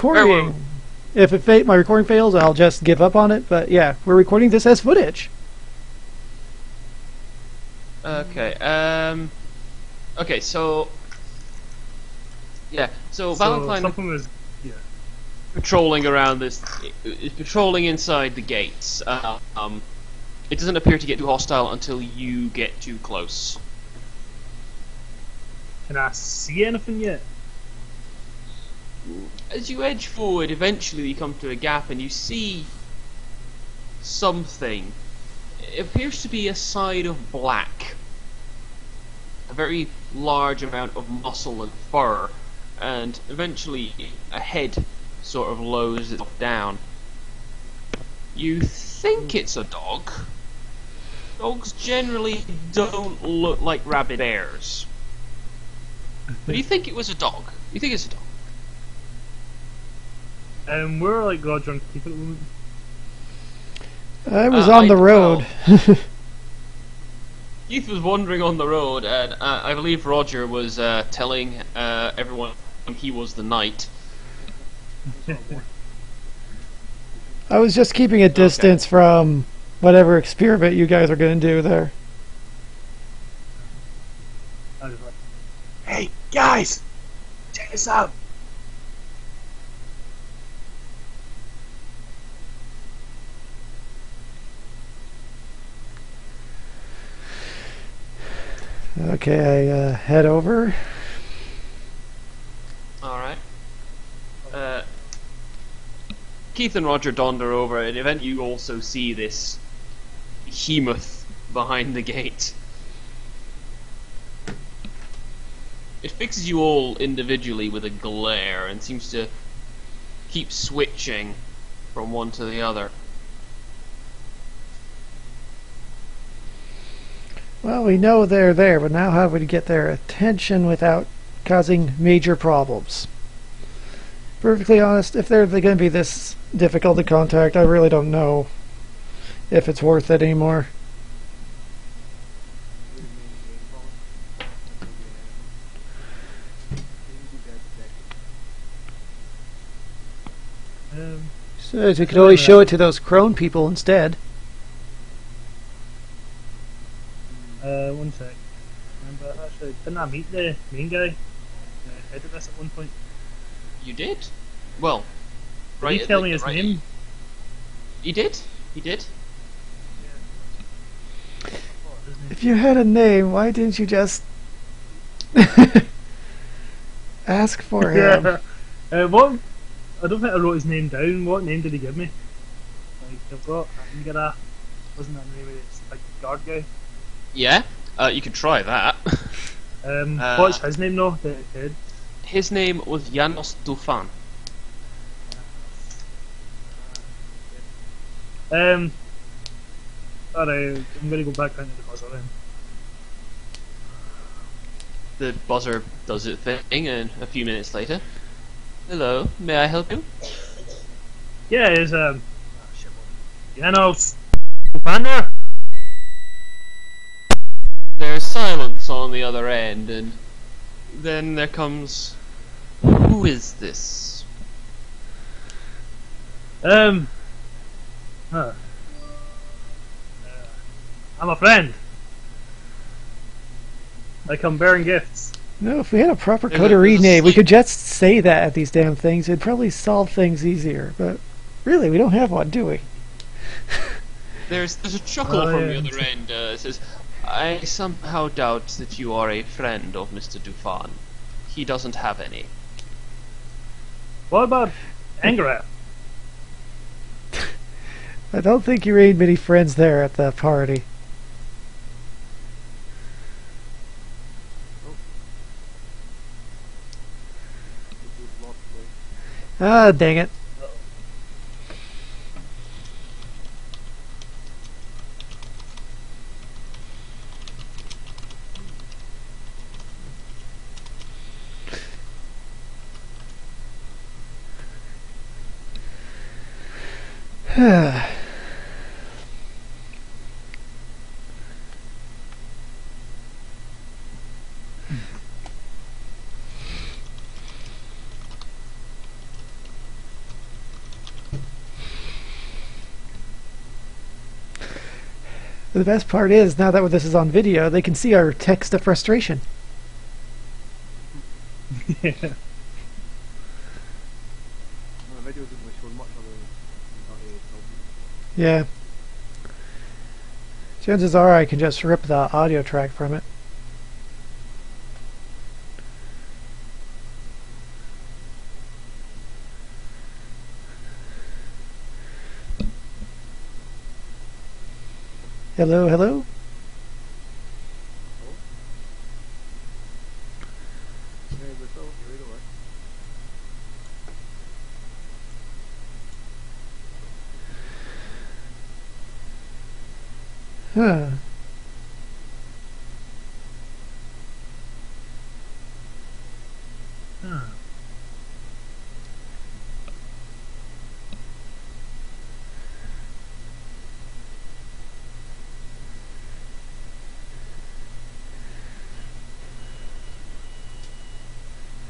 recording. If my recording fails, I'll just give up on it. But yeah, we're recording this as footage. Okay. Okay. So. Yeah. So Valentine was patrolling around this. Is patrolling inside the gates. It doesn't appear to get too hostile until you get too close. Can I see anything yet? As you edge forward, eventually you come to a gap and you see something. It appears to be a side of black. A very large amount of muscle and fur, and eventually a head sort of lowers itself down. You think it's a dog. Dogs generally don't look like rabid bears. But you think it was a dog. You think it's a dog. We're like Roger and Keith at the moment. I was on the road. Keith was wandering on the road, and I believe Roger was telling everyone he was the knight. I was just keeping a distance from whatever experiment you guys are going to do there. I was like, hey guys, check this out. Okay, I head over. Alright. Keith and Roger donder over, and eventually you also see this behemoth behind the gate. It fixes you all individually with a glare and seems to keep switching from one to the other. Well, we know they're there, but now how would we get their attention without causing major problems? Perfectly honest, if they're going to be this difficult to contact, I really don't know if it's worth it anymore. So we could always show it to those crone people instead. One sec. But actually, didn't I meet the main guy? Head of this at one point. You did? Well, Did right. he tell me his name? He did? He did? If you had a name, why didn't you just ask for him? What? I don't think I wrote his name down. What name did he give me? Like, I've got Angara. Wasn't that the name of this like guard guy? Yeah? You could try that. What's his name though? The head. His name was Yanos Duval. Alright, I'm gonna go back down to the buzzer then. The buzzer does its thing, and a few minutes later, hello, may I help you? Yeah, it's Yanos. Fan there. There's silence on the other end, and then there comes, who is this? Huh. I'm a friend. I come bearing gifts. No, if we had a proper coterie name, we could just say that at these damn things. It'd probably solve things easier. But really, we don't have one, do we? There's a chuckle from the other end. It says, I somehow doubt that you are a friend of Mr. Duval. He doesn't have any. What about Angara? I don't think you made many friends there at the party. Ah, dang it. The best part is, now that this is on video, they can see our text of frustration. Yeah. The video doesn't really show much other than Yeah. Chances are I can just rip the audio track from it. Hello, hello? Huh. Huh.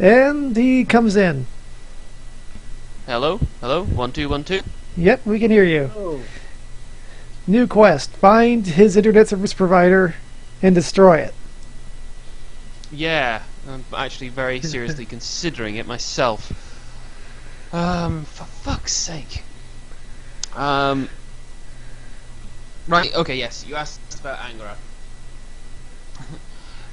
And he comes in. Hello? Hello? 1 2 1 2. Yep, we can hear you. Oh. New quest. Find his internet service provider and destroy it. Yeah, I'm actually very seriously considering it myself. For fuck's sake. Right, okay, yes, you asked about Angarath.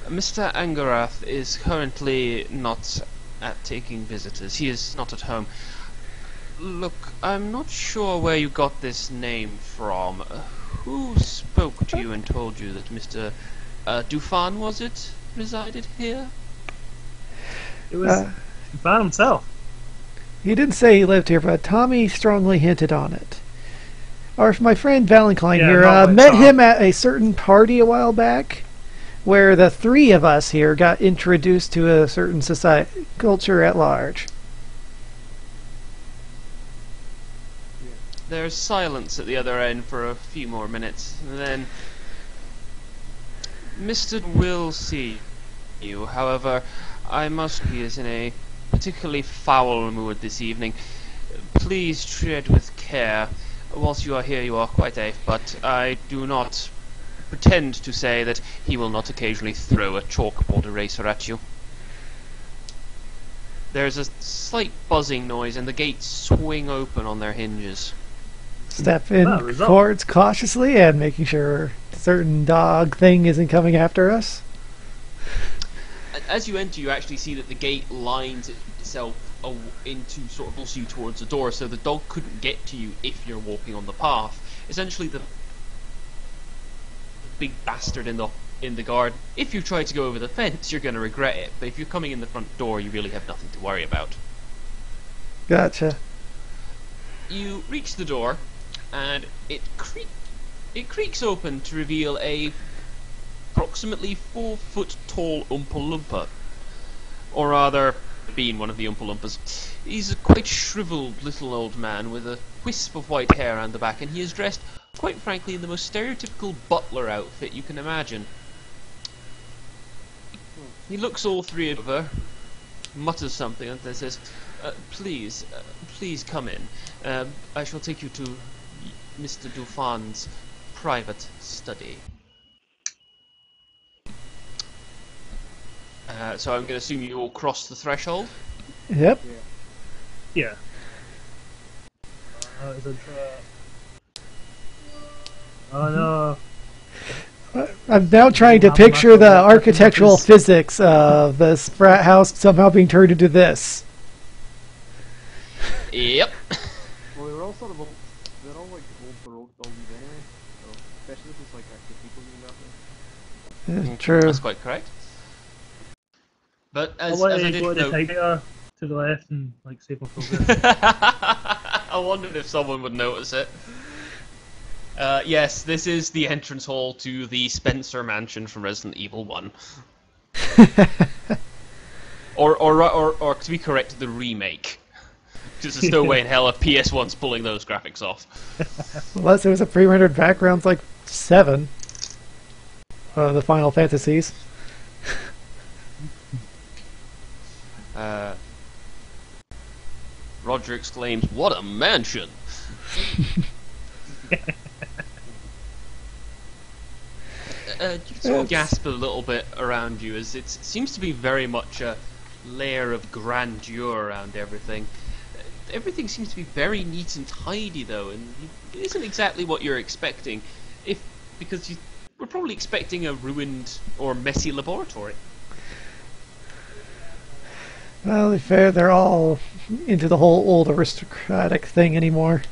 Mr. Angarath is currently not at taking visitors. He is not at home. Look, I'm not sure where you got this name from. Who spoke to you and told you that Mr. Duval, was it, resided here? It was Duval himself. He didn't say he lived here, but Tommy strongly hinted on it. My friend Valentine Yeah, here not met Tom. him at a certain party a while back, where the three of us here got introduced to a certain society culture at large. There's silence at the other end for a few more minutes, and then Mr. will see you. However, I must be in a particularly foul mood this evening. Please tread with care. Whilst you are here, you are quite safe, but I do not pretend to say that he will not occasionally throw a chalkboard eraser at you. There's a slight buzzing noise, and the gates swing open on their hinges. Step in result. towards cautiously and making sure a certain dog thing isn't coming after us. As you enter, you actually see that the gate lines itself into sort of pulls you towards the door, so the dog couldn't get to you if you're walking on the path. Essentially, the big bastard in the garden. If you try to go over the fence, you're going to regret it. But if you're coming in the front door, you really have nothing to worry about. Gotcha. You reach the door, and it creaks open to reveal a approximately 4 foot tall Oompa Loompa, or rather, being one of the Oompa Loompas. He's a quite shriveled little old man with a wisp of white hair on the back, and he is dressed, quite frankly, in the most stereotypical butler outfit you can imagine. He looks all three over, mutters something, and then says, please come in. I shall take you to Mr. Dufan's private study. So I'm going to assume you all cross the threshold? Yep. Yeah. Is it, oh no. I'm now trying to picture the architectural physics of this frat house somehow being turned into this. Yep. Well, they're all sort of old, they're all like old baroque buildings anyway, so especially if it's like actually people doing that. True. That's quite correct. But as I did Go to note... the to the left and like save my progress. I wondered if someone would notice it. Yes, this is the entrance hall to the Spencer Mansion from Resident Evil 1. or to be correct, the remake. Because there's no way in hell if PS1's pulling those graphics off. Unless it was a pre-rendered background like 7. The Final Fantasies. Roger exclaims, "What a mansion!" You can sort of It's- gasp a little bit around you, as it seems to be very much a layer of grandeur around everything. Everything seems to be very neat and tidy, though, and it isn't exactly what you're expecting. Because you were probably expecting a ruined or messy laboratory. Well, to be fair, they're all into the whole old aristocratic thing anymore.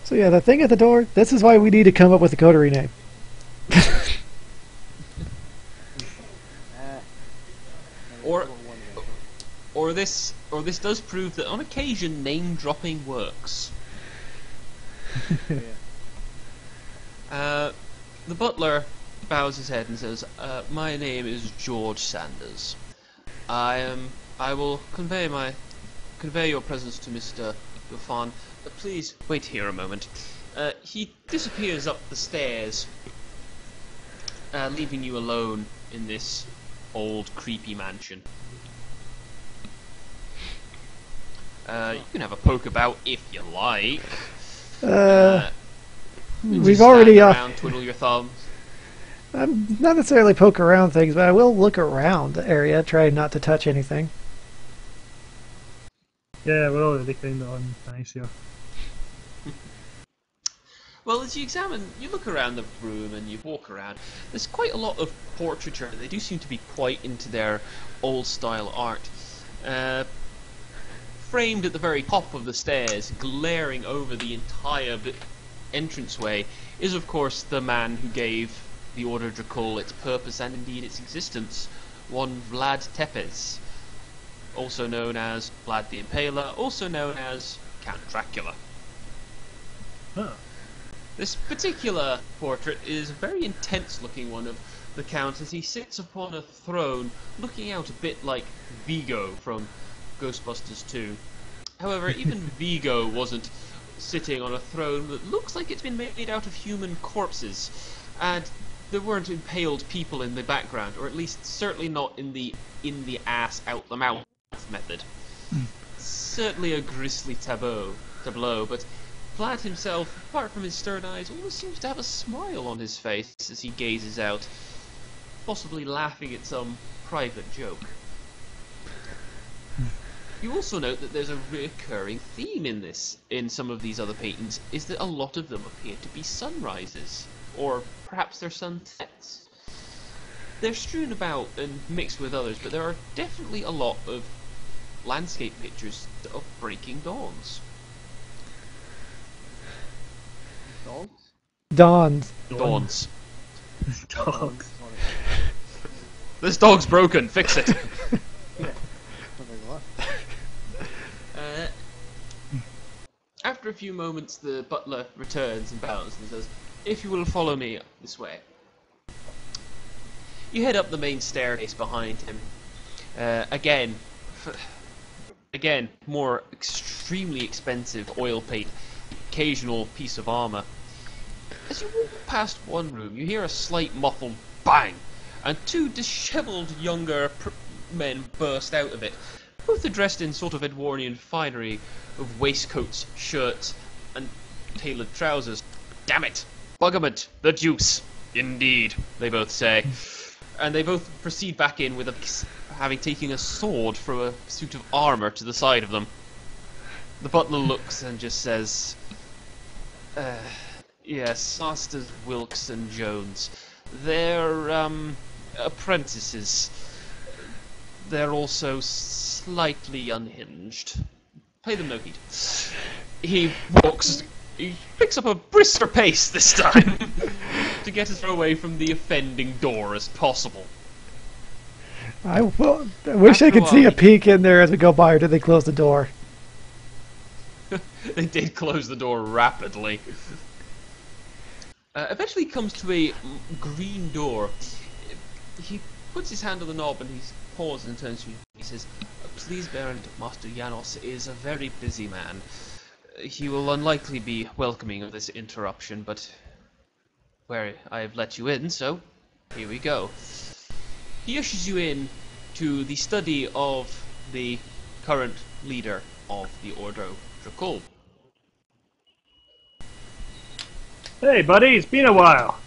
So yeah, the thing at the door, this is why we need to come up with a coterie name. Or or this does prove that on occasion name dropping works. The butler bows his head and says, "My name is George Sanders. I will convey your presence to Mr. Duval. Please wait here a moment." He disappears up the stairs, leaving you alone in this old, creepy mansion. You can have a poke about if you like. We've Just already stand around, twiddle your thumbs. I'm not necessarily poke around things, but I will look around the area, try not to touch anything. Yeah, we're already kind of on nice here. Well, as you look around the room and you walk around, there's quite a lot of portraiture. They do seem to be quite into their old-style art. Framed at the very top of the stairs, glaring over the entire entranceway, is of course the man who gave the Order Dracul its purpose and indeed its existence, one Vlad Tepes, also known as Vlad the Impaler, also known as Count Dracula. Huh. This particular portrait is a very intense looking one of the Count as he sits upon a throne looking out a bit like Vigo from Ghostbusters 2. However, even Vigo wasn't sitting on a throne that looks like it's been made out of human corpses, and there weren't impaled people in the background, or at least certainly not in the ass out the mouth method. Certainly a grisly tableau, but Vlad himself, apart from his stern eyes, always seems to have a smile on his face as he gazes out, possibly laughing at some private joke. You also note that there's a recurring theme in some of these other paintings, is that a lot of them appear to be sunrises, or perhaps they're sunsets. They're strewn about and mixed with others, but there are definitely a lot of landscape pictures of breaking dawns. Dogs? Dawns. Dawns. Dogs. Sorry. This dog's broken, fix it! Yeah. Something like that. After a few moments, the butler returns and bows and says, "If you will follow me this way." You head up the main staircase behind him. Again, more extremely expensive oil paint, occasional piece of armor. As you walk past one room, you hear a slight muffled bang, and two dishevelled younger men burst out of it. Both are dressed in sort of Edwardian finery of waistcoats, shirts, and tailored trousers. "Damn it! Buggerment! The deuce! Indeed," they both say. And they both proceed back in with having taken a sword from a suit of armour to the side of them. The butler looks and just says, "Yes, Masters Wilkes and Jones. They're, apprentices. They're also slightly unhinged. Pay them no heed." He picks up a brisker pace this time to get as far away from the offending door as possible. I wish I After could a see a while, peek in there as we go by, or did they close the door? They did close the door rapidly. Eventually he comes to a green door. He puts his hand on the knob and he pauses and turns to you. He says, "Please bear in mind, Master Yanos is a very busy man. He will unlikely be welcoming of this interruption, but I've let you in, so here we go." He ushers you in to the study of the current leader of the Ordo Dracul. Hey, buddy, it's been a while.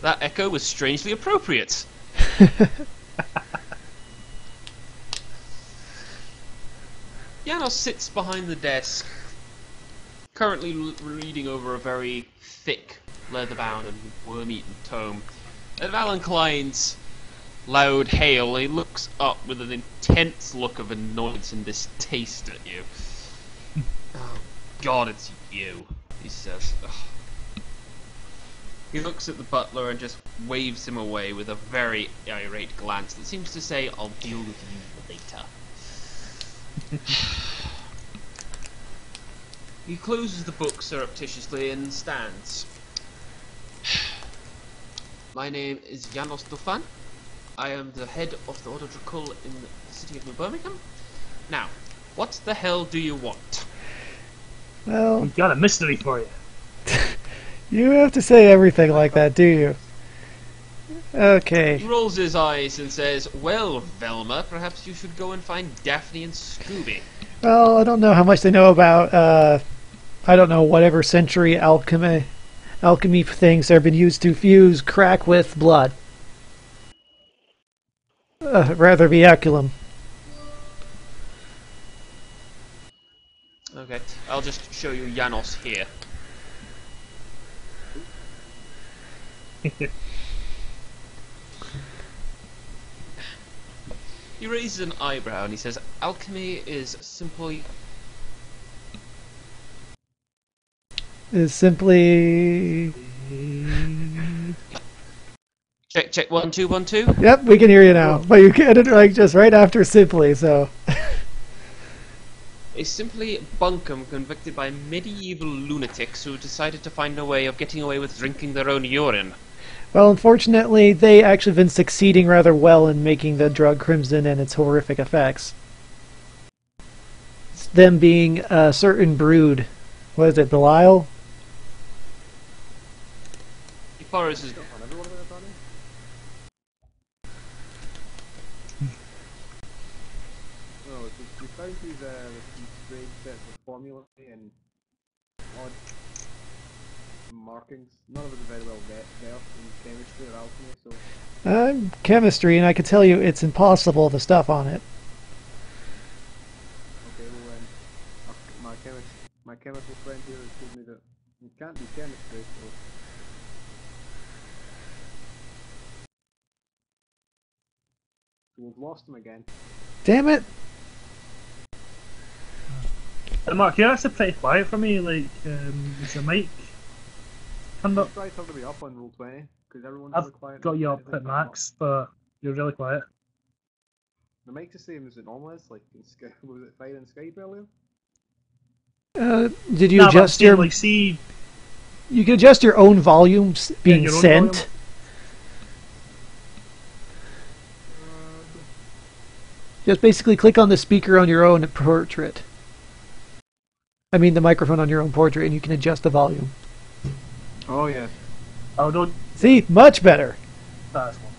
That echo was strangely appropriate. Yanos sits behind the desk, currently reading over a very thick, leather-bound and worm-eaten tome. At Valentine's loud hail, he looks up with an intense look of annoyance and distaste at you. Oh, God, it's you, he says. Ugh. He looks at the butler and just waves him away with a very irate glance that seems to say, I'll deal with you later. He closes the book surreptitiously and stands. My name is Yanos Duval. I am the head of the Ordo Dracul in the city of New Birmingham. Now, what the hell do you want? Well, We've got a mystery for you. you have to say everything like that, do you? Okay. He rolls his eyes and says, well, Velma, perhaps you should go and find Daphne and Scooby. Well, I don't know how much they know about, I don't know, whatever century alchemy things that have been used to fuse crack with blood. Rather Viaculum. Okay, I'll just show you Yanos here. He raises an eyebrow and he says, alchemy is simply... Is simply... Check, 1 2 1 2. Yep, we can hear you now. But you get it like just right after simply, so... Is simply bunkum convicted by medieval lunatics who decided to find a way of getting away with drinking their own urine. Well, unfortunately, they actually have been succeeding rather well in making the drug Crimson and its horrific effects. It's them being a certain brood. What is it, Belial? He furrows his... On everyone of it, Danny? No, we found these strange sets of formulae and odd markings. None of it is very well versed in chemistry or alchemy, so... I'm chemistry, and I can tell you it's impossible, the stuff on it. Okay, well then, my chemical friend here has told me that it can't be chemistry, so... So we've lost him again. Damn it! Mark, you're actually pretty quiet for me. Like, is your mic turned up? Try turning me up on roll 20, because everyone's I've really quiet. got you up at max, but you're really quiet. The mic's the same as it normally is, like in Skype. Was it fine in Skype earlier? Did you Nah, but I'm adjust saying, your... like, see, You can adjust your own volumes being your own sent. volume. Just basically click on the speaker on your own portrait. I mean the microphone on your own portrait, and you can adjust the volume. Oh yeah. oh, don't. See? Much better. That's one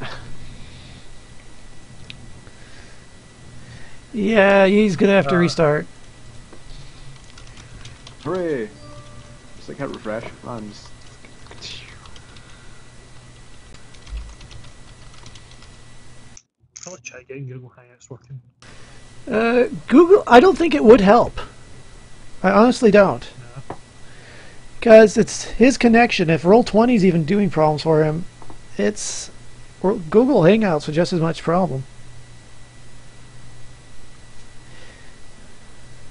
better. Yeah, he's gonna have to restart. Hooray! Just like hit refresh. And just... I'll try getting Google Hangouts working. Google, I don't think it would help. I honestly don't. No. Because it's his connection. If Roll20 is even doing problems for him, it's... Google Hangouts with just as much problem.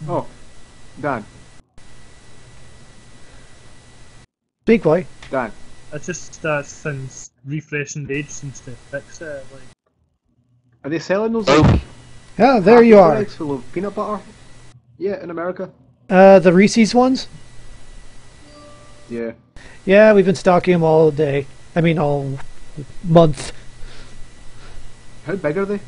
Oh, Dan. Big boy. Dan. It's just since refreshing the page seems to fix it. Like, Are they selling those like Yeah, there you are. bags full of peanut butter? Yeah, in America. The Reese's ones? Yeah. Yeah, we've been stocking them all day. I mean, all month. How big are they?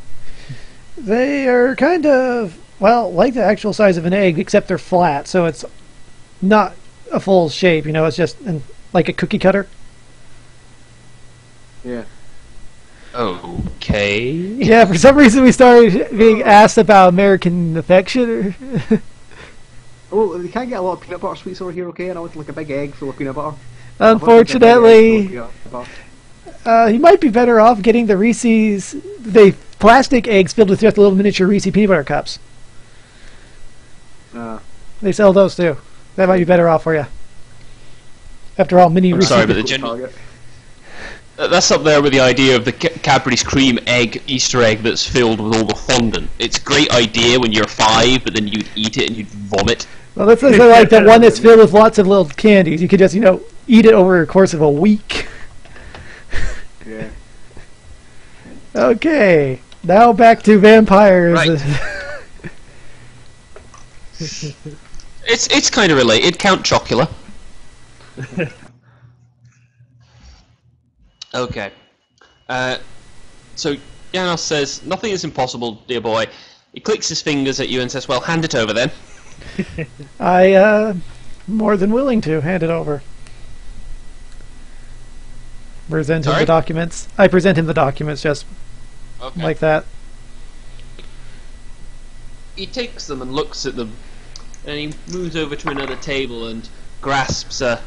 They are kind of, well, like the actual size of an egg, except they're flat, so it's not a full shape, you know, it's just like a cookie cutter. Yeah. Okay. Yeah, for some reason we started being asked about American affection. Oh, you can't get a lot of peanut butter sweets over here, okay? And I want like a big egg full of peanut butter. Unfortunately, you might be better off getting the Reese's, the plastic eggs filled with just little miniature Reese peanut butter cups. They sell those too. That might be better off for you. After all, mini Reese. Sorry, but the general. That's up there with the idea of the Cadbury's cream egg Easter egg that's filled with all the fondant. It's a great idea when you're 5, but then you'd eat it and you'd vomit. Well, that's like the one that's filled with lots of little candies. You could just, eat it over the course of a week. Yeah. Okay, now back to vampires. Right. It's kind of related. Count Chocula. Okay. So Yanos says, "Nothing is impossible, dear boy." He clicks his fingers at you and says, "Well, hand it over then." More than willing to hand it over. Present him Sorry? the documents. I present him the documents just Okay. like that. He takes them and looks at them, and he moves over to another table and grasps a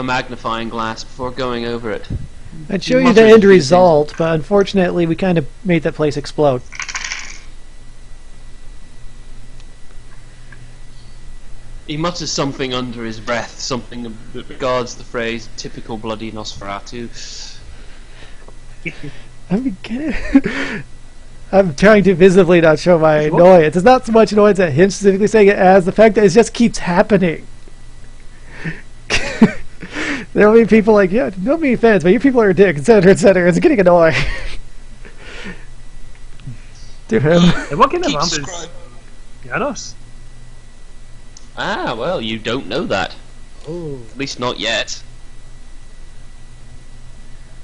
magnifying glass before going over it. I'd show you the end result, but unfortunately we kind of made that place explode. He mutters something under his breath, something that regards the phrase "typical bloody Nosferatu." I'm trying to visibly not show my annoyance. It's not so much annoyance at him specifically saying it as the fact that it just keeps happening. There will be people like, yeah, don't be fans, but you people are a dick, etc., etc. It's getting annoying. To him. Hey, what kind of vamp is Yanos? Ah, well, you don't know that. Oh. At least not yet.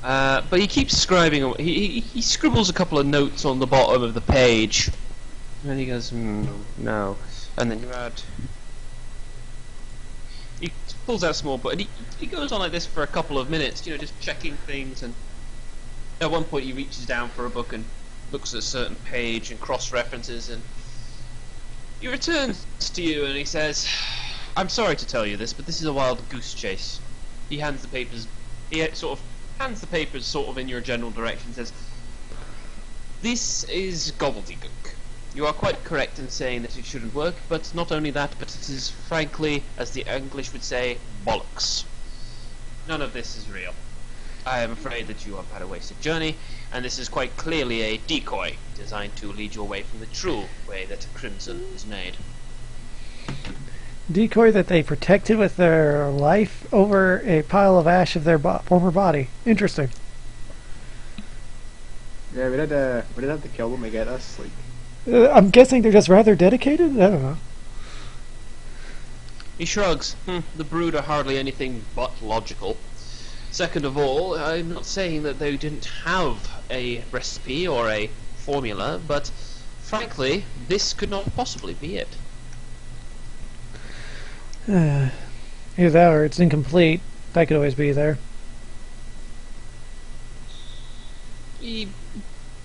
But he keeps scribing. He scribbles a couple of notes on the bottom of the page, and he goes, "No," and then you add. He pulls out a small book, and he goes on like this for a couple of minutes, just checking things. And at one point, he reaches down for a book and looks at a certain page and cross-references, and he returns to you and he says, "I'm sorry to tell you this, but this is a wild goose chase." He hands the papers. He sort of hands the papers sort of in your general direction and says, "This is gobbledygook. You are quite correct in saying that it shouldn't work, but not only that, but it is frankly, as the English would say, bollocks. None of this is real. I am afraid that you have had a wasted journey, and this is quite clearly a decoy designed to lead you away from the true way that crimson is made." Decoy that they protected with their life over a pile of ash of their former body. Interesting. Yeah, we did have to kill them to get us. Like, I'm guessing they're just rather dedicated? I don't know. He shrugs. The brood are hardly anything but logical. Second of all, I'm not saying that they didn't have a recipe or a formula, but frankly, this could not possibly be it. Either that or it's incomplete. That could always be there. He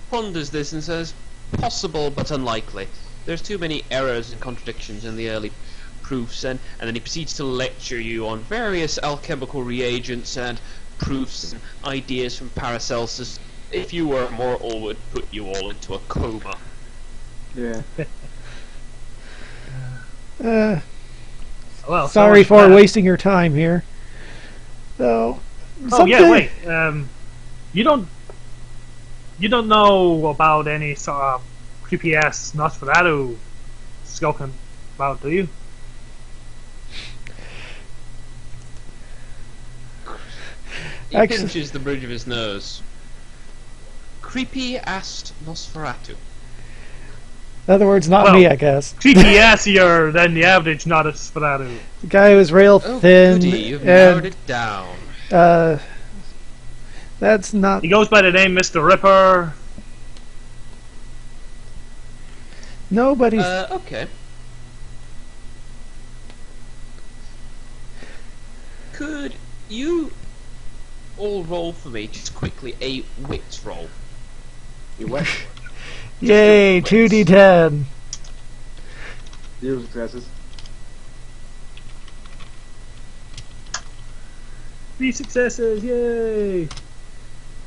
ponders this and says, "Possible, but unlikely. There's too many errors and contradictions in the early proofs," and then he proceeds to lecture you on various alchemical reagents and proofs and ideas from Paracelsus. If you were mortal, would put you all into a coma. yeah. Well, Sorry so for wasting your time here. So, Oh yeah, wait. You don't know about any sort of creepy ass Nosferatu skulking about, do you? He Actually- pinches the bridge of his nose. Creepy-ass Nosferatu. In other words, not Well, me, I guess. Creepy assier than the average Nosferatu. The guy was real Oh, thin, goody, you've narrowed and it down. that's not. He goes by the name Mr. Ripper. Nobody's. Okay. Could you all roll for me, just quickly, a wits roll? You wish. Yay, 2d10. 0 successes. 3 successes, yay!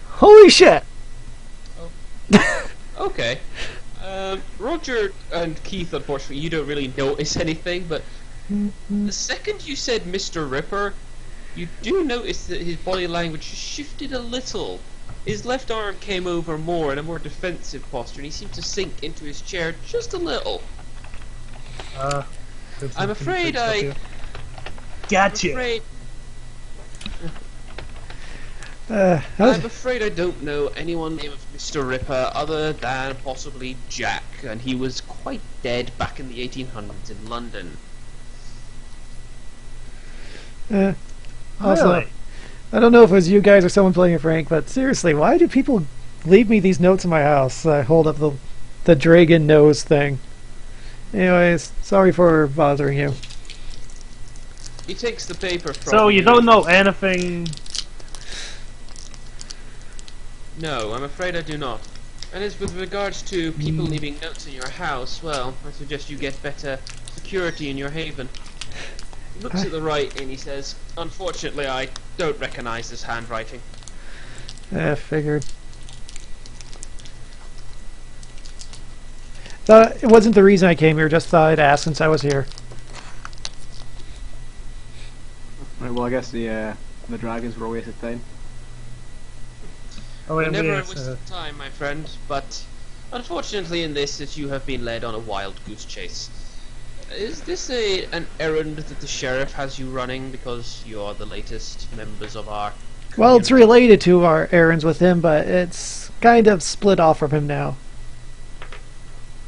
Holy shit! Okay. Roger and Keith, unfortunately, you don't really notice anything, but the second you said Mr. Ripper, you do notice that his body language shifted a little. His left arm came over more in a more defensive posture, and he seemed to sink into his chair just a little. I'm afraid I... Gotcha! I'm afraid I don't know anyone named Mr. Ripper other than possibly Jack, and he was quite dead back in the 1800s in London. Also, Really? I don't know if it was you guys or someone playing a prank, but seriously, why do people leave me these notes in my house? I hold up the dragon nose thing. Anyways, sorry for bothering you. He takes the paper from So you don't know anything... No, I'm afraid I do not. And as with regards to people leaving notes in your house, well, I suggest you get better security in your haven. He looks at the writing and he says, unfortunately I don't recognize this handwriting. Figured. It wasn't the reason I came here, just thought I'd ask since I was here. Right, well, I guess the dragons were a waste of time. Oh, wait, Never a yes, waste of time, my friend, but unfortunately in this that you have been led on a wild goose chase. Is this an errand that the sheriff has you running because you are the latest members of our community? Well, it's related to our errands with him, but it's kind of split off from him now.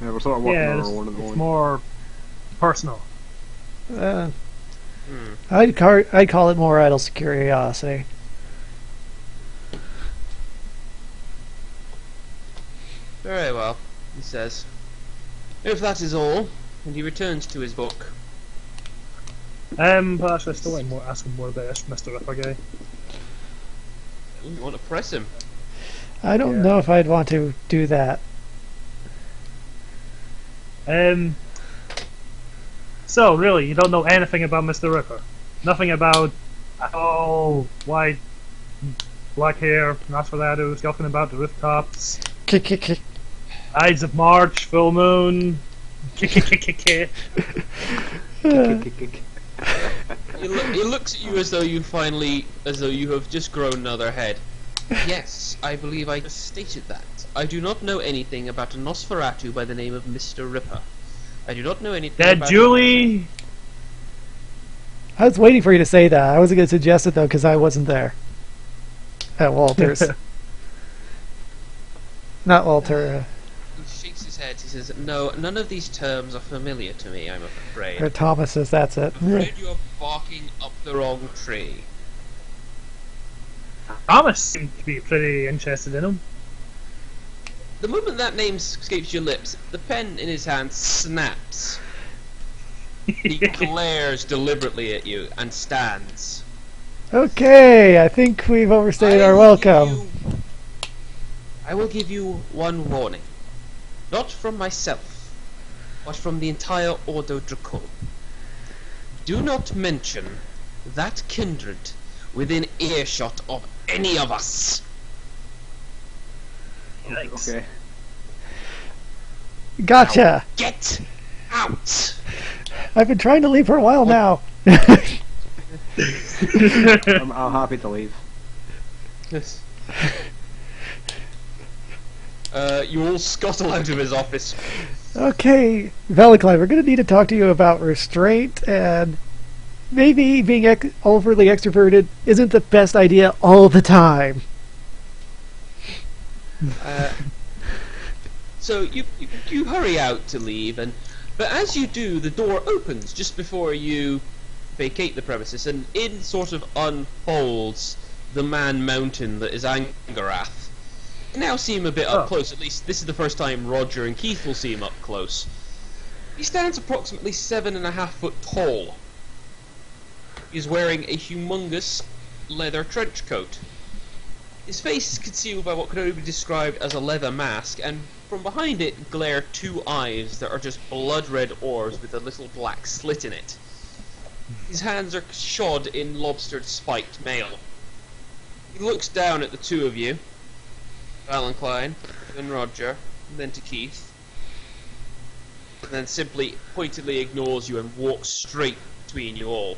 Yeah, we're sort of working yeah, on it's, our own at the it's moment. more personal. I'd call it more idle curiosity. Very well, he says. If that is all, and he returns to his book. But actually I still want to ask him more about this Mr. Ripper guy. You want to press him? I don't know if I'd want to do that. So really, you don't know anything about Mr. Ripper? Nothing about, oh, white, black hair, Nosferatu, skulking about the rooftops, Ides of March, full moon, He looks at you as though you have just grown another head. Yes, I believe I stated that. I do not know anything about a Nosferatu by the name of Mr. Ripper. I do not know anything Dead about... Julie. I was waiting for you to say that. I wasn't going to suggest it though because I wasn't there at Walter's. Not Walter. He shakes his head. He says, "No, none of these terms are familiar to me, I'm afraid. Or Thomas's, that's it. I'm afraid you are barking up the wrong tree." Thomas seemed to be pretty interested in him. The moment that name escapes your lips, the pen in his hand snaps. He glares deliberately at you and stands. Okay, I think we've overstayed our welcome. I will give you one warning. Not from myself, but from the entire Ordo Dracul. Do not mention that kindred within earshot of any of us. Yikes. Okay. Gotcha! Get out! I've been trying to leave for a while now. I'm happy to leave. Yes. You all scuttle out of his office. Okay, Velicline, we're going to need to talk to you about restraint, and maybe being overly extroverted isn't the best idea all the time. So you hurry out to leave, but as you do, the door opens just before you vacate the premises, and in sort of unfolds the man mountain that is Angarath. You now see him a bit up close. At least this is the first time Roger and Keith will see him up close. He stands approximately 7.5 foot tall. He's wearing a humongous leather trench coat. His face is concealed by what could only be described as a leather mask, and from behind it glare two eyes that are just blood-red orbs with a little black slit in it. His hands are shod in lobstered spiked mail. He looks down at the two of you, Valentine, then Roger, and then to Keith, and then simply pointedly ignores you and walks straight between you all,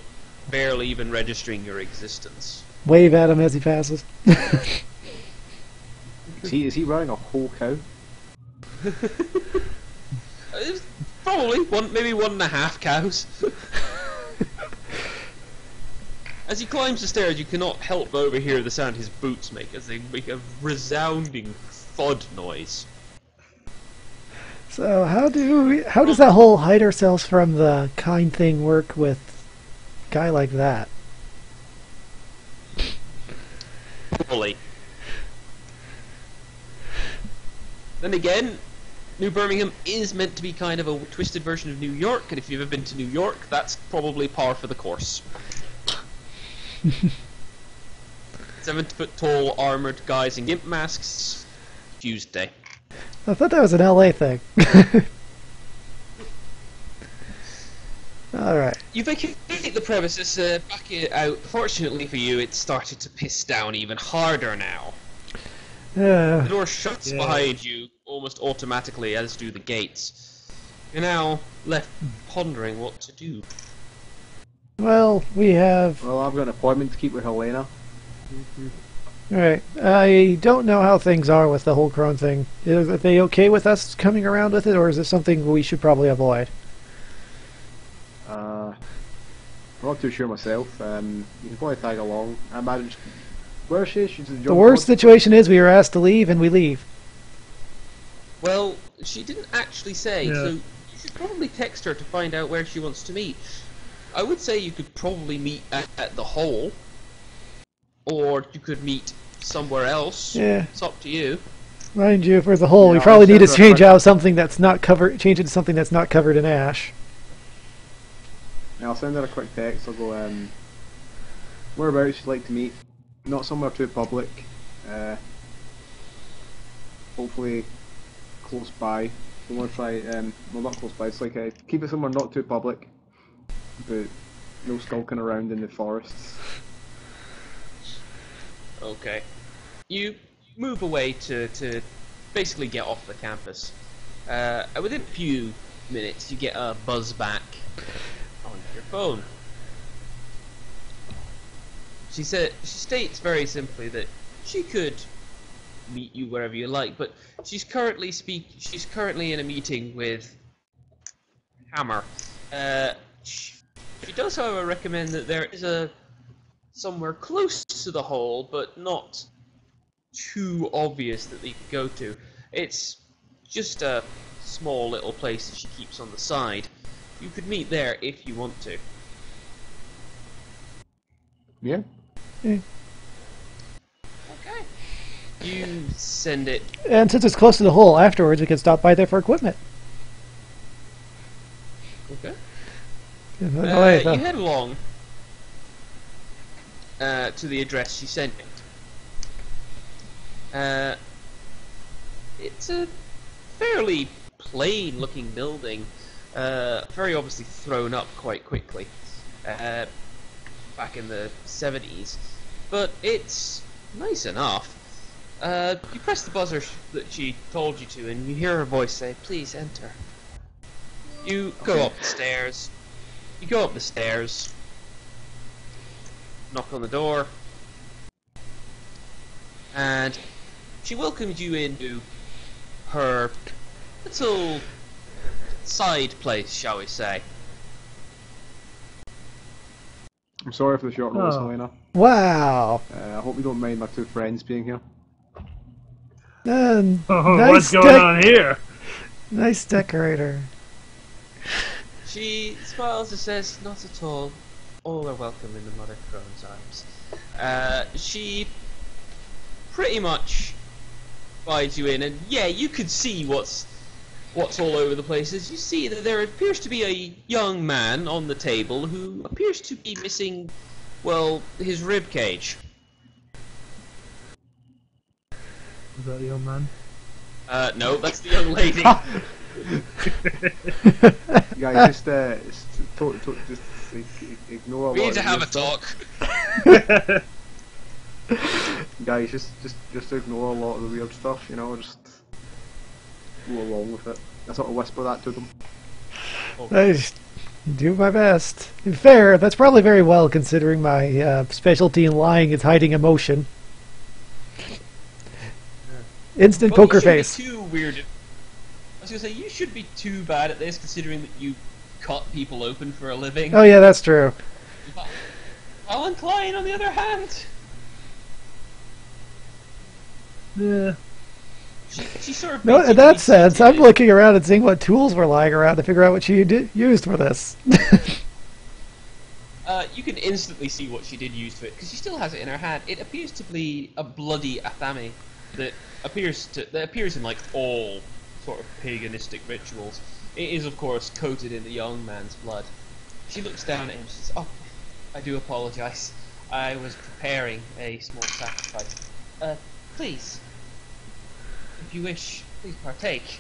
barely even registering your existence. Wave at him as he passes. Is he running a whole cow? Probably maybe 1.5 cows. As he climbs the stairs, you cannot help but overhear the sound his boots make as they make a resounding thud noise. So how does that whole hide ourselves from the kind thing work with a guy like that? Fully. Then again, New Birmingham is meant to be kind of a twisted version of New York, and if you've ever been to New York, that's probably par for the course. 7-foot tall, armoured guys in gimp masks. Tuesday. I thought that was an LA thing. Alright. You vacate the premises, back it out. Fortunately for you, it's started to piss down even harder now. The door shuts behind you almost automatically, as do the gates. You're now left pondering what to do. Well, we have... Well, I've got an appointment to keep with Helena. Alright, I don't know how things are with the whole Crone thing. Are they okay with us coming around with it, or is it something we should probably avoid? I'm not too sure myself. You can probably tag along. I imagine... Where is she? She's in The worst situation is we were asked to leave and we leave. Well, she didn't actually say, so you should probably text her to find out where she wants to meet. I would say you could probably meet at the Hole, or you could meet somewhere else. Yeah. It's up to you. Mind you, for the Hole, we probably need to change out something that's not covered. Change it to something that's not covered in ash. Yeah, I'll send her a quick text. I'll go. Whereabouts you'd like to meet? Not somewhere too public. Hopefully close by. We want to try. Well, not close by. It's like keep it somewhere not too public, but no skulking around in the forests. Okay. You move away to basically get off the campus. Within a few minutes, you get a buzz back on your phone. She states very simply that she could meet you wherever you like, but she's currently in a meeting with Hammer. She does, however, recommend that there is somewhere close to the Hole, but not too obvious that they could go to. It's just a small little place that she keeps on the side. You could meet there if you want to. Yeah. Yeah. Okay. You send it. And since it's close to the Hole, afterwards we can stop by there for equipment. Okay. You head along to the address she sent it. It's a fairly plain-looking building, very obviously thrown up quite quickly, back in the 70s, but it's nice enough. You press the buzzer that she told you to, and you hear her voice say, "Please enter." You go up the stairs. You go up the stairs, knock on the door, and she welcomes you into her little side place, shall we say. I'm sorry for the short notice, Helena. Wow. I hope you don't mind my two friends being here. Nice what's going on here? Nice decorator. She smiles and says, "Not at all. All are welcome in the Mother Crone's arms." She pretty much guides you in, and yeah, you could see what's all over the place. As you see that there appears to be a young man on the table who appears to be missing, well, his rib cage. Is that the young man? No, that's the young lady. Guys, just ignore. We need to have a talk. guys, just ignore a lot of the weird stuff, you know, just go along with it. I sort of whisper that to them. I just do my best. In fair, that's probably very well considering my specialty in lying is hiding emotion. Instant But poker you shouldn't face. be too weird. I was gonna say you should be too bad at this, considering that you cut people open for a living. Oh yeah, that's true. Alan Klein, on the other hand, Yeah. she sort of. No, in that sense, I'm looking around and seeing what tools were lying around to figure out what she used for this. You can instantly see what she did use for it because she still has it in her hand. It appears to be a bloody athame that appears in like all sort of paganistic rituals. It is, of course, coated in the young man's blood. She looks down at him and says, "Oh, I do apologize. I was preparing a small sacrifice. Please, if you wish, please partake.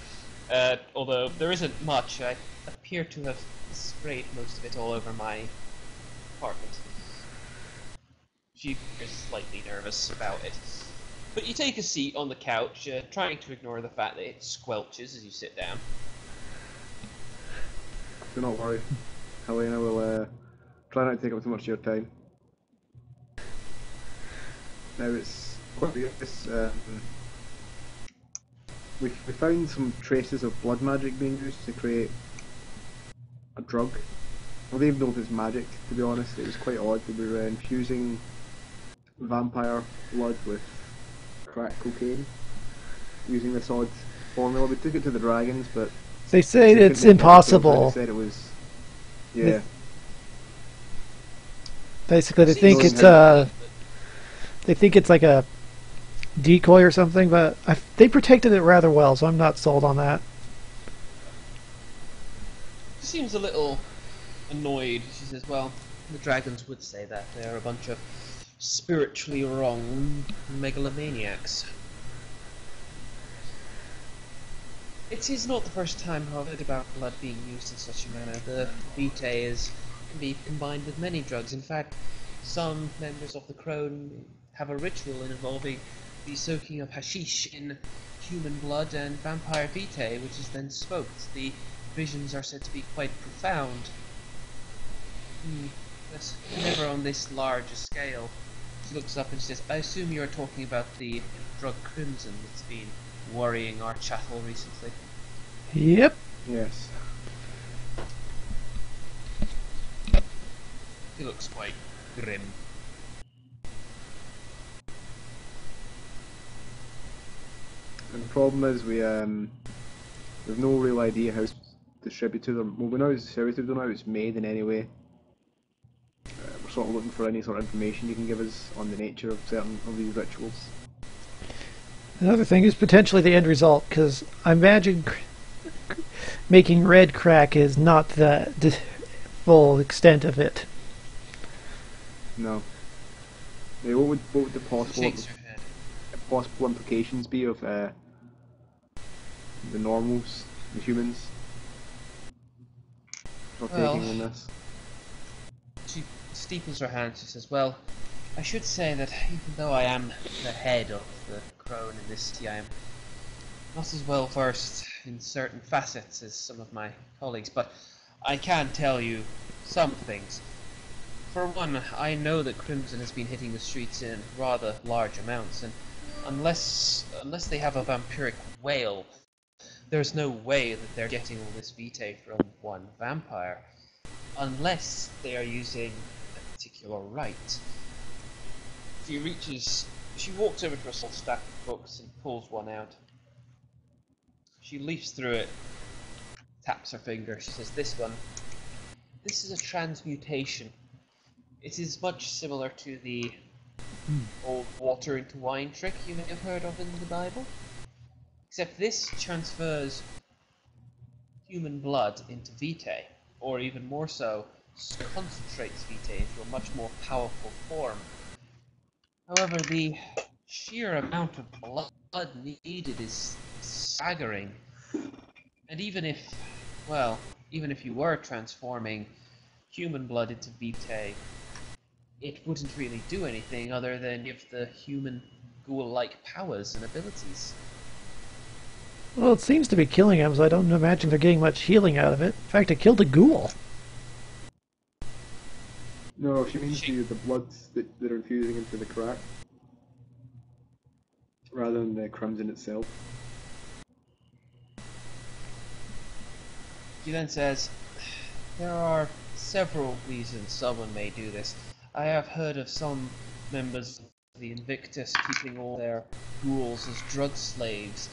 Although there isn't much, I appear to have sprayed most of it all over my apartment." She is slightly nervous about it. But you take a seat on the couch, trying to ignore the fact that it squelches as you sit down. Do not worry. Helena will try not to take up too much of your time. Now it's quite weird. We found some traces of blood magic being used to create a drug. I don't even know if it's magic, to be honest. It was quite odd. We were infusing vampire blood with crack cocaine using this odd formula. We took it to the dragons, but They say it's impossible. They said it was, yeah. Basically, they think it's like a decoy or something, but they protected it rather well, so I'm not sold on that. She seems a little annoyed. She says, "Well, the dragons would say that. They're a bunch of spiritually wrong megalomaniacs." It is not the first time I've heard about blood being used in such a manner. The vitae can be combined with many drugs. In fact, some members of the Crone have a ritual involving the soaking of hashish in human blood and vampire vitae, which is then smoked. The visions are said to be quite profound. But never on this large a scale. She looks up and says, "I assume you're talking about the drug crimson that's been worrying our chattel recently." Yep. Yes. He looks quite grim. And the problem is we've no real idea how it's distributed. Well, we know it's distributed, we don't know how it's made in any way. We're sort of looking for any sort of information you can give us on the nature of certain of these rituals. Another thing is potentially the end result, because I imagine making red crack is not the full extent of it. No. Yeah, what would the She shakes her head. possible implications be of the normals, the humans, partaking in this? She steeples her hand. She says, "Well, I should say that even though I am the head of the Crone in this city, I am not as well versed in certain facets as some of my colleagues, but I can tell you some things. For one, I know that Crimson has been hitting the streets in rather large amounts, and unless they have a vampiric whale, there's no way that they're getting all this vitae from one vampire, unless they are using a particular rite." She walks over to a small stack of books and pulls one out. She leafs through it, taps her finger. She says, "This is a transmutation. It is much similar to the old water into wine trick you may have heard of in the Bible. Except this transfers human blood into vitae, or even more so, concentrates vitae into a much more powerful form. However, the sheer amount of blood needed is staggering. And even if you were transforming human blood into vitae, it wouldn't really do anything other than give the human ghoul-like powers and abilities. Well, it seems to be killing them, so I don't imagine they're getting much healing out of it. In fact, it killed a ghoul. No, she means the bloods that are infusing into the crack, rather than the crimson itself. He then says, there are several reasons someone may do this. I have heard of some members of the Invictus keeping all their ghouls as drug slaves.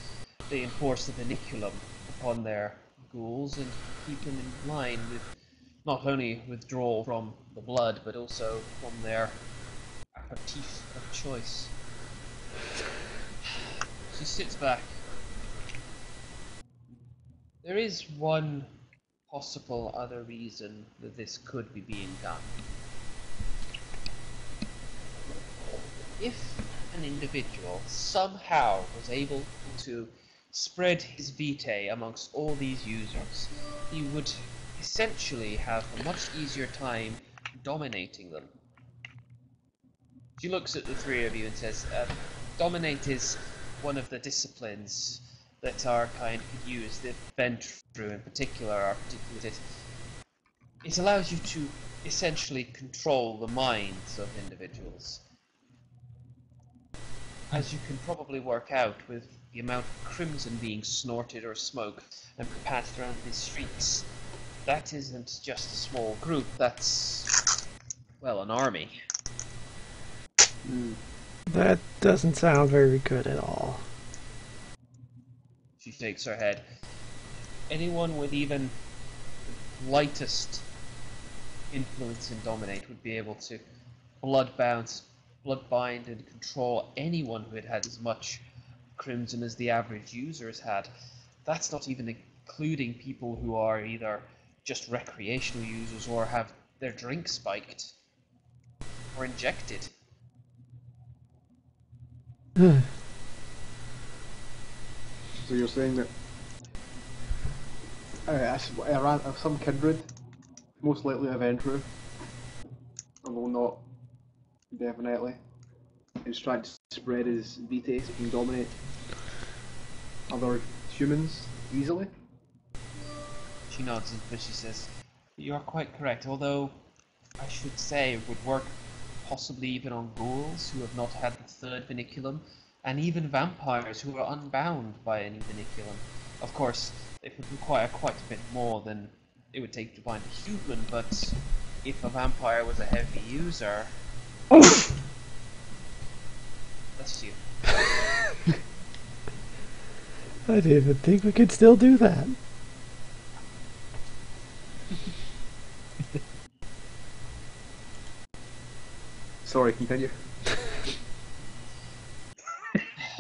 They enforce the vinculum upon their ghouls and keep them in line with not only withdrawal from the blood, but also from their aperitif of choice. She sits back. There is one possible other reason that this could be being done. If an individual somehow was able to spread his vitae amongst all these users, he would essentially have a much easier time dominating them. She looks at the three of you and says, dominate is one of the disciplines that our kind could use, the Ventru in particular, are particularly it allows you to essentially control the minds of individuals. As you can probably work out with the amount of crimson being snorted or smoked and passed around these streets, that isn't just a small group, that's, well, an army. That doesn't sound very good at all. She shakes her head. Anyone with even the lightest influence in Dominate would be able to bloodbind and control anyone who had had as much crimson as the average user has had. That's not even including people who are either just recreational users or have their drink spiked or injected. So you're saying that some kindred, most likely a Ventru, although not definitely, is trying to spread his vitae so he can dominate other humans easily? She nods, but she says, you are quite correct, although I should say it would work possibly even on ghouls who have not had the third vinculum, and even vampires who are unbound by any vinculum. Of course, it would require quite a bit more than it would take to bind a human, but if a vampire was a heavy user... Bless you. I didn't think we could still do that. Sorry, continue.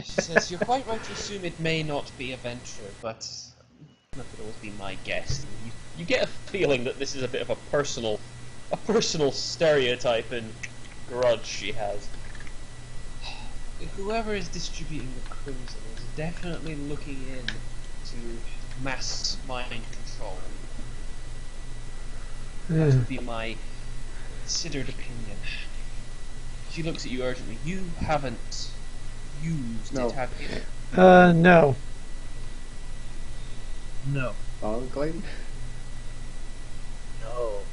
She says, you're quite right to assume it may not be a Ventru, but that could always be my guess. You get a feeling that this is a bit of a personal stereotype and grudge she has. Whoever is distributing the crimson is definitely looking in to mass mind control. That would be my considered opinion. She looks at you urgently. You haven't used it, have you? No. No. Glenn? No.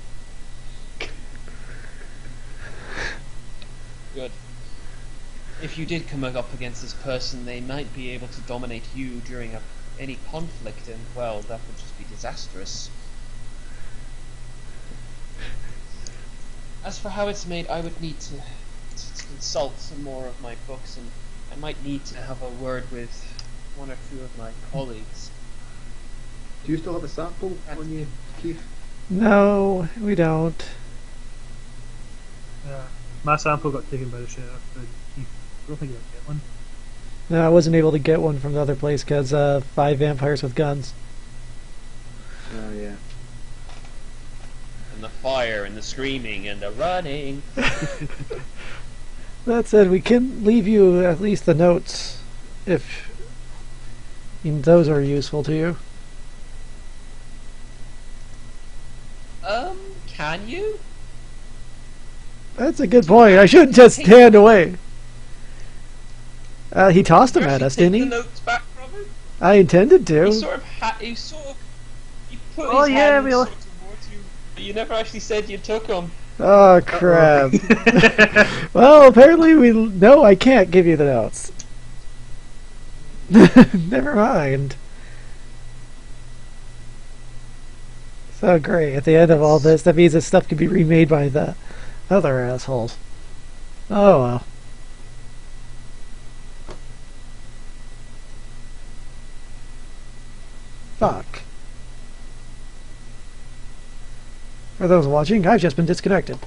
Good. If you did come up against this person, they might be able to dominate you during any conflict, and, well, that would just be disastrous. As for how it's made, I would need to consult some more of my books, and I might need to have a word with one or two of my colleagues. Do you still have a sample on you, Keith? No, we don't. My sample got taken by the sheriff, but I don't think I'll get one. No, I wasn't able to get one from the other place because 5 vampires with guns. Oh, yeah. And the fire, and the screaming, and the running. That said, we can leave you at least the notes, if those are useful to you. Can you? That's a good point. I shouldn't just stand away. He tossed them You at actually us, take didn't the he? notes back from him? I intended to. He put Oh, his yeah, hands we'll- sort of towards you, but you never actually said you took them. Oh, crap. Well, apparently No, I can't give you the notes. Never mind. So great. At the end of all this, that means this stuff can be remade by the other assholes. Oh well. Fuck. For those watching, I've just been disconnected.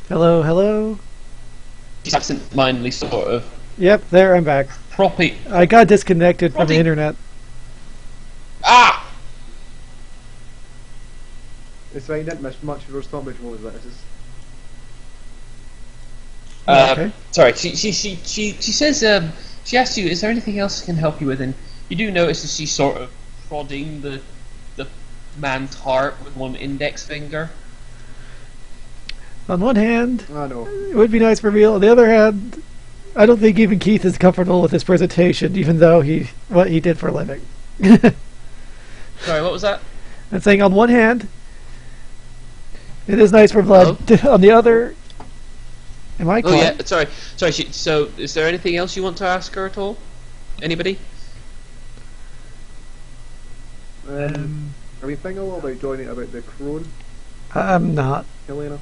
Hello, hello? He's absent-mindedly sort of Yep, there, I'm back. proppy. I got disconnected from the internet. Ah! It's fine, didn't miss much. There's not much more of this. Okay. Sorry, she says, she asked you, is there anything else I can help you with? And you do notice that she's sort of prodding the man's heart with one index finger. On one hand, I know. it would be nice for me. On the other hand, I don't think even Keith is comfortable with his presentation, even though what he did for a living. Sorry, what was that? I'm saying on one hand, it is nice for blood. On the other, am I Oh quiet? yeah, sorry. So, is there anything else you want to ask her at all? Anybody? Are we thinking a lot about joining about the crone, I'm not. Helena?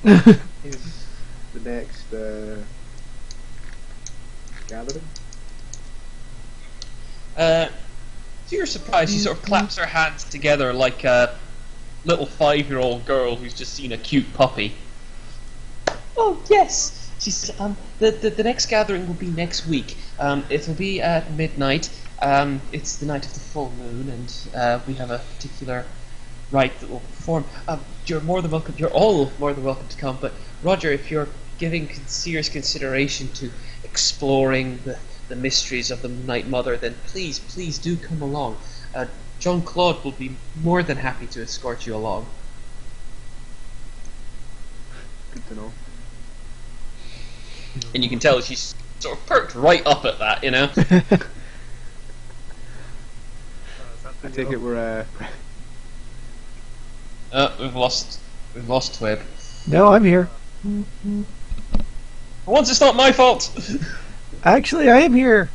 He's the next gathering. To your surprise, she sort of claps her hands together like a little 5-year-old girl who's just seen a cute puppy. Oh yes, she says. The next gathering will be next week. It'll be at midnight. It's the night of the full moon, and we have a particular rite that will perform. You're more than welcome. You're all more than welcome to come. But Roger, if you're giving serious consideration to exploring the mysteries of the Night Mother, then please do come along. John Claude will be more than happy to escort you along. Good to know. And you can tell she's sort of perked right up at that, you know. I take it we're We've lost Twib. No, I'm here. For once, it's not my fault. Actually, I am here.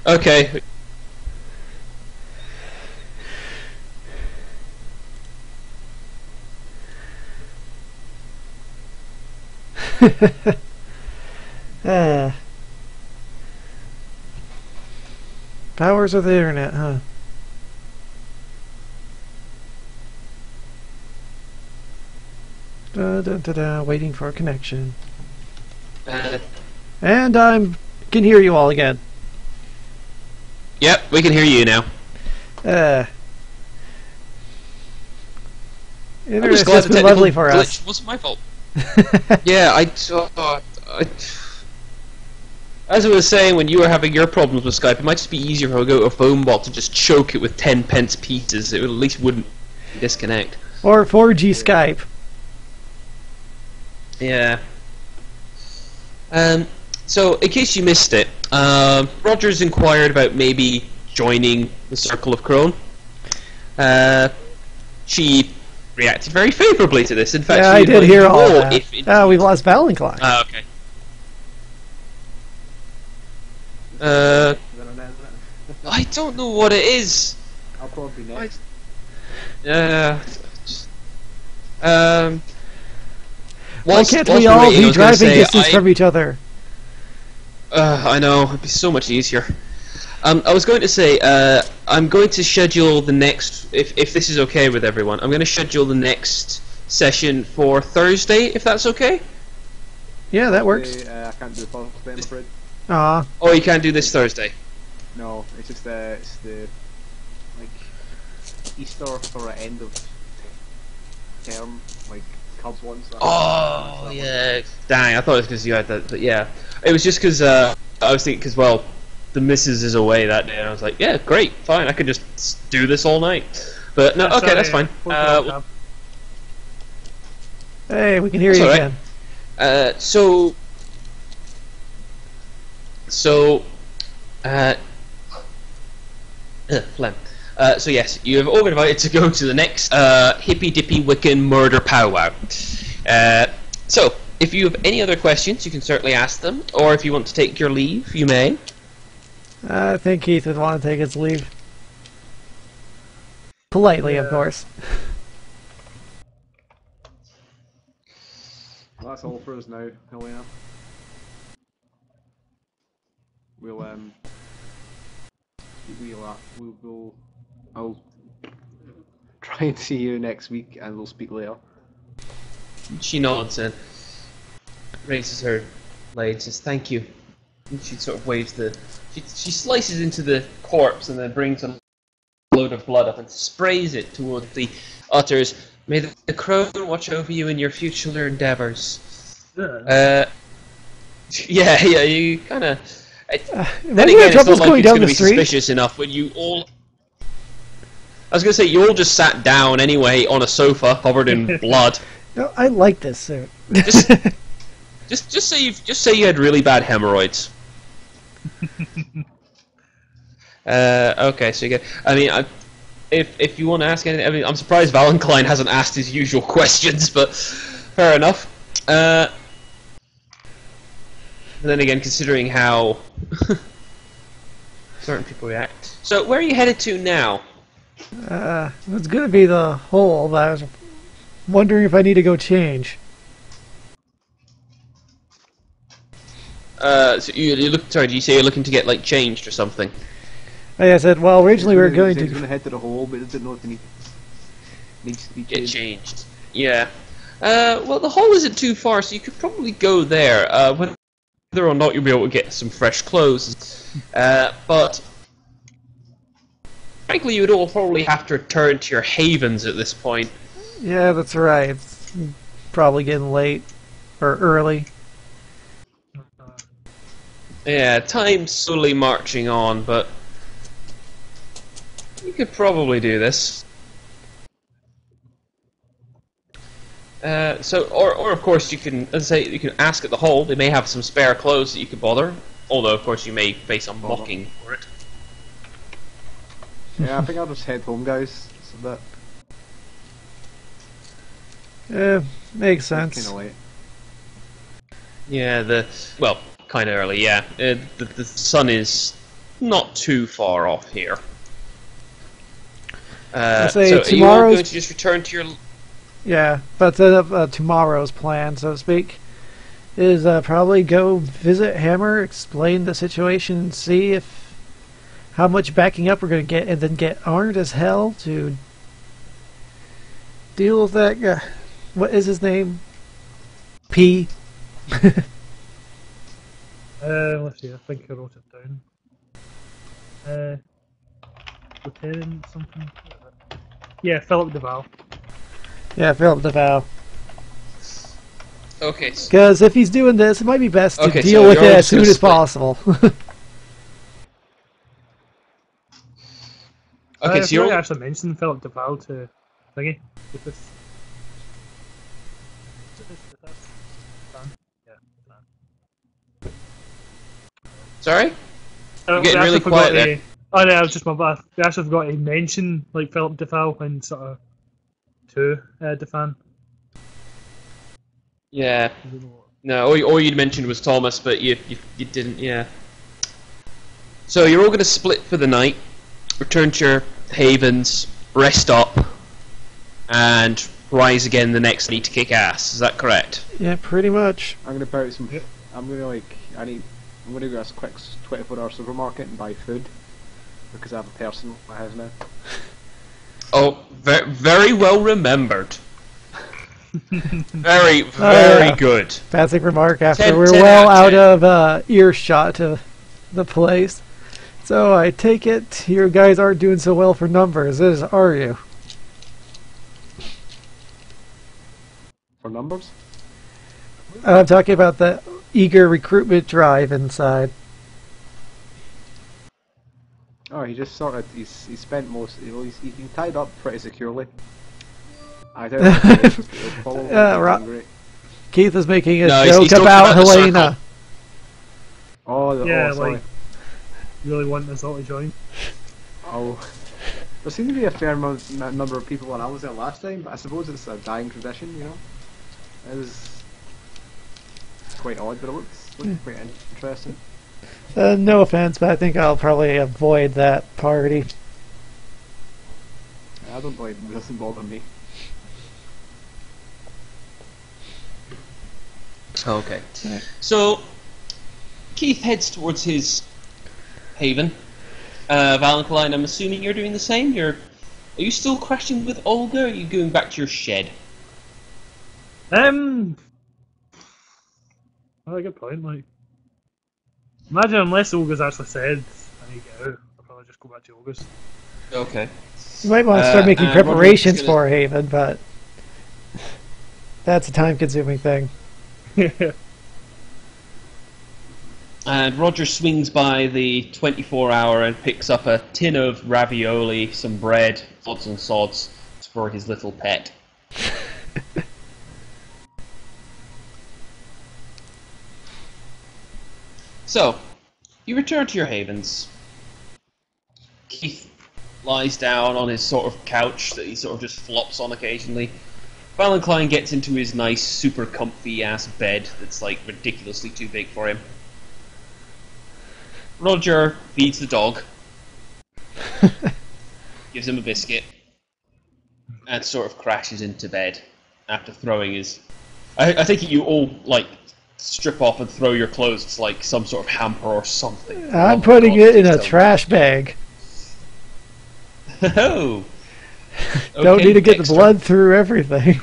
Okay. Powers of the internet, huh? Waiting for a connection. And can hear you all again. Yep, we can hear you now. Internet's just been lovely for us. Glitch wasn't my fault. Yeah, as I was saying, when you were having your problems with Skype, it might just be easier if I go to a phone box and just choke it with 10 pence pieces. It at least wouldn't disconnect. Or 4G Skype. Yeah. So, in case you missed it, Rogers inquired about maybe joining the Circle of Crone. She reacted very favourably to this. In fact, Yeah, she I did hear all more that. if We've lost Valentine. okay. I don't know what it is. I'll probably be next. Why can't we all be driving distance from each other? I know, it'd be so much easier. I was going to say, I'm going to schedule the next, if this is okay with everyone, I'm going to schedule the next session for Thursday, if that's okay? Yeah, that works. I can't do Thursday, I'm afraid. Oh, you can't do this Thursday? No, it's just it's the like Easter for an end of term, like Cubs ones. Oh, yeah. Dang, I thought it was because you had that, but yeah. It was just because I was thinking, because, well, the missus is away that day, and I was like, yeah, great, fine, I could just do this all night. But, no, okay, that's fine. Hey, we can hear you again. So, phlegm. So yes, you have all been invited to go to the next Hippy Dippy Wiccan Murder Powwow. So, if you have any other questions, you can certainly ask them, or if you want to take your leave, you may. I think Keith would want to take his leave. Politely, of course. Well, that's all for us now, Helena. I'll try and see you next week, and we'll speak later. She nods and raises her blade and says, "Thank you." And she sort of waves the... She slices into the corpse and then brings a load of blood up and sprays it towards the utters, "May the crone watch over you in your future endeavours." Yeah, you kind of... then again, it's not like it's going to be suspicious enough when you all... I was going to say, you all just sat down anyway on a sofa covered in blood. No, I like this suit. just say you had really bad hemorrhoids. Okay, so you get... I mean, if you want to ask anything... I mean, I'm surprised Valentine hasn't asked his usual questions, but fair enough. Then again, considering how certain people react. So, where are you headed to now? It's going to be the hole, but I was wondering if I need to go change. So you look. Sorry, did you say you're looking to get like changed or something? Like I said, well, originally we were going to... He's going to head to the hole, but he doesn't know if he needs to be changed. Get changed. Yeah. Well, the hole isn't too far, so you could probably go there. Whether or not you'll be able to get some fresh clothes, but frankly, you would all probably have to return to your havens at this point. Yeah, that's right. It's probably getting late or early. Yeah, time's slowly marching on, but you could probably do this. Or of course you can, as I say, you can ask at the hole. They may have some spare clothes that you could bother. Although, of course, you may face a mocking for it. Yeah, I think I'll just head home, guys. It's a bit... Yeah, makes sense. Kind of late. Yeah, well, kind of early. Yeah, the sun is not too far off here. I'd say so tomorrow's... are you all going to just return to your... Yeah, but tomorrow's plan, so to speak, is probably go visit Hammer, explain the situation, see how much backing up we're going to get, and then get armed as hell to deal with that guy. What is his name? P. Let's see, I think I wrote it down. Lieutenant something? Yeah, Philip Duval. Yeah, Philip Duval. Okay. Because if he's doing this, it might be best to deal so with it as soon as possible. Okay, so you actually mentioned Philip Duval to thingy. With this. Sorry? You're getting really quiet there. Oh no, it was just my bad. We actually forgot to mention like Philip Duval and sort of to Defan. Yeah. No, all you'd mentioned was Thomas, but you didn't, yeah. So you're all going to split for the night, return to your havens, rest up, and rise again the next day to kick ass. Is that correct? Yeah, pretty much. I'm going to buy some... I'm going to go a quick 24-hour supermarket and buy food. because I have a person in my house now. Oh, very well remembered. Very good. Passing remark after 10 we're 10 well out out of of earshot of the place. So I take it you guys aren't doing so well for numbers, are you? For numbers? I'm talking about the eager recruitment drive inside. Oh, he just sort of, he spent most, he's been tied up pretty securely. I don't know if he'll follow great. Keith is making a No, he's joke about talking about the Helena. Oh, Yeah, sorry. like, really wanting us all to join. Oh, there seemed to be a fair number of people when I was there last time, but I suppose it's a dying tradition, you know? It's quite odd, but it looks quite interesting. No offense, but I think I'll probably avoid that party. I don't like it, doesn't bother me. Okay. So, Keith heads towards his haven. Valentine, I'm assuming you're doing the same? Are you still crashing with Olga, or are you going back to your shed? Oh, good point, like. Imagine unless Olga's actually said I need to get out, I'll probably just go back to Olga's. Okay. You might want to start making and preparations Roger's for a haven, but that's a time-consuming thing. And Roger swings by the 24-hour and picks up a tin of ravioli, some bread, odds and sods for his little pet. So, you return to your havens. Keith lies down on his sort of couch that he sort of just flops on occasionally. Valentine gets into his nice, super comfy ass bed that's like ridiculously too big for him. Roger feeds the dog, gives him a biscuit, and sort of crashes into bed after throwing his... I think you all, like, strip off and throw your clothes. It's like some sort of hamper or something. I'm putting it in a trash bag. Oh! Don't need to get extra. the blood through everything.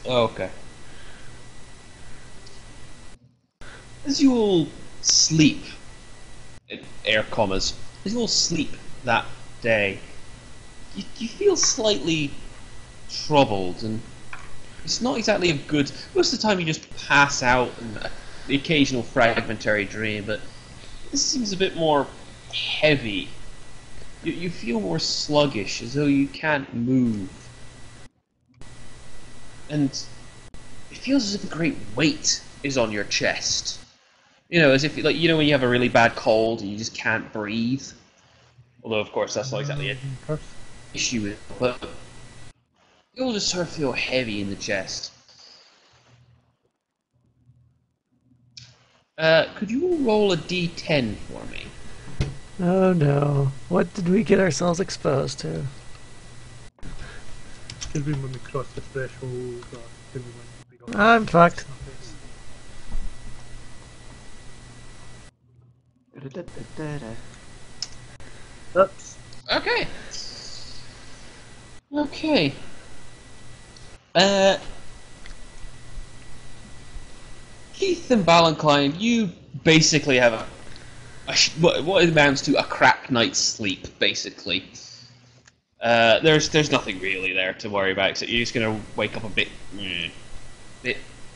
Okay. As you all sleep, in air commas, as you all sleep that day, you feel slightly troubled, and it's not exactly a good... Most of the time you just pass out and the occasional fragmentary dream, but this seems a bit more heavy. You feel more sluggish, as though you can't move. And it feels as if a great weight is on your chest. You know, as if, like, you know when you have a really bad cold and you just can't breathe? Although, of course, that's not exactly an issue with it, but you all just sort of feel heavy in the chest. Could you all roll a d10 for me? Oh no. What did we get ourselves exposed to? Could be when we cross the threshold, or could be when we got... I'm fucked. Oops. Okay. Okay. Keith and Valentine, you basically have what amounts to a crap night's sleep, basically. There's nothing really there to worry about, except you're just gonna wake up a bit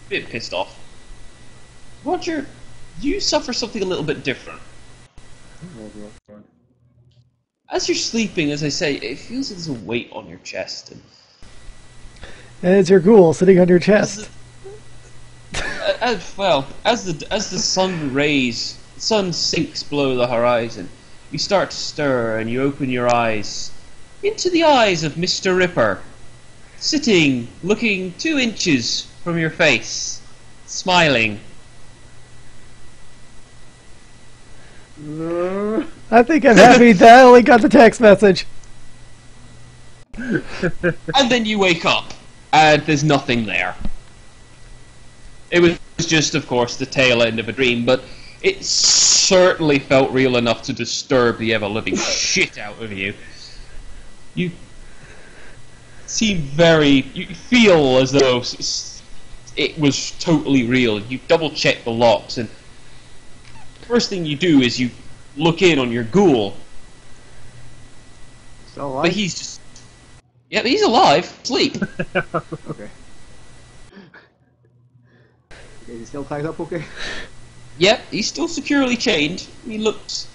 pissed off. Roger, you suffer something a little bit different. As you're sleeping, as I say, it feels like there's a weight on your chest. And it's your ghoul sitting on your chest. As the sun sinks below the horizon, you start to stir and you open your eyes into the eyes of Mr. Ripper, sitting, looking 2 inches from your face, smiling. I think I'm happy that I only got the text message. And then you wake up, and there's nothing there. It was just, of course, the tail end of a dream, but It certainly felt real enough to disturb the ever-living shit out of you. You you feel as though it was totally real. You double-check the locks, and first thing you do is you look in on your ghoul. Still alive? But he's just... Yeah, he's alive. Sleep. Okay. Okay, he's still tied up okay? Yep, he's still securely chained. He looks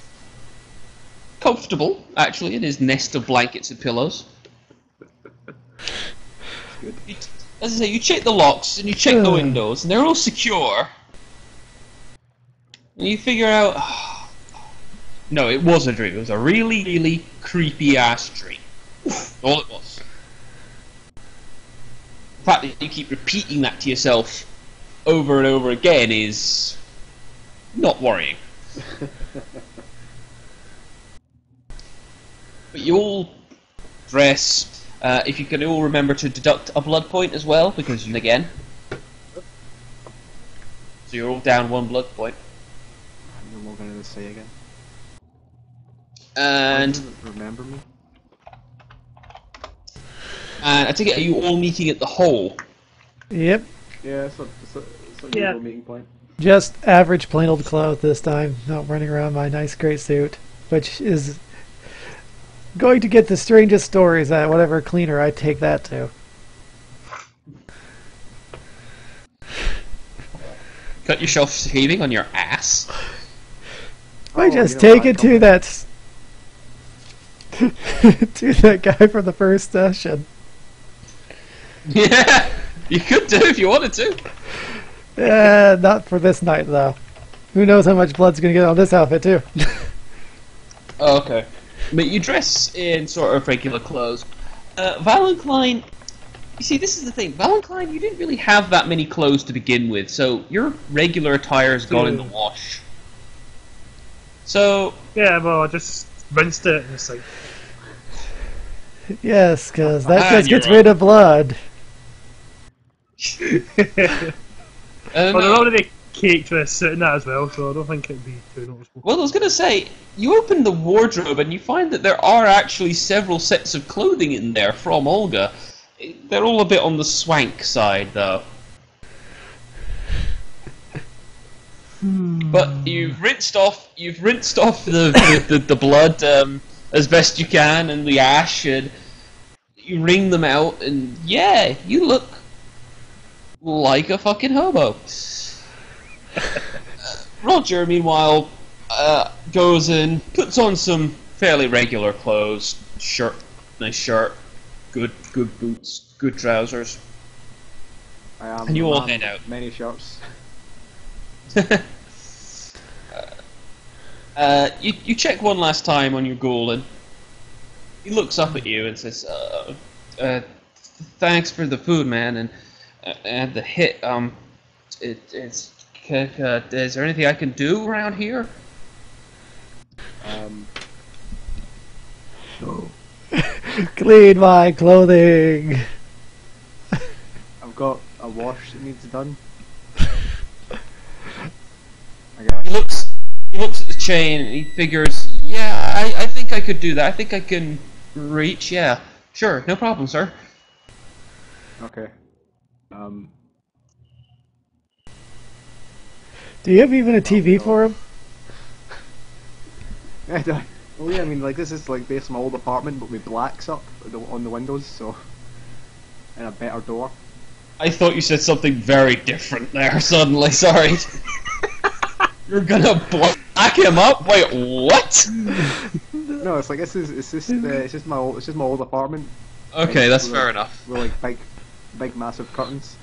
comfortable, actually, in his nest of blankets and pillows. Good. As I say, you check the locks and you check the windows, and they're all secure. And you figure out... no, it was a dream. It was a really, really creepy-ass dream. All it was. The fact that you keep repeating that to yourself over and over again is not worrying. But you all dress. If you can all remember to deduct a blood point as well, because you again. So you're all down 1 blood point. I'm not going to say again. And remember me? I take it, are you all meeting at the hole? Yep. Yeah, it's a Yeah. usual meeting point. Just average plain old clothes this time, not running around my nice great suit, which is going to get the strangest stories at whatever cleaner I take that to. Cut yourself shaving on your ass? I just you know take what, it to that to that guy from the first session. Yeah, you could do if you wanted to. Not for this night though. Who knows how much blood's gonna get on this outfit too. Oh, okay. But you dress in sort of regular clothes. Valentine, you see, this is the thing. Valentine, you didn't really have that many clothes to begin with, so your regular attire's gone in the wash. So... Yeah, well, I just rinsed it and it's like... Yes, because that just you're gets rid of blood. Well, they're already caked with sitting that as well, so I don't think it'd be too noticeable. Well, I was going to say, you open the wardrobe and you find that there are actually several sets of clothing in there from Olga. They're all a bit on the swank side, though. But you've rinsed off the blood as best you can and the ash, and you wring them out, and yeah, you look like a fucking hobo. Roger, meanwhile, goes in, puts on some fairly regular clothes, nice shirt, good boots, good trousers, and you all head out. Many shirts. You check one last time on your ghoul, and he looks up at you and says, "Thanks for the food, man, and the hit. Is there anything I can do around here?" No. Clean my clothing. I've got a wash that needs done. He looks at the chain and he figures, yeah, I think I could do that. I think I can reach. Yeah, sure, no problem, sir. Okay. Do you have even a TV for him? Well, yeah, I mean, like, this is like based on my old apartment, but with blacks up on the windows, so, and a better door. I thought you said something very different there. Suddenly, sorry. You're gonna black him up? Wait, what? No, it's like it's just my old apartment. Okay, that's with, fair enough. With like big massive curtains.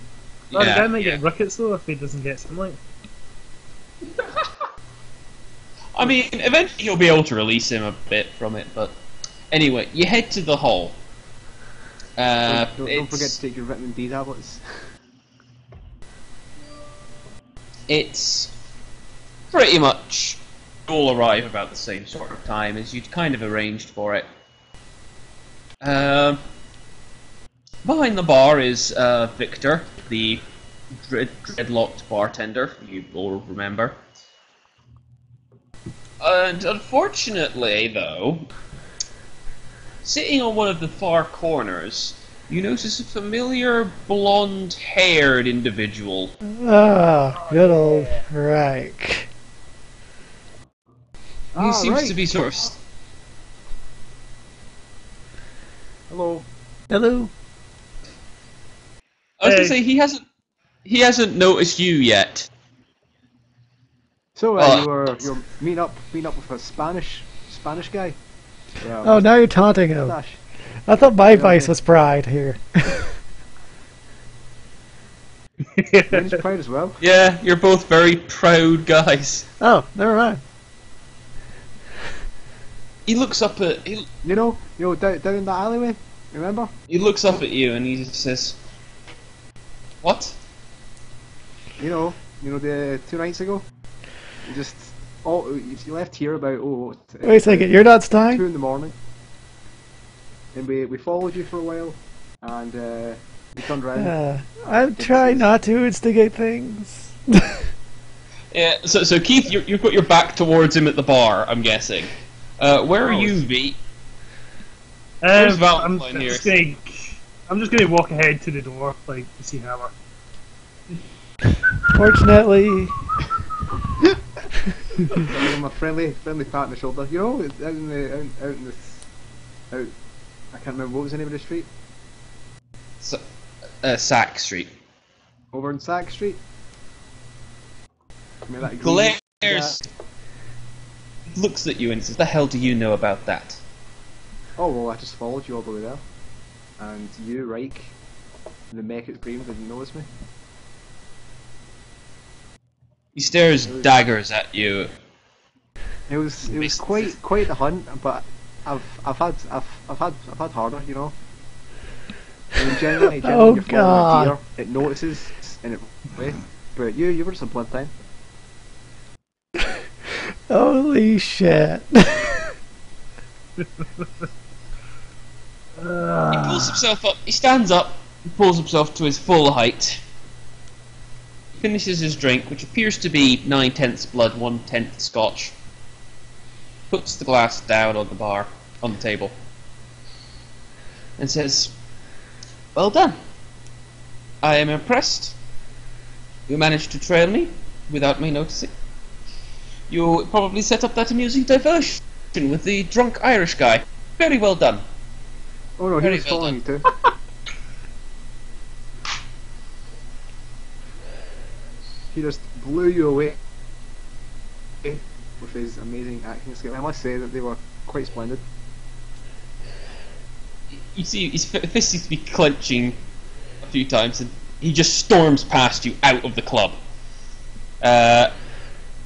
Well, the guy might yeah. get rickets though if he doesn't get sunlight. I mean, eventually you'll be able to release him a bit from it, but anyway, you head to the hall. Don't forget to take your vitamin D tablets. It's pretty much all arrive about the same sort of time as you'd kind of arranged for it. Behind the bar is Victor, the dreadlocked bartender, you all remember. And unfortunately, though, sitting on one of the far corners, you notice a familiar blonde-haired individual. Ah, good old Reich. He seems right. to be sort of... Hello. Hello. I was going to say, he hasn't noticed you yet. So you're meeting up with a Spanish guy. Oh, now you're taunting him. Mustache. I thought my vice okay. was pride here. Mine's proud as well. Yeah, you're both very proud guys. Oh, never mind. He looks up at... You know, down in that alleyway. Remember? He looks up at you and he just says, "What?" You know, the 2 nights ago. You left here about Wait a second, you're not 2 Stein? in the morning, and we followed you for a while, and we turned around. I'm trying not to instigate things. Yeah. So Keith, you've got your back towards him at the bar. I'm guessing. Where are you, V? Where's Valentine here? I'm just gonna walk ahead to the door, like, to see Hammer. Fortunately, My friendly pat on the shoulder. You know, I can't remember what was the name of the street. Sack Street. Over in Sack Street. Glares. Looks at you and says, "The hell do you know about that?" Oh well, I just followed you all the way there, and you, Reich, the mech at Green didn't notice me. He stares daggers at you. It was quite the hunt, but I've had harder, you know. I mean, generally Oh, you follow God. a deer, it notices and it way. But you were just a blood time. holy shit. He pulls himself up. He stands up. He pulls himself to his full height. Finishes his drink, which appears to be 9/10 blood, 1/10 scotch. Puts the glass down on the table, and says, "Well done. I am impressed. You managed to trail me without me noticing. You probably set up that amusing diversion with the drunk Irish guy. Very well done." Oh no, he Very was well following you too. He just blew you away with his amazing acting skill. I must say that they were quite splendid. You see his fist seems to be clenching a few times, and he just storms past you out of the club.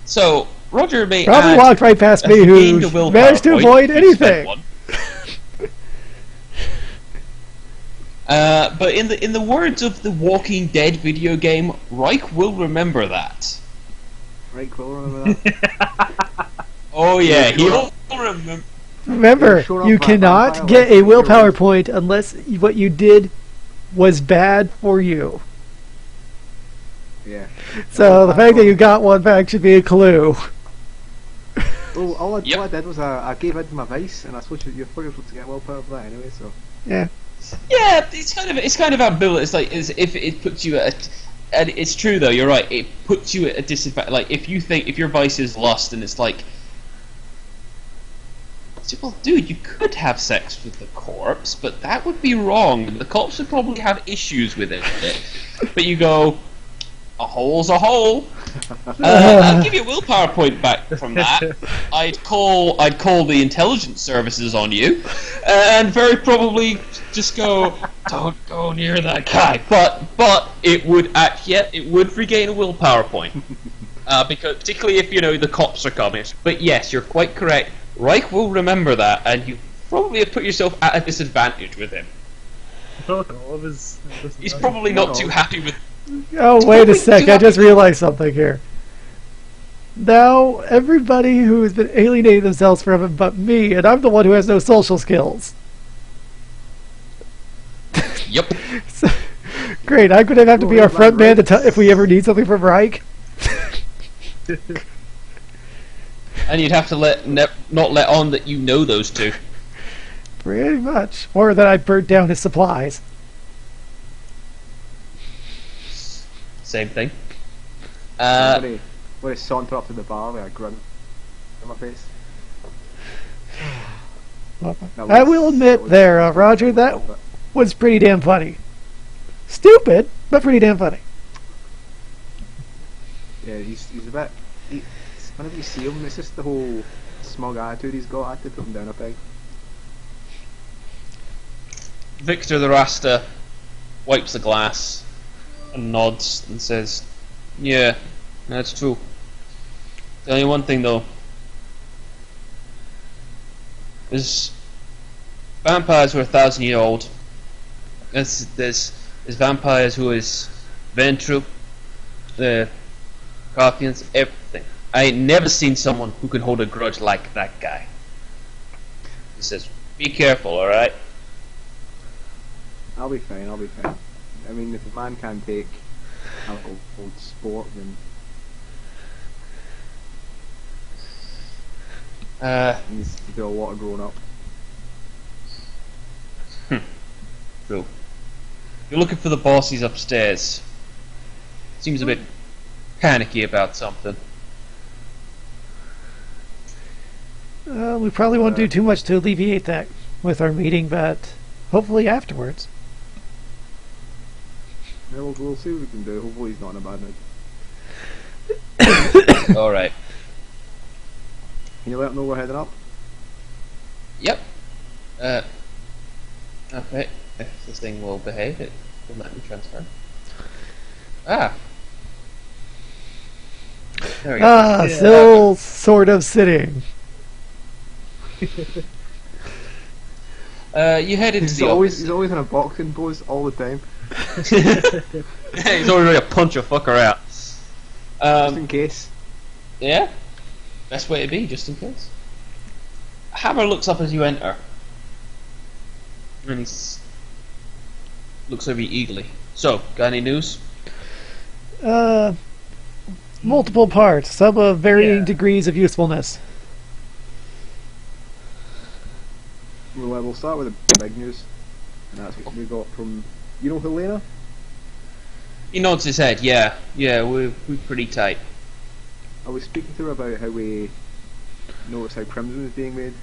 So Roger may Probably add walked right past me, gained who a willpower managed to point, avoid you spent anything. one. But in the words of the Walking Dead video game, Reich will remember that. Reich will remember that. Oh yeah, he'll remember. Remember, Showed up you by cannot vampire get a like willpower you're- point unless what you did was bad for you. Yeah. So the fact that you got one back should be a clue. Oh, all I Yep. did was I gave in to my vice, and I suppose you're supposed to get willpower for that anyway. So Yeah. Yeah, it's kind of ambivalent. It's like as if it puts you at, and it's true though. You're right. It puts you at a disadvantage. Like if your vice is lust, and it's like, well, dude, you could have sex with the corpse, but that would be wrong. The corpse would probably have issues with it. But you go, a hole's a hole. I'll give you a willpower point back from that. I'd call the intelligence services on you, and very probably just go, don't go near that guy. But it would it would regain a willpower point, because particularly if the cops are coming. But yes, you're quite correct. Reich will remember that, and you probably have put yourself at a disadvantage with him. He's probably not too happy with. Oh, wait a probably sec, too I just realized something here. Now, everybody who has been alienating themselves from him but me, and I'm the one who has no social skills. Yep. So, great, I'm going to have to be our front man to tell if we ever need something from Reich. And you'd have to not let on that you know those two. Pretty much. Or that I burnt down his supplies. Same thing. When I saunter up to the bar with a grin on my face. I will admit there, Roger, that was pretty damn funny. Stupid, but pretty damn funny. Yeah, he's a bit... whenever you see him, it's just the whole smug attitude he's got. I had to put him down a peg. Victor the Rasta wipes the glass and nods and says, "Yeah, that's true. Tell you one thing though. There's vampires who are 1,000-year old. There's vampires who is Ventru, the Carthians, everything. I ain't never seen someone who can hold a grudge like that guy." He says, "Be careful, alright?" I'll be fine, I'll be fine. I mean, if a man can't take alcohol sport, then he needs to do a lot of growing up. True. You're looking for the bossies upstairs. Seems a bit panicky about something. We probably won't do too much to alleviate that with our meeting, but hopefully afterwards. Yeah, we'll see what we can do. Hopefully he's not in a bad mood. Alright. Can you let him know we're heading up? Yep. Okay. If this thing will behave, it will let me transfer. Ah. There we go. Ah, still sort of sitting. You head into the office. He's always in a boxing pose all the time. He's always ready to punch a fucker out. Just in case. Yeah. Best way to be, just in case. Hammer looks up as you enter. And he looks over you eagerly. So, got any news? Multiple parts, some of varying degrees of usefulness. Well, we'll start with the big news. And that's what we got from... You know Helena? He nods his head, yeah. Yeah, we're pretty tight. I was speaking to her about how we noticed how Crimson was being made,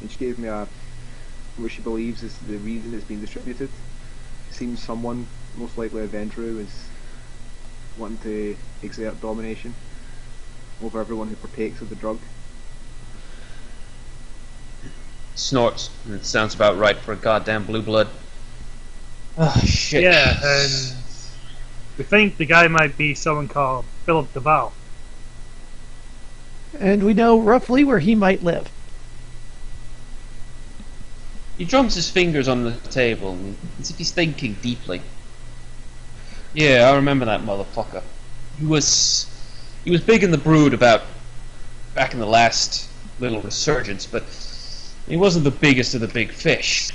and she gave me what she believes is the reason it's being distributed. Seems someone, most likely a Ventru, is wanting to exert domination over everyone who partakes of the drug. Snorts. It sounds about right for a goddamn blue blood. Oh, shit. Yeah, and we think the guy might be someone called Philip Duval. And we know roughly where he might live. He drums his fingers on the table, as if he's thinking deeply. Yeah, I remember that motherfucker. He was big in the Brood about back in the last little resurgence, but he wasn't the biggest of the big fish.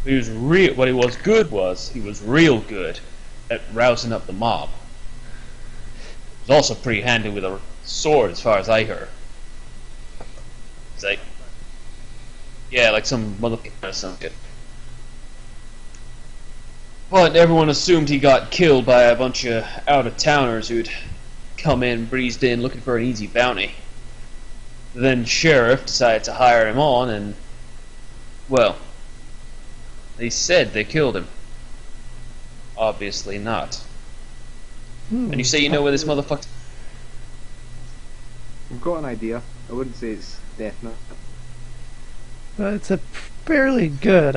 He was what he was good was he was real good at rousing up the mob. He was also pretty handy with a sword, as far as I heard. It's like, yeah, like some motherfucker or something. But everyone assumed he got killed by a bunch of out-of-towners who'd come in, breezed in, looking for an easy bounty. Then sheriff decided to hire him on, and well, they said they killed him. Obviously not. And you say you know where this motherfucker... We've got an idea. I wouldn't say it's definite. But it's a fairly good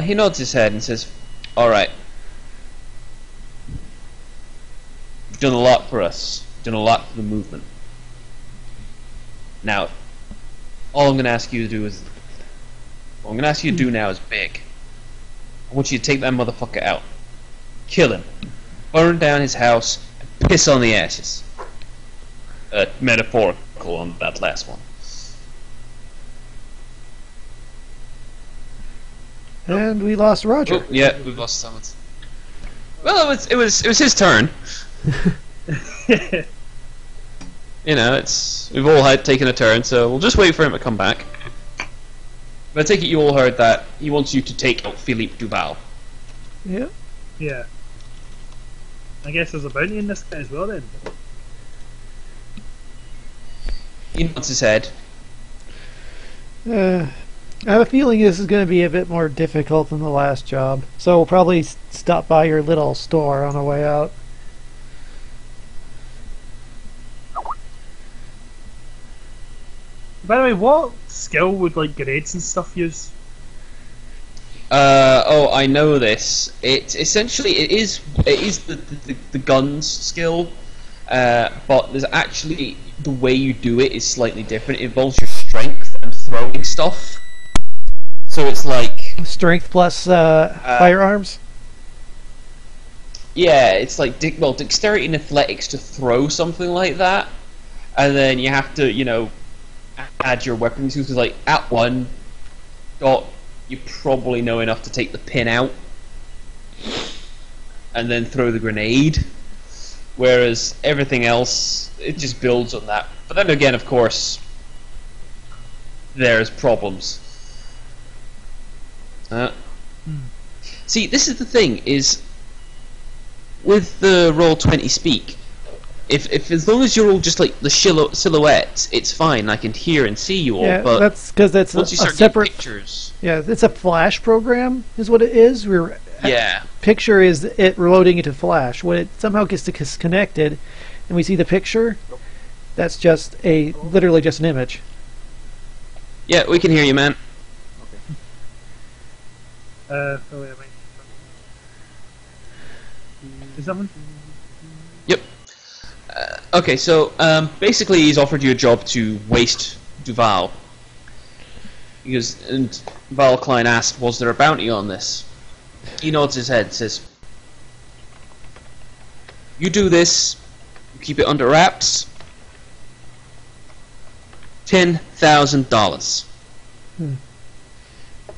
He nods his head and says, "Alright. You've done a lot for us. You've done a lot for the movement. Now, all I'm going to ask you to do is... What I'm going to ask you to do now is big. I want you to take that motherfucker out. Kill him. Burn down his house and piss on the ashes." Metaphorical on that last one. And we lost Roger. Oh, yeah, we've lost someone. Well, it was his turn. You know, we've all had taken a turn, so we'll just wait for him to come back. But I take it you all heard that he wants you to take out Philippe Duval. Yeah. Yeah. I guess there's a bounty in this guy as well then. He nods his head. I have a feeling this is going to be a bit more difficult than the last job, so we'll probably stop by your little store on our way out. By the way, what skill would like grenades and stuff use? Oh, I know this. It is the guns skill, but there's actually the way you do it is slightly different. It involves your strength and throwing stuff. So it's like Strength plus firearms? yeah, it's like dexterity and athletics to throw something like that, and then you have to add your weapons. Because like at one dot, you probably know enough to take the pin out, and then throw the grenade. Whereas everything else, it just builds on that. But then again, of course, there's problems. See, this is the thing, is with the Roll20 speak, if as long as you're all just like the silhouettes, it's fine. I can hear and see you all. Yeah, but that's because that's once you a start separate getting pictures, Yeah, it's a Flash program, is what it is. yeah, Picture is it reloading into Flash. When it somehow gets disconnected, and we see the picture, that's just literally just an image. yeah, we can hear you, man. Oh wait, is that one? Yep. Okay, so basically he's offered you a job to waste Duval. And Val Klein asked, was there a bounty on this? He nods his head, says, you do this, you keep it under wraps, $10,000.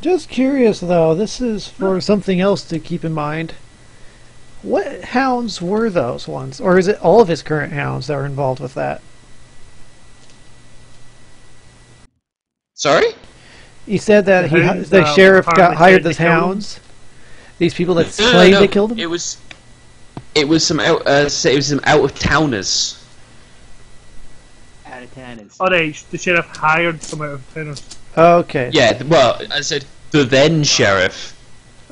Just curious, though, this is for something else to keep in mind. What hounds were those ones? Or is it all of his current hounds that are involved with that? Sorry? He said that The the hounds, sheriff got apparently hired they as killed him. hounds. These people that No, claim no, they killed him? It was some out of towners. Out of tanners. Oh, the sheriff hired some out of towners. Okay. Yeah, well, I said the then sheriff,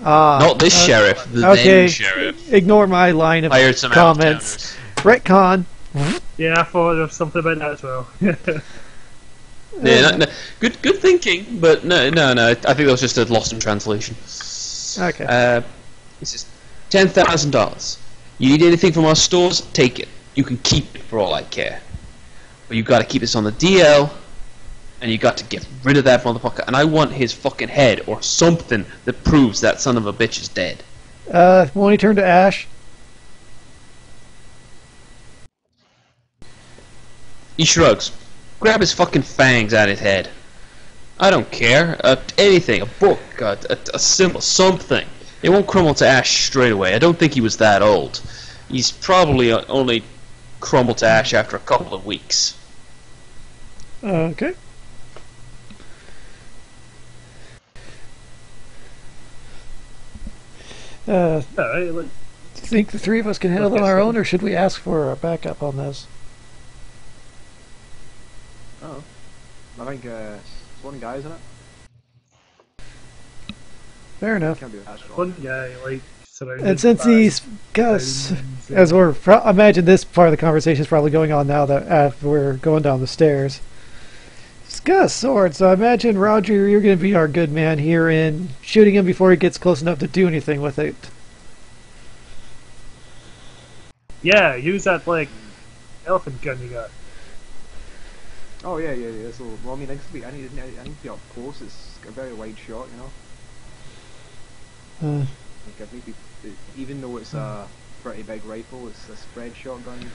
Ah, not this sheriff. The okay. then sheriff Ignore my line of hired some comments. out-of-towners. Retcon. Yeah, I thought there was something about that as well. Yeah, no, good thinking, but no. I think that was just a lost in translation. Okay. He says, $10,000. You need anything from our stores? Take it. You can keep it for all I care. But you got to keep this on the DL, and you got to get rid of that motherfucker. And I want his fucking head or something that proves that son of a bitch is dead. When he turned to Ash, He shrugs. Grab his fucking fangs out of his head. I don't care. Anything. A book. A symbol. Something. It won't crumble to ash straight away. I don't think he was that old. He's probably only crumbled to ash after a couple of weeks. okay. Alright, Do you think the three of us can handle it on our own, or should we ask for a backup on this? Oh, I think it's one guy, isn't it? Fair enough. Can't be that strong. one guy, like, surrounded And since by he's Gus, thousands of- as I imagine this part of the conversation is probably going on now that after we're going down the stairs. It's Gus Sword, so I imagine Roger, you're going to be our good man here in shooting him before he gets close enough to do anything with it. Yeah, use that, like, elephant gun you got. Oh yeah. So well, I mean, I need to be up close. It's a very wide shot, you know. Like maybe, even though it's a pretty big rifle, it's a spread shotgun.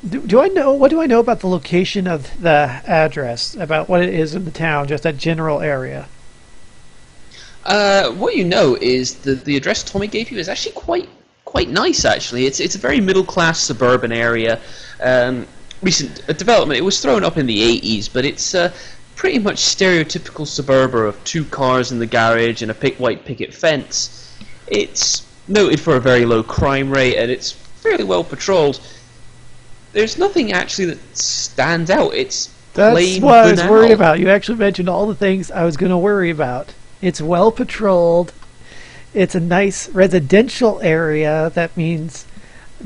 What do I know about the location of the address? About what it is in the town, just that general area? What you know is that the address Tommy gave you is actually quite quite nice actually. It's a very middle class suburban area. Recent development. It was thrown up in the 80s, but it's pretty much stereotypical suburban of 2 cars in the garage and a white picket fence. It's noted for a very low crime rate, and it's fairly well patrolled. There's nothing actually that stands out. It's That's plain what I was banal. worried about. You actually mentioned all the things I was going to worry about. It's well patrolled. It's a nice residential area. That means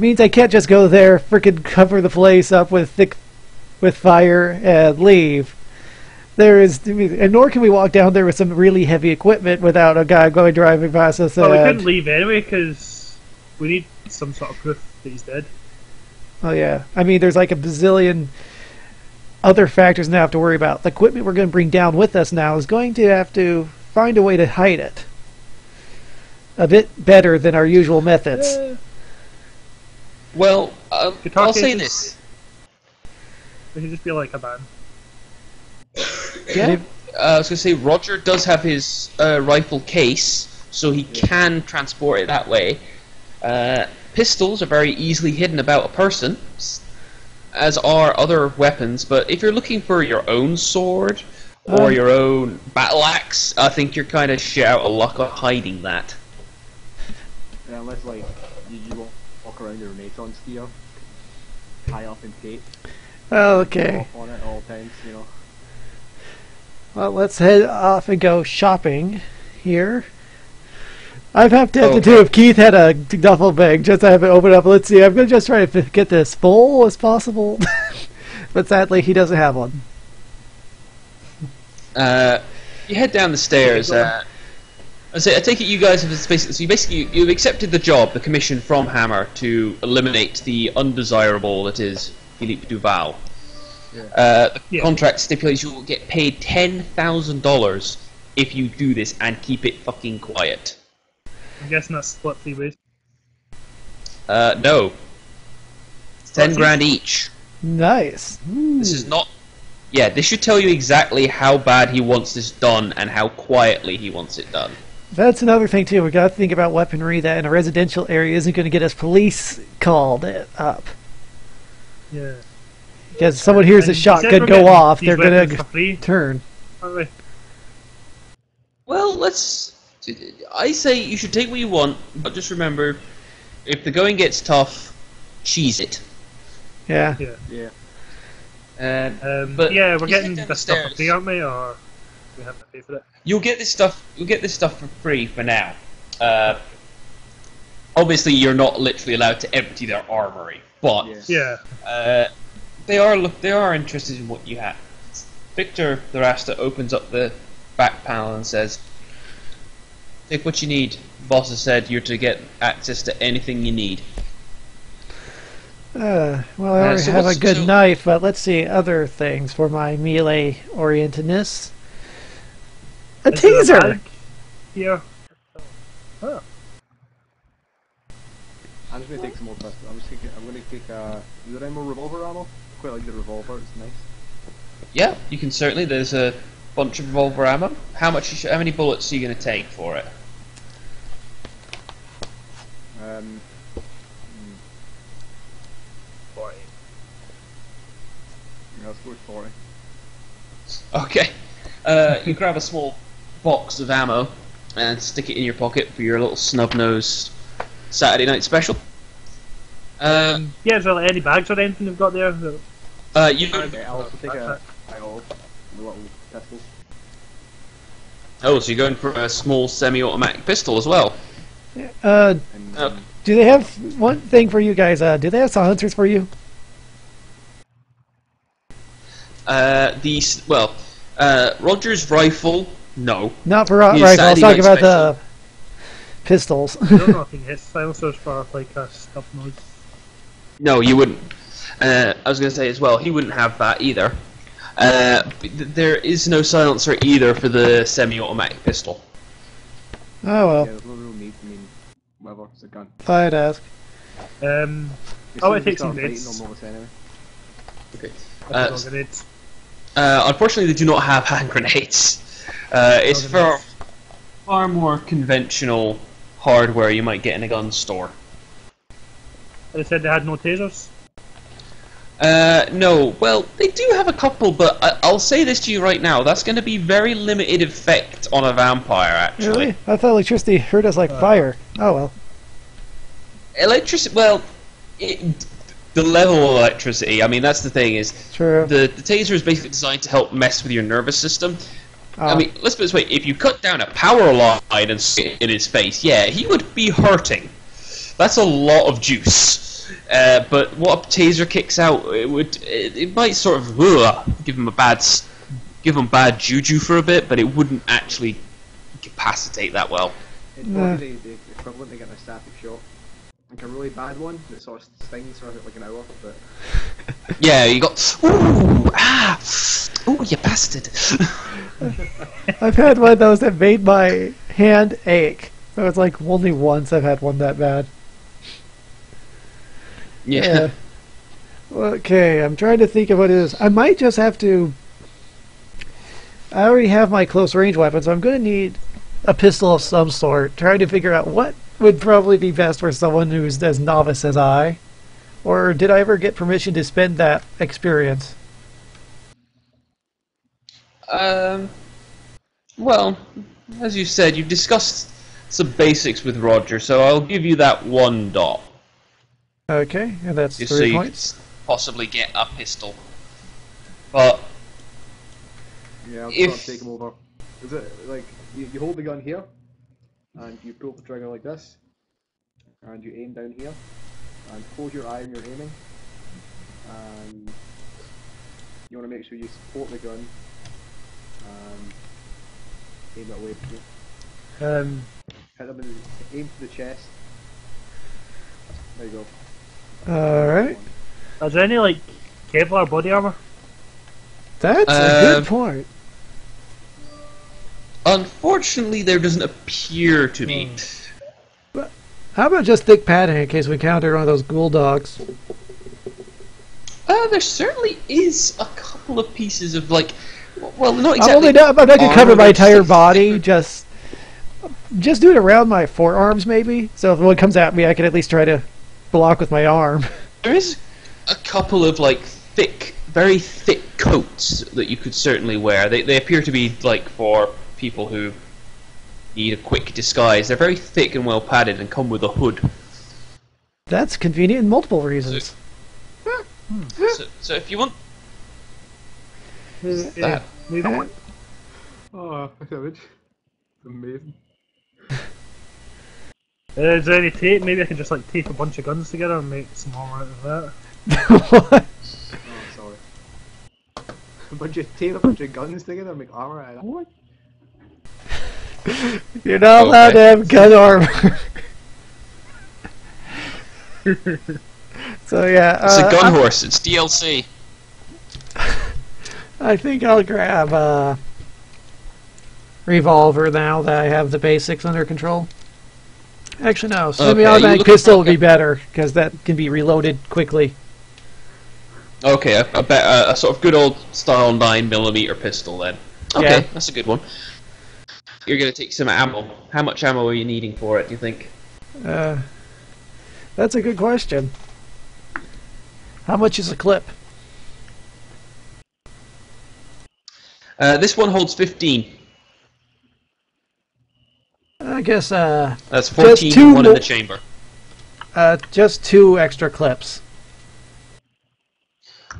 I can't just go there, frickin' cover the place up with fire and leave. And nor can we walk down there with some really heavy equipment without a guy driving past us. Well, we couldn't leave anyway because we need some sort of proof that he's dead. Oh yeah, I mean, there's like a bazillion other factors now have to worry about. The equipment we're going to bring down with us now is going to have to find a way to hide it a bit better than our usual methods. Well, I'll say this. We could just be like a man. Yeah. I was going to say, Roger does have his rifle case, so he can transport it that way. Pistols are very easily hidden about a person, as are other weapons, but if you're looking for your own sword or your own battle axe, I think you're kind of shit out of luck on hiding that. Yeah, unless like you walk around your Renaissance gear, tie up in tape. Okay. On it at all times, you know. Well, let's head off and go shopping here. I've have to do if Keith had a duffel bag, just to have it open up. Let's see, I'm going to just try to get this full as possible. But sadly, he doesn't have one. You head down the stairs. I take it you guys have you've accepted the job, the commission from Hammer to eliminate the undesirable that is Philippe Duval. The contract stipulates you will get paid $10,000 if you do this and keep it fucking quiet. I'm guessing that's split 3 ways. No. It's 10 grand each. Nice. This is not... Yeah, this should tell you exactly how bad he wants this done and how quietly he wants it done. That's another thing, too. We've got to think about weaponry that in a residential area isn't going to get us police called up. Yeah. Because if someone hears a shotgun go off, they're going to turn. Well, I say you should take what you want, but just remember, if the going gets tough, cheese it. Yeah. Yeah. But yeah, we're getting the the stuff for free, aren't we? Or we have to pay for it? You'll get this stuff for free for now. Obviously, you're not literally allowed to empty their armory, but they are interested in what you have. Victor the Rasta opens up the back panel and says, "Take what you need." Boss has said you're to get access to anything you need. Well, I already have a good knife, but let's see other things for my melee orientedness. A taser. Here. Oh. I'm just gonna take some more pistols. I'm gonna take is there any more revolver ammo? I quite like the revolver. It's nice. Yeah, you can certainly. There's a bunch of revolver ammo. How many bullets are you gonna take for it? 40. Yeah, let's go with 40. Okay. You grab a small box of ammo and stick it in your pocket for your little snub-nosed Saturday night special. Yeah, is there any bags or anything you've got there? You don't... Okay, I'll also take a little pistol. Oh, so you're going for a small semi-automatic pistol as well? Do they have one thing for you guys? Do they have silencers for you? Roger's rifle, no. Not for rifle. I was talking about the pistols. I don't know if he hits silencers for like a stuff noise. No, you wouldn't. I was going to say as well, he wouldn't have that either. There is no silencer either for the semi-automatic pistol. Oh well. Yeah, there's no real need. I mean, whatever. It's a gun. I'd ask. I take some grenades. Anyway. Okay. Grenades. Unfortunately, they do not have hand grenades. It's for far more conventional hardware you might get in a gun store. They said they had no tasers. No. Well, they do have a couple, but I'll say this to you right now. That's going to be very limited effect on a vampire, actually. Really? I thought electricity hurt us like fire. Oh well. Electricity, well, the level of electricity, I mean, that's the thing, is True. the taser is basically designed to help mess with your nervous system. I mean, let's put it this way, if you cut down a power line and stick it in his face, yeah, he would be hurting. That's a lot of juice. But what a taser kicks out, it might sort of give him bad juju for a bit, but it wouldn't actually incapacitate that well. It's probably the equivalent to getting a static shot. Like a really bad one that sort of stings for like an hour, but... Yeah, you got... Ooh! Ah! Ooh, you bastard! I've had one of those that made my hand ache. So it's like only once I've had one that bad. Yeah. Okay, I'm trying to think of what it is. I might just have to... I already have my close range weapon, so I'm going to need a pistol of some sort. Trying to figure out what would probably be best for someone who's as novice as I. Or did I ever get permission to spend that experience? Well, as you said, you've discussed some basics with Roger, so I'll give you that 1 dot. Okay, and that's Just 3 so points. you can possibly get a pistol. But Yeah, I'll if... sort of take him over. Is it like, you hold the gun here, and you pull the trigger like this, and you aim down here, and close your eye when you're aiming, and you want to make sure you support the gun, and aim it away from you. Hit them aim for the chest. There you go. Alright. Is there any, like, Kevlar body armor? That's a good point. Unfortunately, there doesn't appear to be. But how about just thick padding in case we encounter one of those ghoul dogs? There certainly is a couple of pieces of, like, well, not exactly. I'm not going to cover my entire thick. body. Just do it around my forearms, maybe. So if one comes at me, I can at least try to block with my arm. There is a couple of, like, very thick coats that you could certainly wear. They appear to be, like, for people who need a quick disguise. They're very thick and well padded and come with a hood. That's convenient in multiple reasons. So if you want Yeah, neither one. Oh, savage. Amazing. Is there any tape? Maybe I can just like tape a bunch of guns together and make some armor out of that. What? Oh, sorry. Tape a bunch of guns together and make armor out of that. What? You're not allowed to have gun armor. So yeah, it's a gun horse. It's DLC. I think I'll grab a revolver now that I have the basics under control. Actually, no. Semi-automatic pistol would be better because that can be reloaded quickly. Okay, a sort of good old style 9mm pistol then. Okay, Yeah. that's a good one. You're gonna take some ammo. How much ammo are you needing for it? Do you think? That's a good question. How much is a clip? This one holds 15. I guess That's 14 to 1 in the chamber. just 2 extra clips.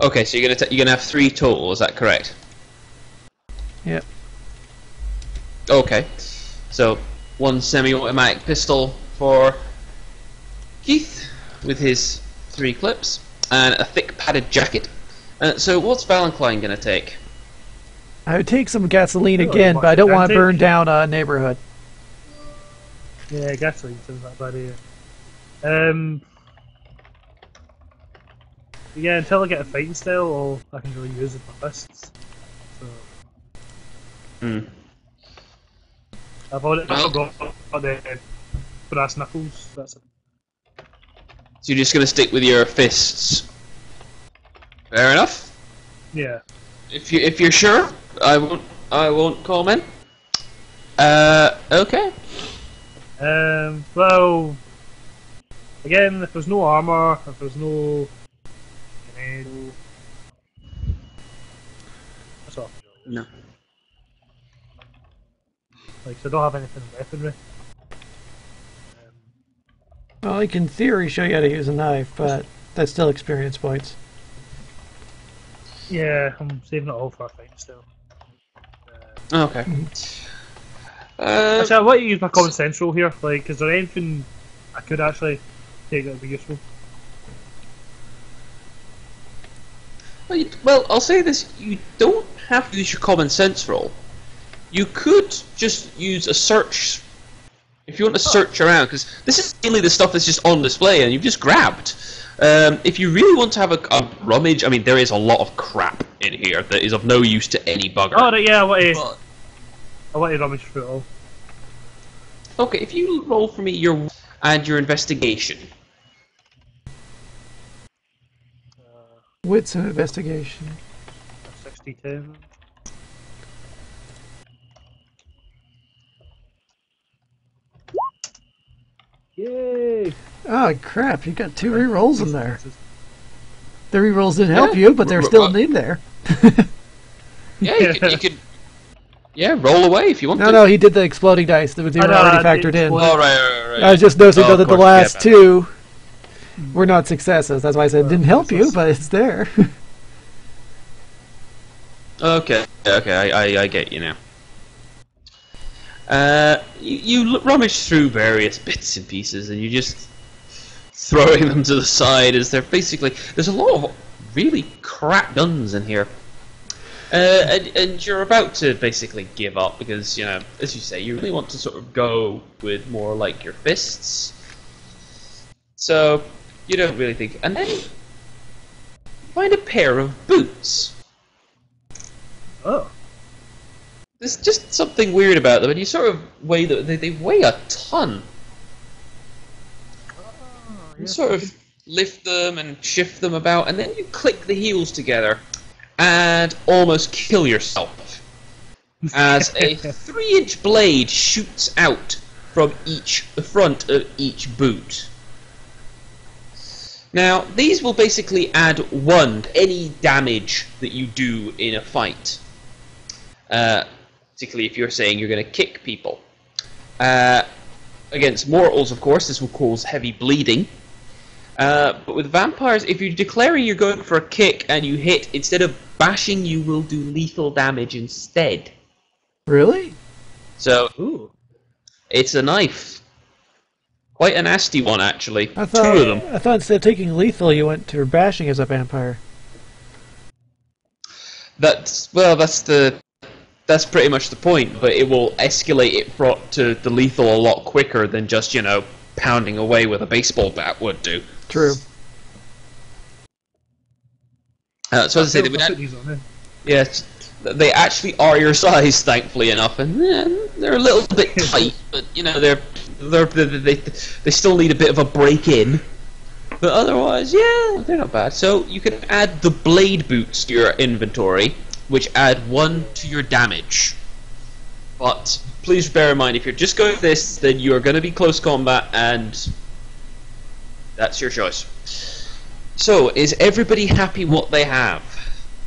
Okay, so you're gonna have 3 total. Is that correct? Yep. Okay, so 1 semi-automatic pistol for Keith with his 3 clips and a thick padded jacket. So what's Valentine gonna take? I would take some gasoline again, but I don't want to burn down a neighborhood. Yeah, gasoline sounds like a bad idea. Yeah, until I get a fighting style, all I can really use is my fists. So. I've already got the brass knuckles. That's it. So you're just gonna stick with your fists. Fair enough. Yeah. If you're sure, I won't comment. Okay. Well, Again, if there's no armor, if there's no grenade, that's all. No. Like, so I don't have anything in weaponry. Well, I can in theory show you how to use a knife, but that's still experience points. Yeah, I'm saving it all for a fight still. Okay. Actually, I want to use my common sense roll here. Like, is there anything I could actually take that would be useful? Well, I'll say this: you don't have to use your common sense roll. You could just use a search if you want to search around, because this is mainly the stuff that's just on display and you've just grabbed. If you really want to have a rummage, I mean, there is a lot of crap in here that is of no use to any bugger. Oh, yeah, I want to rummage through it all. Okay, if you roll for me your investigation. Wits and investigation. 62. Yay! Oh crap! You got 2 rerolls in there. The rerolls didn't help you, but they're still in there. Yeah, you could. Yeah, roll away if you want to. No, he did the exploding dice that was already factored in. Oh, right. I was just noticing that the last 2 were not successes. That's why I said it didn't help you, but it's there. Okay, I get you now. You rummage through various bits and pieces, and you just throwing them to the side as they're basically. There's a lot of really crap guns in here, and you're about to basically give up because, you know, as you say, you really want to sort of go with more like your fists. So you don't really think, and then you find a pair of boots. Oh. There's just something weird about them, and you sort of weigh them. They weigh a ton. You sort of lift them and shift them about, and then you click the heels together and almost kill yourself as a 3-inch blade shoots out from the front of each boot. Now, these will basically add 1 to any damage that you do in a fight. Particularly if you're saying you're going to kick people. Against mortals, of course, this will cause heavy bleeding. But with vampires, if you're declaring you're going for a kick and you hit, instead of bashing, you will do lethal damage instead. Really? So, it's a knife. Quite a nasty one, actually. 2 of them. I thought instead of taking lethal, you went to bashing as a vampire. That's pretty much the point, but it will escalate it to the lethal a lot quicker than just, you know, pounding away with a baseball bat would do. True. So as I say, they actually are your size, thankfully enough, and they're a little bit tight, but you know they still need a bit of a break in. But otherwise, yeah, they're not bad. So you can add the blade boots to your inventory, which add 1 to your damage. But please bear in mind, if you're just going with this, then you're going to be close combat, and that's your choice. So, is everybody happy what they have?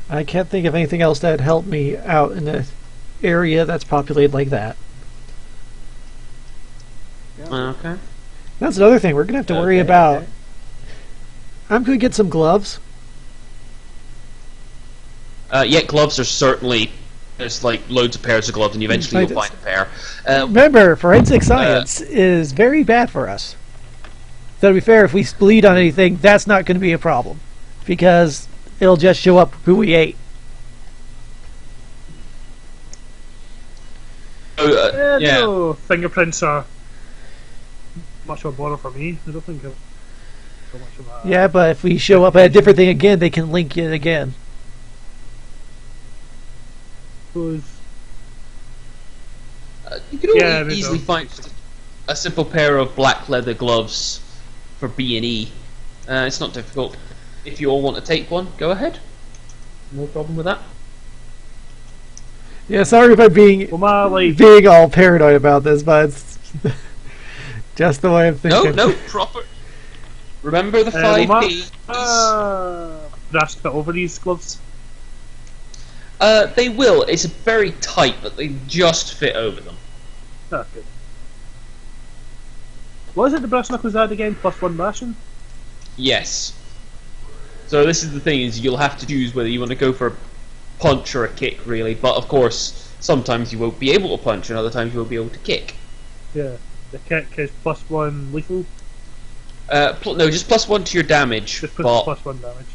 I can't think of anything else that'd help me out in an area that's populated like that. Okay. That's another thing we're going to have to worry about. I'm going to get some gloves. Yeah, gloves are certainly... There's like loads of pairs of gloves, and eventually you'll find a pair. Remember, forensic science is very bad for us. So to be fair, if we bleed on anything, that's not going to be a problem. Because it'll just show up who we ate. No, fingerprints are much of a bother for me. I don't think so much of a... Yeah, but if we show up at a different thing again, they can link it again. You can easily find a simple pair of black leather gloves for B&E. It's not difficult. If you all want to take one, go ahead. No problem with that. Yeah, sorry about being all paranoid about this, but it's just the way I'm thinking. No, proper. Remember the 5P? Dash fit over these gloves. They will. It's very tight, but they just fit over them. Oh, good. What is it the brass knuckles add again? +1 bashing? Yes. So this is the thing: is you'll have to choose whether you want to go for a punch or a kick, really. But of course, sometimes you won't be able to punch, and other times you won't be able to kick. Yeah. The kick is +1 lethal. No, just +1 to your damage. Just but +1 damage.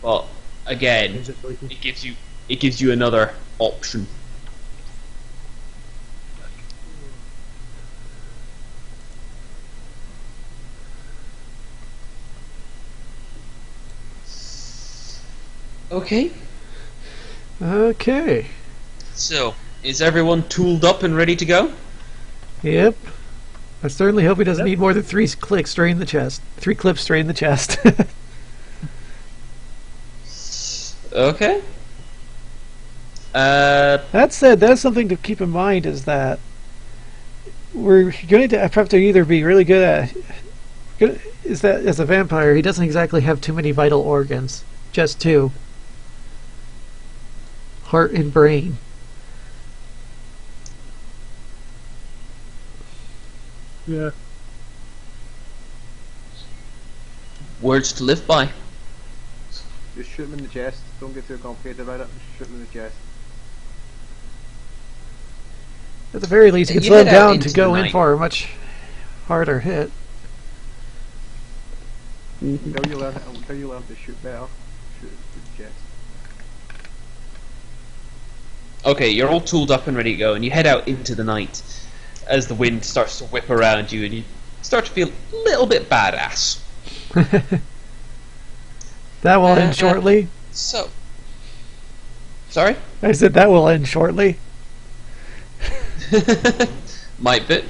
But again, Is it lethal? it gives you another option. Okay. Okay. So, is everyone tooled up and ready to go? Yep. I certainly hope he doesn't need more than 3 clicks straight in the chest. 3 clips straight in the chest. Okay. That said, that's something to keep in mind, is that we're going to have to either be really good at... Is that as a vampire, he doesn't exactly have too many vital organs. Just 2. Heart and brain. Yeah. Words to live by. Just shoot him in the chest. Don't get too complicated about it. Just shoot him in the chest. At the very least, you can slow him down to go in for a much harder hit. Until you learn to shoot better, shoot in the chest. Okay, you're all tooled up and ready to go, and you head out into the night as the wind starts to whip around you, and you start to feel a little bit badass. That will end shortly. So, sorry? I said that will end shortly. Might do.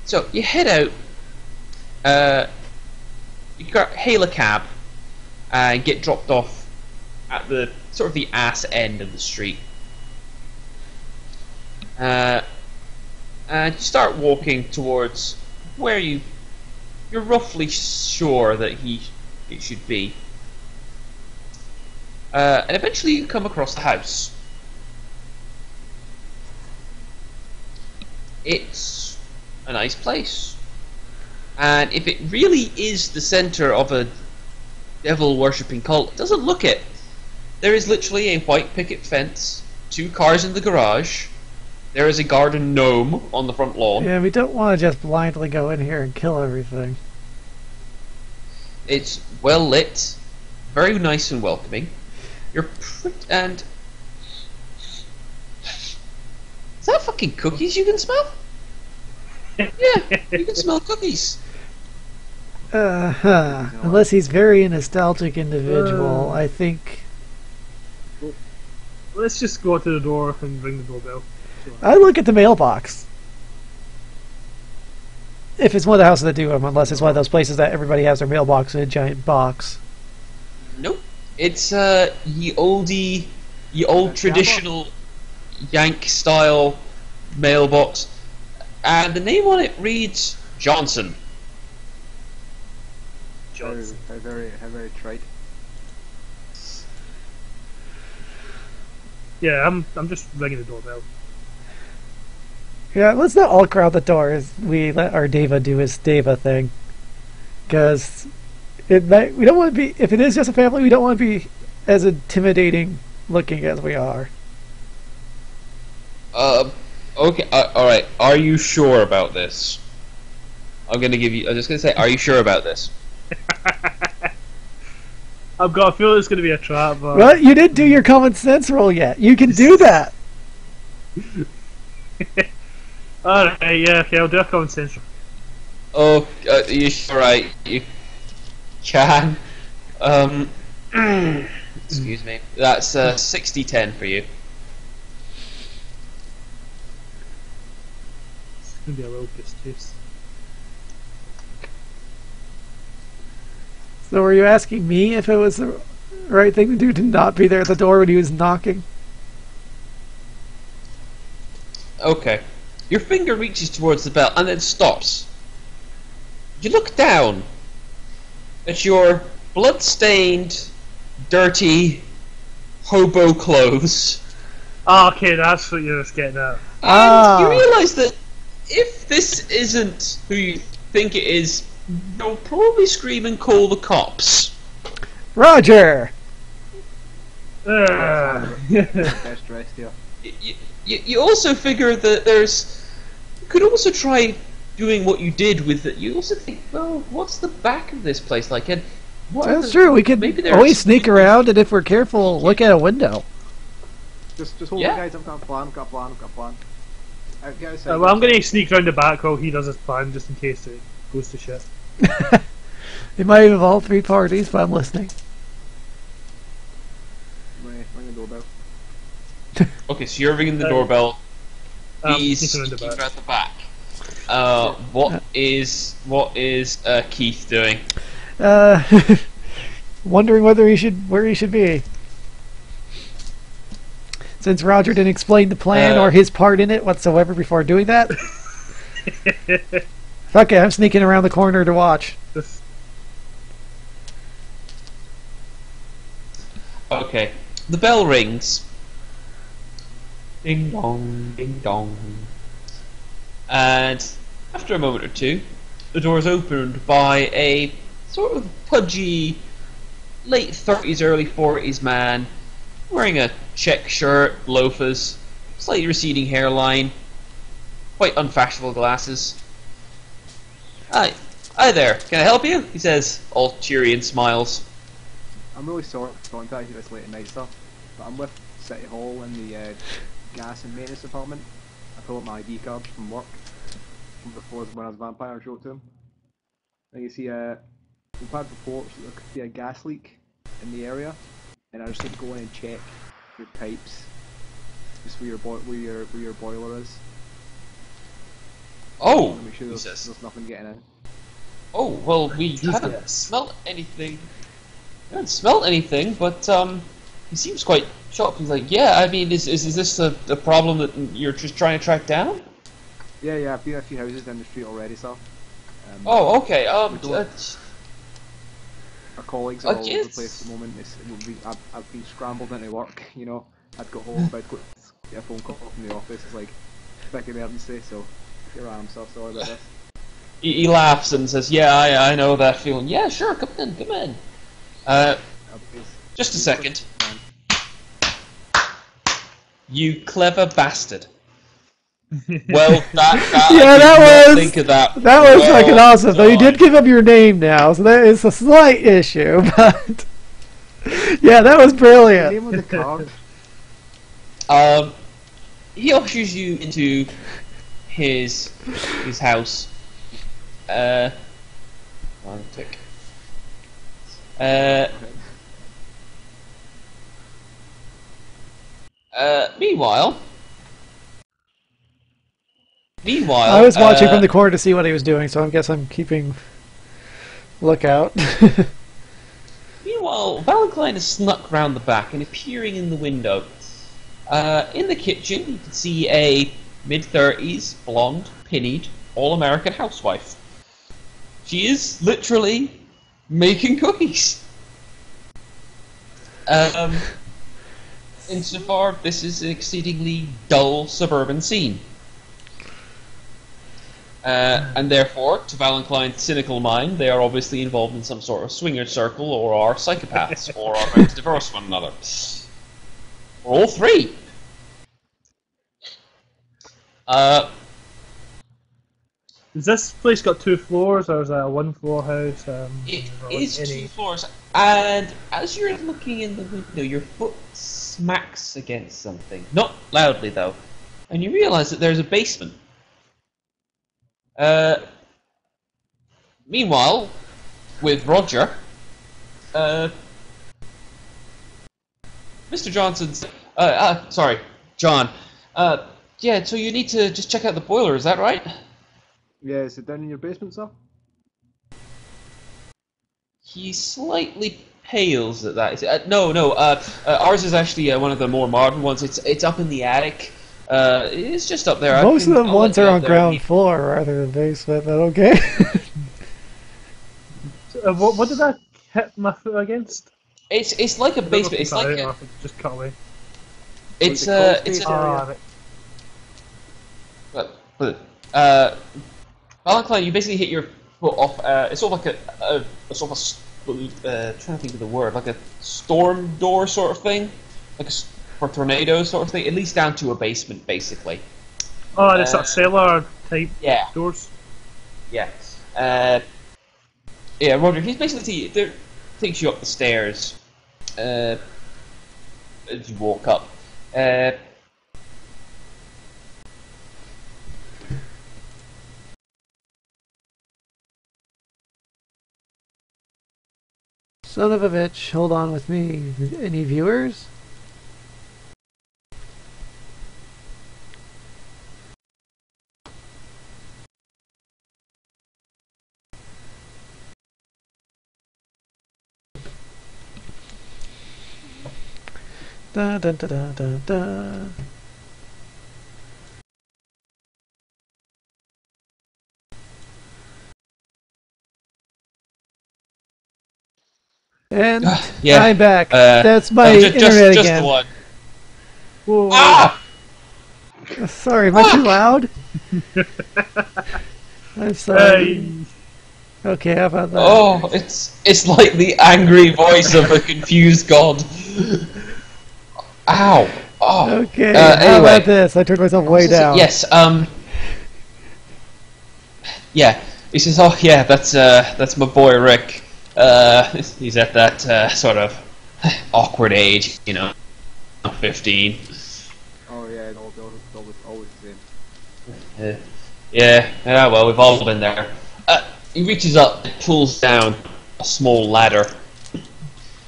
So you head out. You hail a cab and get dropped off at the sort of the ass end of the street. And you start walking towards where you're roughly sure that it should be. And eventually you come across the house. It's a nice place. And if it really is the center of a devil-worshipping cult, it doesn't look it. There is literally a white picket fence, 2 cars in the garage, there is a garden gnome on the front lawn. Yeah, we don't want to just blindly go in here and kill everything. It's well lit, very nice and welcoming. And is that fucking cookies you can smell? Yeah, you can smell cookies. Unless he's very nostalgic individual, I think. Let's just go to the door and ring the doorbell. I look at the mailbox. If it's one of the houses that do them, unless it's one of those places that everybody has their mailbox in a giant box. Nope. It's ye old traditional Yank style mailbox, and the name on it reads Johnson. How very trite. Yeah, I'm just ringing the doorbell. Yeah, let's not all crowd the door as we let our Deva do his Deva thing. Because we don't want to be, if it is just a family, we don't want to be as intimidating looking as we are. Okay, alright, are you sure about this? I'm just gonna say, are you sure about this? I've got a feeling it's going to be a trap. But... Well, you didn't do your common sense roll yet. You can do that. Alright, yeah, okay, I'll do a common sense roll. Oh, you're right, you can. Excuse me. That's 60-10 for you. It's going to be a little piss taste. So were you asking me if it was the right thing to do to not be there at the door when he was knocking? Okay. Your finger reaches towards the bell and then stops. You look down at your blood-stained, dirty hobo clothes. Okay, that's what you're just getting at. And you realise that if this isn't who you think it is, you'll probably scream and call the cops. Roger! Best dressed here. You also figure that you could also try doing what you did with it. You also think, well, what's the back of this place like? And That's true. We could always sneak around, and if we're careful, look at a window. Just hold Yeah. on, guys. I've got a plan. Well, I'm going to sneak round the back while he does his plan, just in case it goes to shit. It might involve 3 parties, but I'm listening. Ring the doorbell. Okay, so you're ringing the doorbell. He's sneaking sneaking around the around the back. What is Keith doing? Wondering where he should be. Since Roger didn't explain the plan or his part in it whatsoever before doing that. Okay, I'm sneaking around the corner to watch. Okay, the bell rings. Ding dong, ding dong. And after a moment or two, the door is opened by a sort of pudgy, late 30s, early 40s man wearing a check shirt, loafers, slightly receding hairline, quite unfashionable glasses. Hi there, can I help you? He says, all cheery and smiles. I'm really sorry to contact you this late at night, sir, but I'm with City Hall in the gas and maintenance department. I pull up my ID card from work from before when I was a vampire and show it to him. And you see, we've had reports that there could be a gas leak in the area, and I just need to go in and check your pipes, just where your boiler is. Oh, Make sure there's nothing getting in. Oh, well, we haven't smelt anything. We haven't smelt anything, but he seems quite shocked. He's like, yeah, I mean, is this a problem that you're just trying to track down? Yeah, I've been a few houses down the street already, sir. Oh, okay, our colleagues are all over the place at the moment. I've been scrambled into work, you know. I'd got home, but I'd get a phone call from the office. It's like, big emergency, so here I am, so sorry about this. He laughs and says, yeah, I know that feeling. Yeah, sure, come in. Just a second. You clever bastard. Well, that was. Think of that. That was fucking awesome. Though you did give him your name now, so that is a slight issue. But yeah, that was brilliant. Name on the card. He ushers you into his house. One tick. Meanwhile, I was watching from the corner to see what he was doing, so I guess I'm keeping lookout. Meanwhile, Valentine has snuck round the back and appearing in the window. In the kitchen, you can see a mid-30s, blonde, pinnied, all-American housewife. She is literally making cookies. Insofar, this is an exceedingly dull suburban scene. And therefore, to Valentine's cynical mind, they are obviously involved in some sort of swinger circle, or are psychopaths, or are going to divorce one another. Or all three. Has this place got 2 floors, or is that a 1-floor house? It is 2 floors, and as you're looking in the window, your foot smacks against something. Not loudly, though. And you realise that there's a basement. Meanwhile, with Roger, Mr. Johnson's, sorry, John, yeah, so you need to just check out the boiler, is that right? Yeah, is it down in your basement, sir? He slightly pales at that. No, ours is actually one of the more modern ones. It's up in the attic. It's just up there. Most of the I'll ones let you are up on there. ground floor rather than basement, but okay. So, what did that hit my foot against? It's like a I don't know if basement. you It's cut like it or a, if it just cut away. it's the crawl a space it's a area. Right. Valentine, you basically hit your foot off. It's sort of like a sort of trying to think of the word, like a storm door sort of thing, like for tornadoes sort of thing. At least down to a basement, basically. Oh, the sort of cellar type Yeah, doors. yeah, yeah. Roger, he's basically takes you up the stairs as you walk up. Son of a bitch, hold on with me. Any viewers? Da da da da da da. And Yeah. I'm back. That's my internet just again. the one. Whoa. Ah! Sorry, am I too loud? I'm sorry. Hey. Okay, how about that? Oh, it's like the angry voice of a confused god. Ow! Oh. Okay, how anyway. about this? I turned myself way down. Yes. Yeah. He says, "Oh yeah, that's my boy Rick. He's at that sort of awkward age, 15. Oh yeah, always the same. Yeah. Well, we've all been there." He reaches up, pulls down a small ladder,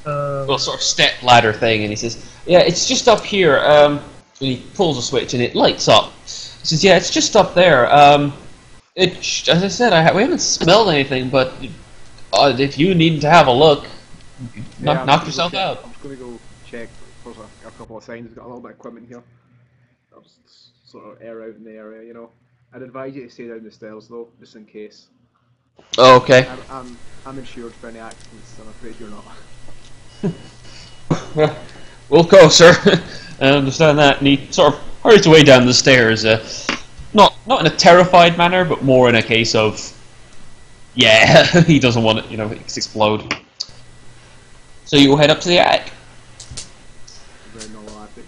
well, sort of step ladder thing, and he says, "Yeah, it's just up here." And he pulls a switch, and it lights up. He says, "Yeah, it's just up there. As I said, we haven't smelled anything, but if you need to have a look, knock yourself out." I'm just gonna go check. There's a couple of signs. We've got a little bit of equipment here. I'll just sort of air out in the area, I'd advise you to stay down the stairs though, just in case. Oh, okay. I'm insured for any accidents. I'm afraid you're not. We'll go, sir. I understand that. And he sort of hurries away down the stairs. Not in a terrified manner, but more in a case of, yeah, he doesn't want it, to explode. So you will head up to the attic. Very normal attic.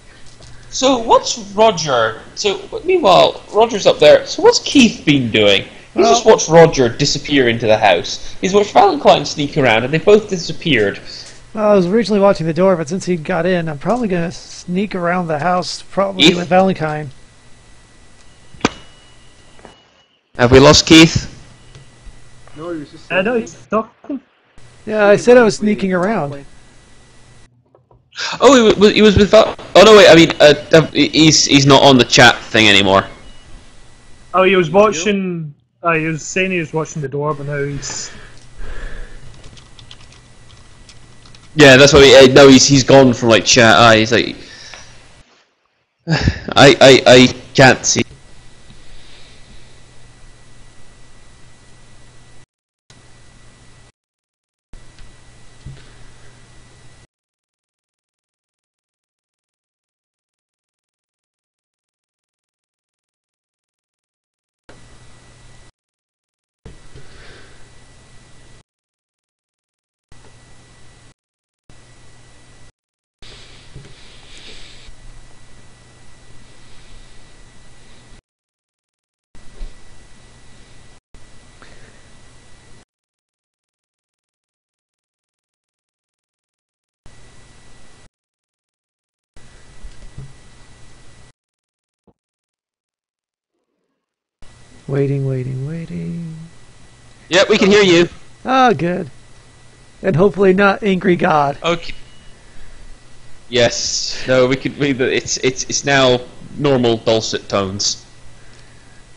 So what's Roger? So meanwhile, Roger's up there. So what's Keith been doing? He's just watched Roger disappear into the house. He's watched Valentine sneak around, and they both disappeared. Well, I was originally watching the door, but since he got in, I'm probably going to sneak around the house, probably Keith? with Valentine. Have we lost Keith? No, he was just. No, he's talking. Yeah, I said I was sneaking around. Oh, he was with Val. Oh no, wait. I mean, he's not on the chat thing anymore. Oh, he was watching. He was saying he was watching the door, but now he's. Yeah, that's what no, he's gone from like chat. He's like, I can't see. Waiting. Yep, we can hear you. Oh, good. And hopefully not Angry God. Okay. Yes. No, we could. It's now normal dulcet tones.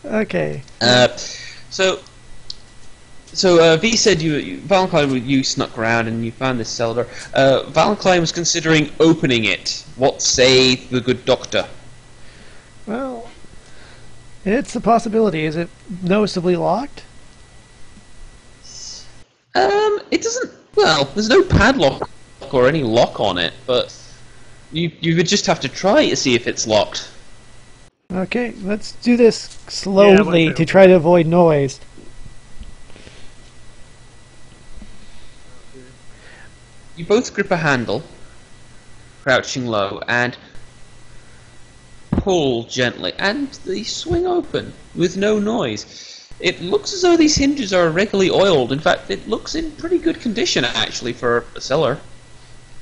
Okay. So V said Valentine, you snuck around and you found this cellar. Valentine was considering opening it. What say the good doctor? Well, it's a possibility. Is it noticeably locked? It doesn't. Well, there's no padlock or any lock on it, but you would just have to try to see if it's locked. Okay, let's do this slowly to try to avoid noise. You both grip a handle, crouching low, and pull gently, and they swing open with no noise. It looks as though these hinges are regularly oiled. In fact, it looks in pretty good condition, actually, for a cellar.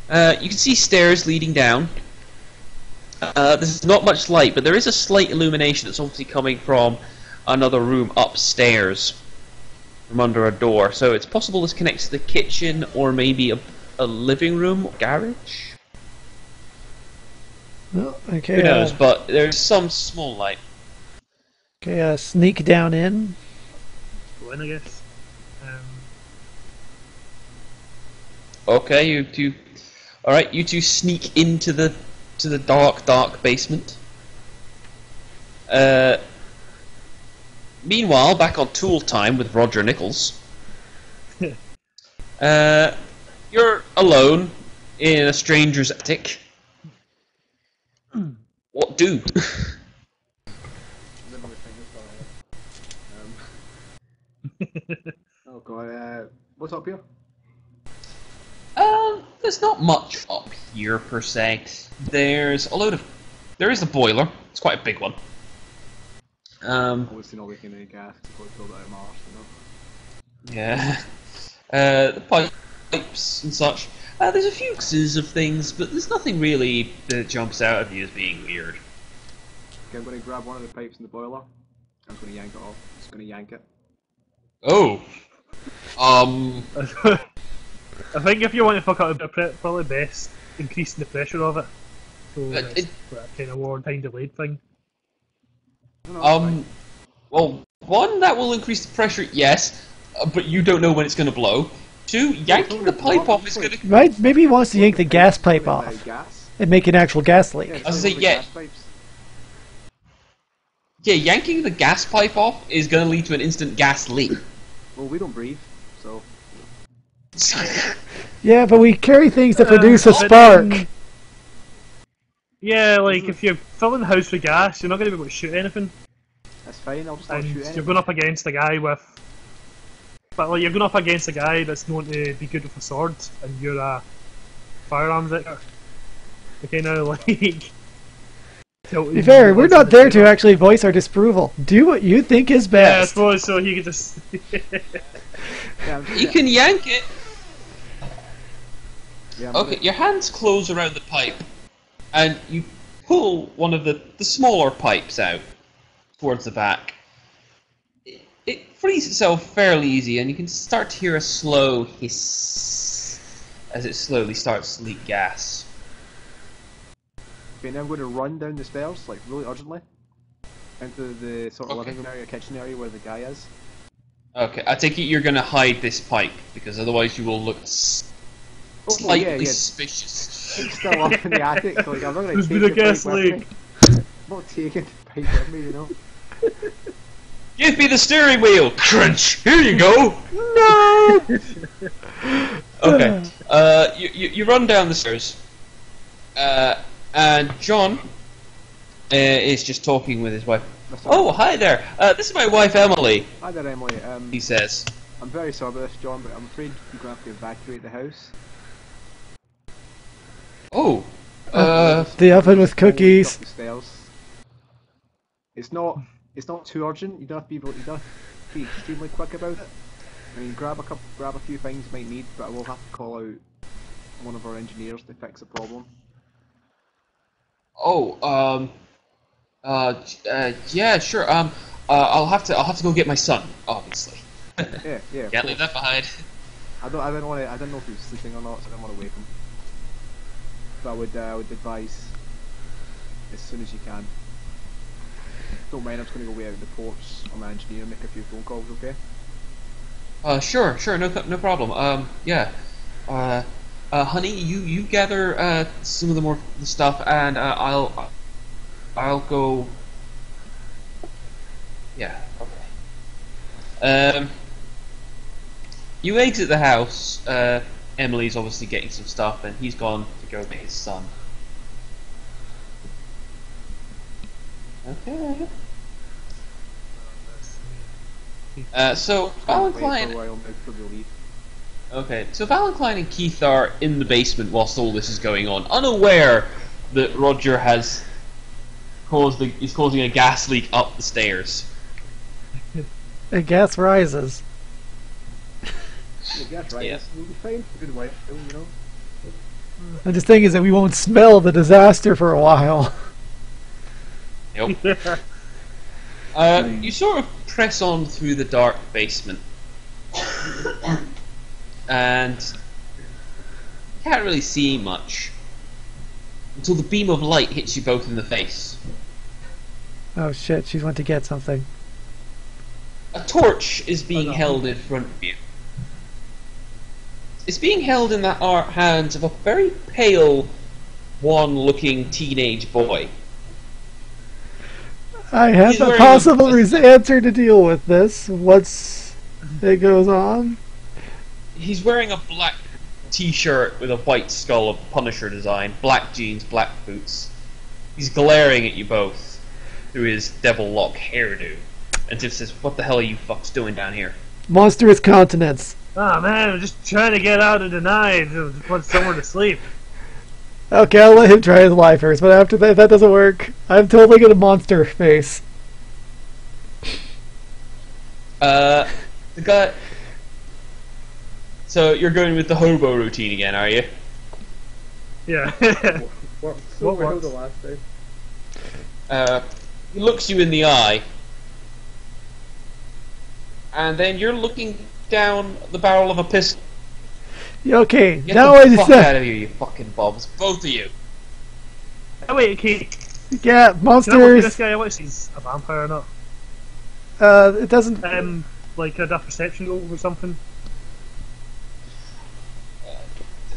You can see stairs leading down. There's not much light, but there is a slight illumination that's obviously coming from another room upstairs from under a door. So it's possible this connects to the kitchen or maybe a living room or garage. Well, okay. Who knows, but there's some small light. Okay, sneak down in. Go in, I guess. Okay, you two. All right, you two sneak into the dark basement. Meanwhile, back on Tool Time with Roger Nichols. You're alone in a stranger's attic. What do? Oh god, what's up here? There's not much up here per se. There is a boiler. It's quite a big one. Obviously not leaking any gas, it's probably filled out of Mars, you know? Yeah. The pipes and such. There's a few cases of things, but there's nothing really that jumps out at you as being weird. Okay, I'm going to grab one of the pipes in the boiler. I'm going to yank it off. I'm just going to yank it. Oh. I think if you want to fuck up a bit, probably best increasing the pressure of it. So it's that kind of more time delayed thing. Well, one, that will increase the pressure, yes, but you don't know when it's going to blow. Two, yanking the pipe off is going to... Right, maybe he wants to yank the gas pipe off and make an actual gas leak. Yeah, I was going to say, yeah, yanking the gas pipe off is going to lead to an instant gas leak. Well, we don't breathe, so... Yeah, but we carry things that produce a spark. Yeah, like if you're filling the house with gas, you're not going to be able to shoot anything. That's fine, I'll just not shoot And anything. you're going up against a guy with... But like, you're going up against a guy that's known to be good with a sword, and you're a firearms expert. You're kind of like... To be fair, we're not there to actually voice our disapproval. Do what you think is Yeah, I best. suppose so. He could just... Yeah, You can yank it. yeah, Okay, your hands close around the pipe, and you pull one of the smaller pipes out towards the back. It frees itself fairly easy, and you can start to hear a slow hiss as it slowly starts to leak gas. Okay, now I'm going to run down the stairs, like really urgently, into the sort of Okay. living room area, kitchen area where the guy is. Okay, I take it you're going to hide this pipe, because otherwise you will look slightly suspicious. It's still up in the attic, so like, I'm not going to There's take been a the gas pipe with leak. me. I'm not taking the pipe with me, you know. Give me the steering wheel! Crunch! Here you go! No! Okay, you run down the stairs, and John is just talking with his wife. Oh, hi there! This is my wife Emily, Hi there, Emily. he says. I'm very sorry about this, John, but I'm afraid you're going to have to evacuate the house. Oh, The oven with cookies. Up the stairs. It's not too urgent. You don't have to be extremely quick about it. I mean, grab a few things you might need, but I will have to call out one of our engineers to fix the problem. Yeah, sure. I'll have to go get my son, obviously. Yeah. Can't leave that behind. I didn't know if he was sleeping or not, so I didn't want to wake him. But I would advise as soon as you can. Don't mind, I'm just going to go way out the porch on my engineer and make a few phone calls, okay? Sure, no problem. Yeah. Honey, you gather some of the stuff, and I'll go Yeah. Okay. You exit the house. Emily's obviously getting some stuff, and he's gone to go get his son. Okay. So Valentine. Okay, so Valentine and Keith are in the basement whilst all this is going on, unaware that Roger is causing a gas leak up the stairs. The gas rises. The gas rises. Yeah. We'll be fine for a good while, you know. The just thing is that we won't smell the disaster for a while. Yep. You sort of press on through the dark basement, and you can't really see much until the beam of light hits you both in the face. Oh shit, she went to get something. A torch is being held in front of you. It's being held in the hands of a very pale, wan-looking teenage boy. I have He's a wearing possible answer to deal with this once it goes on. He's wearing a black t-shirt with a white skull of Punisher design, black jeans, black boots. He's glaring at you both through his devil lock hairdo, and just says, "What the hell are you fucks doing down here?" Monstrous countenance. Oh man, I'm just trying to get out of the night. Just want somewhere to sleep. Okay, I'll let him try his lie first, but after that, if that doesn't work, I'm totally gonna monster face. The guy... So, you're going with the hobo routine again, are you? Yeah. What What well works? the last time? He looks you in the eye, and then you're looking down the barrel of a pistol. Okay, Get now I the just fuck out of here, you fucking bobs. Both of you. Oh, wait, okay. yeah, Can I look at this monsters. guy? I want to see if he's a vampire or not. It doesn't. Like a perception roll or something.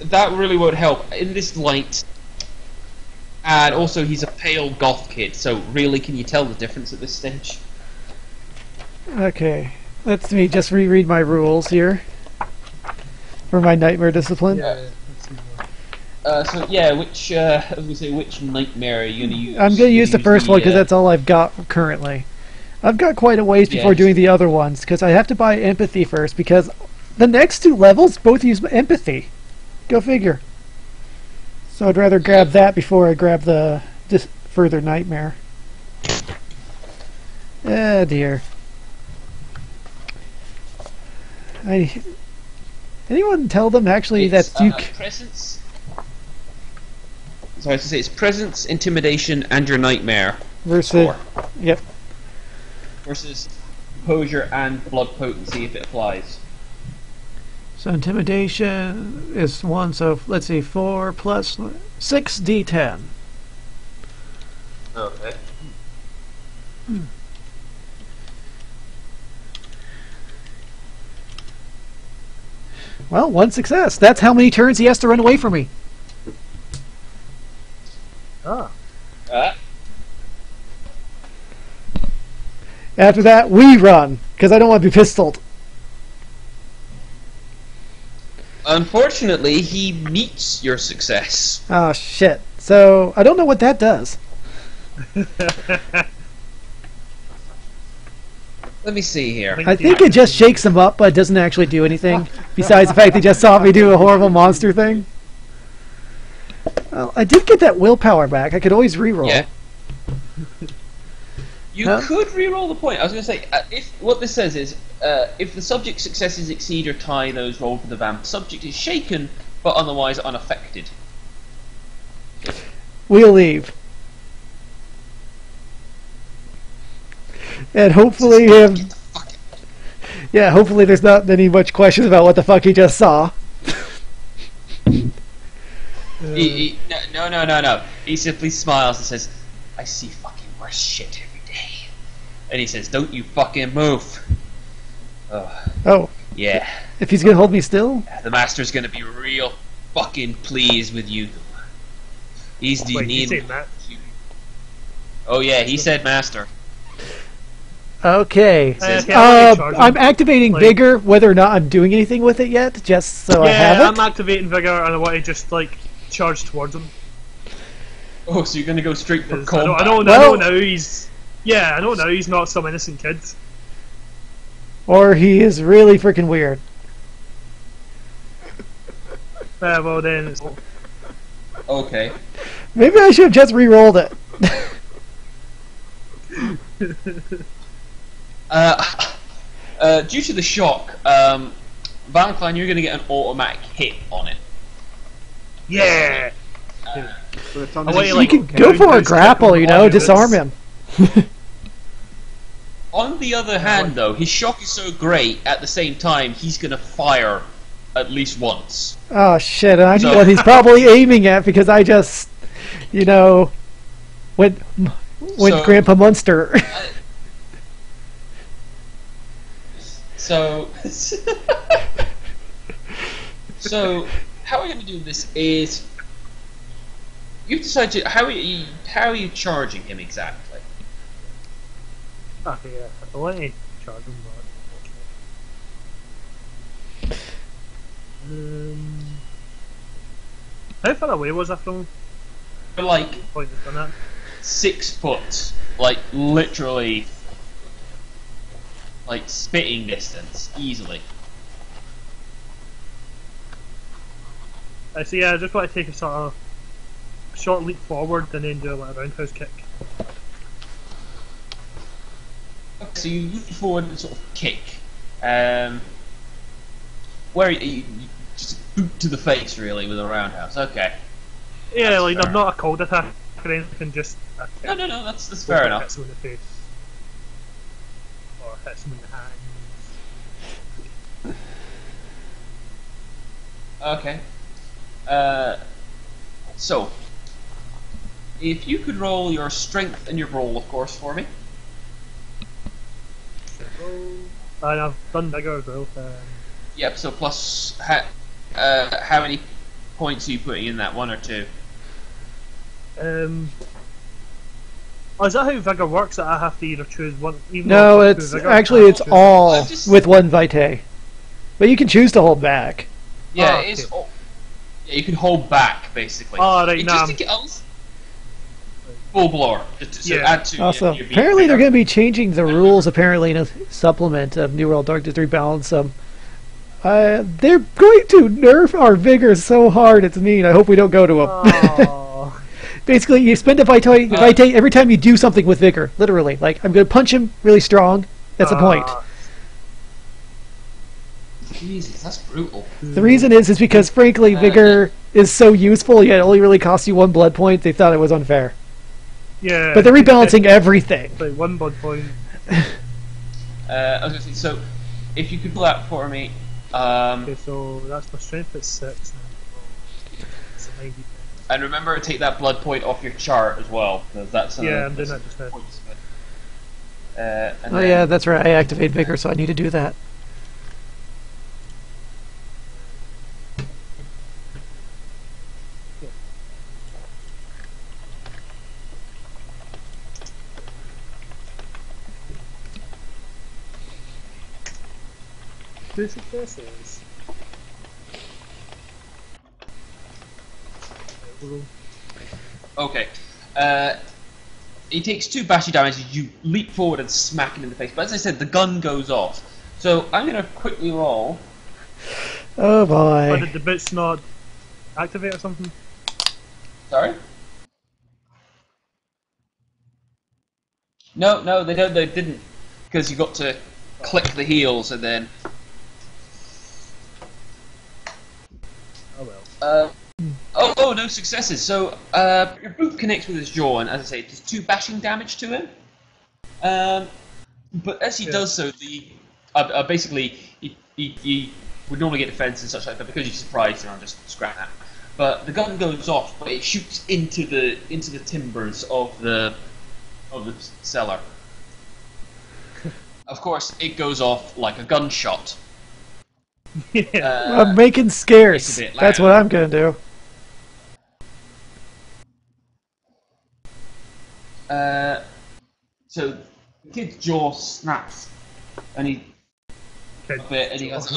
That really won't help. In this light, and also he's a pale goth kid, so really, can you tell the difference at this stage? Okay, let's me just reread my rules here for my nightmare discipline. So yeah, which I was gonna say, which nightmare are you gonna use? I'm gonna use the first one because the, that's all I've got currently. I've got quite a ways before Yes. doing the other ones because I have to buy empathy first because the next two levels both use empathy. Go figure. So I'd rather grab that before I grab the further nightmare. Ah dear. Anyone tell them actually it's, that you presence. So I was to say it's presence, intimidation, and your nightmare versus score yep. versus composure and blood potency if it applies. So intimidation is 1, so let's see, 4 plus 6d10. Okay. Well, 1 success. That's how many turns he has to run away from me. Ah. After that, we run, because I don't want to be pistoled. Unfortunately, he meets your success. Oh, shit. So, I don't know what that does. Let me see here. I think it just shakes him up, but it doesn't actually do anything, besides the fact they just saw me do a horrible monster thing. Well, I did get that willpower back. I could always reroll. Yeah. You Huh? could reroll the point. I was going to say, if what this says is, if the subject's successes exceed or tie those rolled for the vamp, subject is shaken, but otherwise unaffected. We'll leave. And hopefully him... Get the fuck out. Yeah, hopefully there's not any much questions about what the fuck he just saw. No. He simply smiles and says, "I see fucking worse shit every day." And he says, "Don't you fucking move." Oh, Yeah. if he's gonna hold me still? The master's gonna be real fucking pleased with you. He's the Wait, you name. say that? Oh yeah, he said master. Okay. Okay, I'll let you charge him. I'm activating Like- Vigor, whether or not I'm doing anything with it yet, just so I have Yeah, it. I'm activating Vigor, and I want to just like charge towards him. Oh, so you're gonna go straight for 'Cause I combat? know now he's. Yeah, I know now he's not some innocent kid. Or he is really freaking weird. Well then, it's, Okay. Maybe I should have just re-rolled it. Due to the shock, Valentine, you're gonna get an automatic hit on it. yeah. So it's I want you, You like, can go for a roundhouse grapple, kick you him know, on the disarm nuts. him. On the other hand, though, his shock is so great, at the same time, he's gonna fire at least once. Oh shit, I know So- what he's probably aiming at because I just, you know, went So- Grandpa Munster. So, so how we're going to do this is you've decided how are you charging him exactly? Okay, yeah. I want to charge him, but... How far away was I from You're like the point of done that? 6 foot, like literally, like spitting distance easily. So yeah, I just want to take a sort of short leap forward and then do a little roundhouse kick. Okay, so you leap forward and sort of kick. Where you just boot to the face really with a roundhouse. Okay. Yeah, That's like fair. I'm not a cold attack or anything, just a kick. No, that's fair enough. Hits him in the face. Or hits him in the hands. Okay. So, if you could roll your strength and your roll, of course, for me. And I've done bigger as well. Yep. So plus, how many points are you putting in that? 1 or 2? Oh, is that how Vigor works? That I have to either choose one? Even No, though I it's choose Vigor, actually I have it's to choose- all I've just- with one vitae, but you can choose to hold back. Yeah, Oh, it's. okay. All, yeah, you can hold back basically. Oh, right, It now. just to get full blower. So Yeah. add to Also, your beat apparently they're vigor. going to be changing the rules. Apparently, in a supplement of New World Darkness Rebalance. They're going to nerf our vigor so hard it's mean. I hope we don't go to them. Oh. Basically, you spend a vitae every time you do something with vigor. Literally, like I'm going to punch him really strong. That's the point. Jesus, that's brutal. The reason is because frankly, vigor is so useful. Yet it only really costs you 1 blood point. They thought it was unfair, Yeah. but they're rebalancing everything. Like 1 blood point. I was gonna say, so if you could pull out for me, Okay, so that's my strength at 6. It's a 90. and remember to take that blood point off your chart as well, because that's Yeah, I'm doing that just now. points. And Oh then- yeah, that's right. I activate vigor, so I need to do that. Two successes. Okay. He takes 2 bashy damage as you leap forward and smack him in the face. But as I said, the gun goes off. So I'm going to quickly roll. Oh Or boy. did the boots not activate or something? Sorry? No, they don't. They didn't, because you got to click the heels and then. Oh well. Oh, no successes. So your boot connects with his jaw, and as I say, it does 2 bashing damage to him. But as he Yeah. does so, the basically he would normally get defense and such like that, but because he's surprised, and I'll just scrap that. But the gun goes off, but it shoots into the timbers of the cellar. Of course, it goes off like a gunshot. Yeah. I'm making scarce. it's a bit That's loud. what I'm gonna do. So The kid's jaw snaps, and he Kid. a bit, and he goes,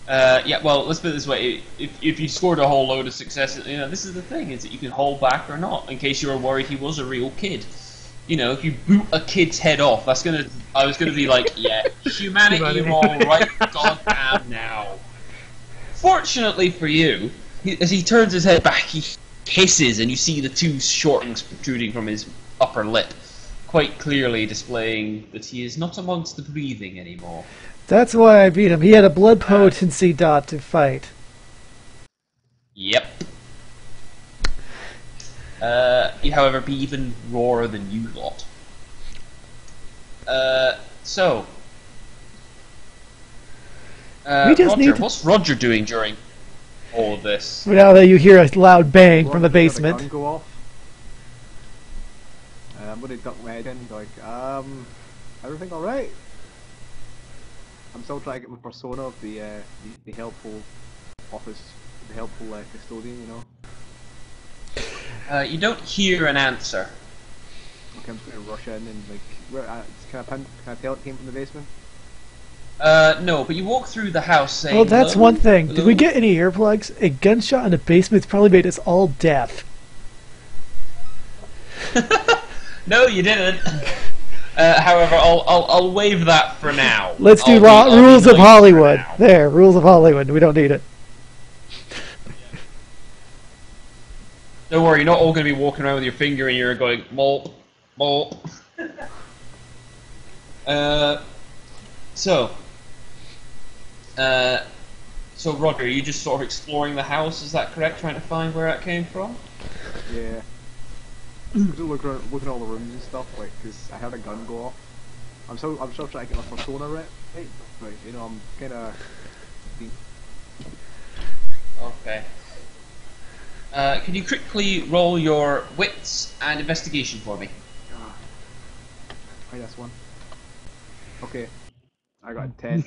yeah, well, let's put it this way. If you scored a whole load of successes, you know, this is the thing, is that you can hold back or not, in case you were worried he was a real kid. You know, if you boot a kid's head off, I was gonna be like, yeah, humanity all right goddamn now. Fortunately for you, as he turns his head back, he hisses, and you see the two shortings protruding from his upper lip, quite clearly displaying that he is not amongst the breathing anymore. That's why I beat him. He had a blood potency dot to fight. Yep. He'd, however, be even rawer than you lot. We just Roger, need to... what's Roger doing during all of this? Now that you hear a loud bang from the Gun basement. go off. I'm gonna duck my head in, like, everything alright? I'm still trying to get my persona of the helpful office, the helpful custodian, you know? You don't hear an answer. Okay, I'm just gonna rush in and, like, can I tell it came from the basement? No, but you walk through the house saying, Well, that's hello? one thing. Hello? Did we get any earplugs? A gunshot in the basement's probably made us all deaf. No, you didn't. However, I'll waive that for now. Let's do rules of Hollywood. There, rules of Hollywood. We don't need it. Don't worry, you're not all going to be walking around with your finger and you're going, mole, mole. So Roger, are you just sort of exploring the house, is that correct? Trying to find where that came from? Yeah. I'm still looking at all the rooms and stuff, like, because I had a gun go off. I'm still trying to get my persona right, but, you know, I'm kind of... Okay. Can you quickly roll your wits and investigation for me? Why this one? Okay. I got 10.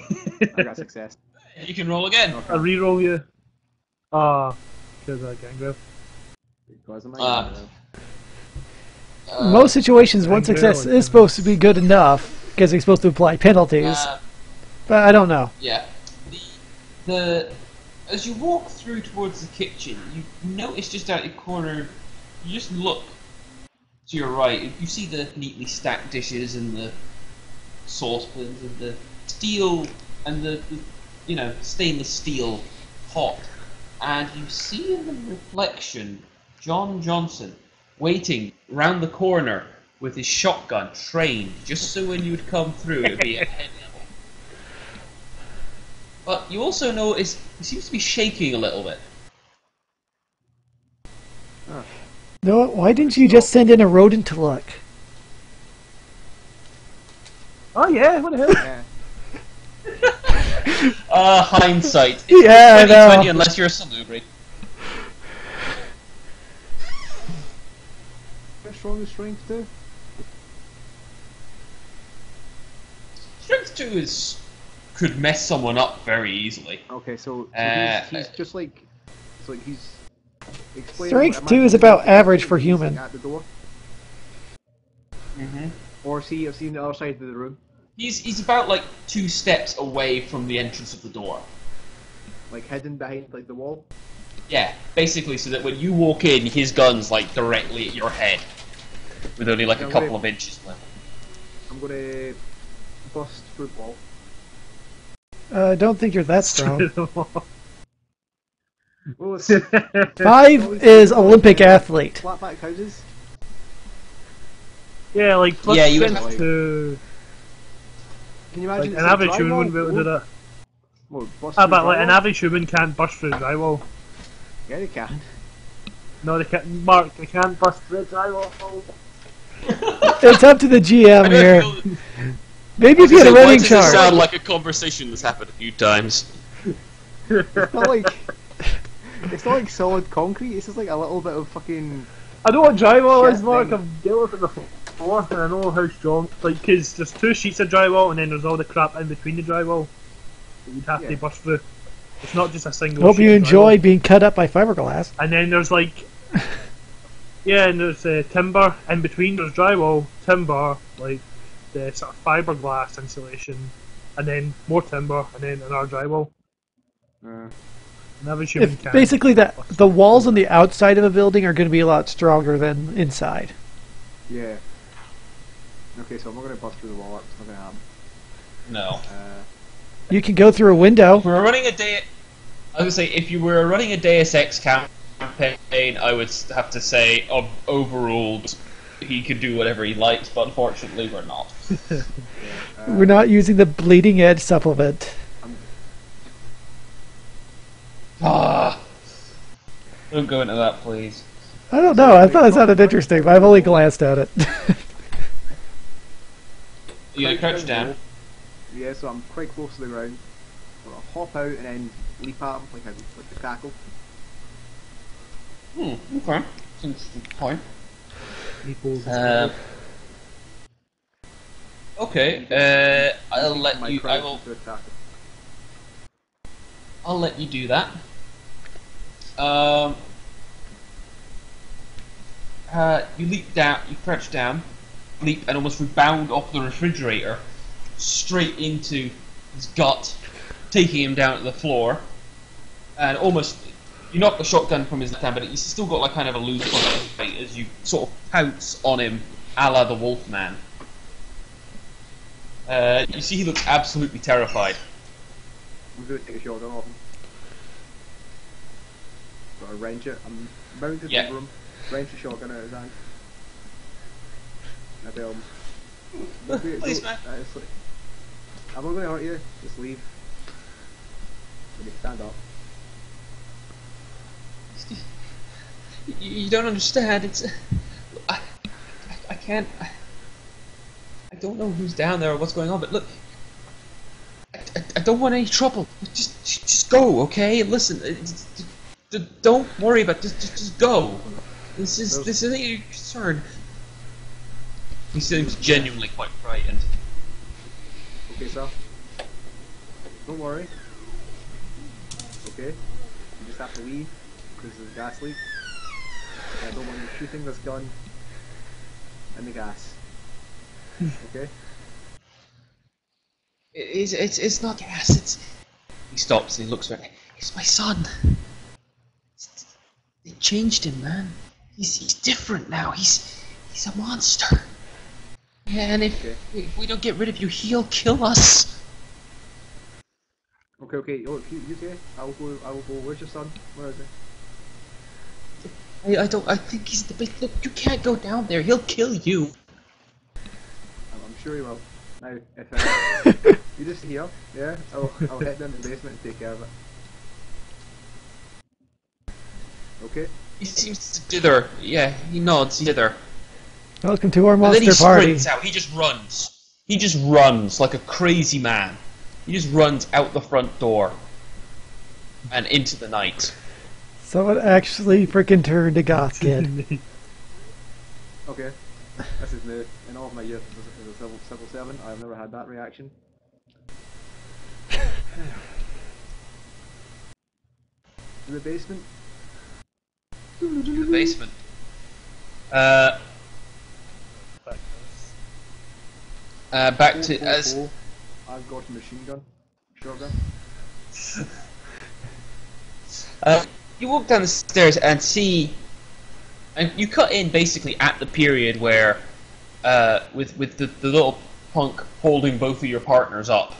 I got success. You can roll again. Okay. I reroll you. Ah, because I gang grip. Because of my Most situations, one success is supposed to be good enough because he's supposed to apply penalties. But I don't know. Yeah. As you walk through towards the kitchen, you notice just out the corner, you just look to your right, you see the neatly stacked dishes and the saucepans and the steel and the stainless steel pot, and you see in the reflection John Johnson waiting round the corner with his shotgun trained, just so when you would come through it would be at head level. But you also notice he seems to be shaking a little bit. No, why didn't you just send in a rodent to look? Oh yeah, what the hell? Yeah. Hindsight. Yeah, I know. 2020 unless you're a salubri. How strong is strength 2? Strength 2 could mess someone up very easily. Okay, so he's just like... It's like he's... Strength 2 is about average for human. At the door. Mm-hmm. Or see on the other side of the room. He's about like 2 steps away from the entrance of the door. Like hidden behind like the wall. Yeah, basically so that when you walk in, his gun's like directly at your head, with only like a couple of inches left. I'm gonna bust through the wall. I don't think you're that strong. Well, it's 5 is Olympic athlete. flat back houses. Yeah, like plus Yeah, you would strength have- to Can you like, imagine? an average human wouldn't be able to do that. Well, bust Ah, through but like an drywall? average human can't burst through drywall. Yeah, they can. No, they can't. Mark, they can't burst through drywall. It's up to the GM here. Maybe if you had a Why running does it sound chart. like a conversation that's happened a few times? It's not like it's not like solid concrete. It's just like a little bit of fucking. I know what drywall is, Shit Mark. thing. I've dealt with it before, and I know how strong. Like, because there's 2 sheets of drywall, and then there's all the crap in between the drywall that you'd have to Yeah. burst through. It's not just a single. Hope sheet you of enjoy drywall. being cut up by fiberglass. And then there's like Yeah, and there's timber in between. There's drywall, timber, like the sort of fiberglass insulation, and then more timber, and then another drywall. And every human can. Basically, the walls on the outside of a building are going to be a lot stronger than inside. Yeah. Okay, so I'm not going to bust through the wall. It's not going to happen. No. You can go through a window. If we were running a day, I would say if you were running a Deus Ex campaign, I would have to say overruled. He could do whatever he likes, but unfortunately, we're not. We're not using the bleeding edge supplement. Don't go into that, please. I don't know. I thought it sounded interesting, but I've only glanced at it. You gotta crouch down. Yeah, so I'm quite close to the ground. I'll hop out and then leap at him like a tackle. Okay. That's an interesting point. Okay, I'll let you. I'll let you do that. You leap down. You crouch down, leap, and almost rebound off the refrigerator straight into his gut, taking him down to the floor, and almost. You knock the shotgun from his left hand, but he's still got like kind of a loose fight as you sort of pounce on him, a la the Wolfman. You see he looks absolutely terrified. I'm going to take a shotgun off him. Got to range it. I'm mounted over him, range the shotgun out of his hand. I tell him, Please, man. I'm not going to hurt you, just leave. When you stand up. You don't understand. It's I can't. I don't know who's down there or what's going on. But look, I don't want any trouble. Just go, okay? Listen, don't worry about. Just go. This isn't your concern. He seems genuinely quite frightened. Okay, sir. Don't worry. Okay, you just have to leave because there's a gas leak. I don't want you shooting this gun in the gas. Okay? It's not gas. He stops and he looks around. It's my son. They changed him, man. He's different now. He's a monster. Yeah, and if we don't get rid of you, he'll kill us. Okay. Oh, you okay? I will go. Where's your son? Where is he? I think he's the big. Look, you can't go down there. He'll kill you. I'm sure he will. Now, if you just here, yeah, I'll head down to the basement and take care of it. Okay. He seems to dither. Yeah, he nods. Dither. Welcome to our And then monster he party. sprints out. He just runs. He just runs like a crazy man. He just runs out the front door and into the night. Someone actually freaking turned a goth kid. Okay. This is new. In all of my years as a civil servant, I've never had that reaction. In the basement. In the basement. Back to as. I've got a machine gun, shotgun. You walk down the stairs and see, and you cut in basically at the period where, with the little punk holding both of your partners up.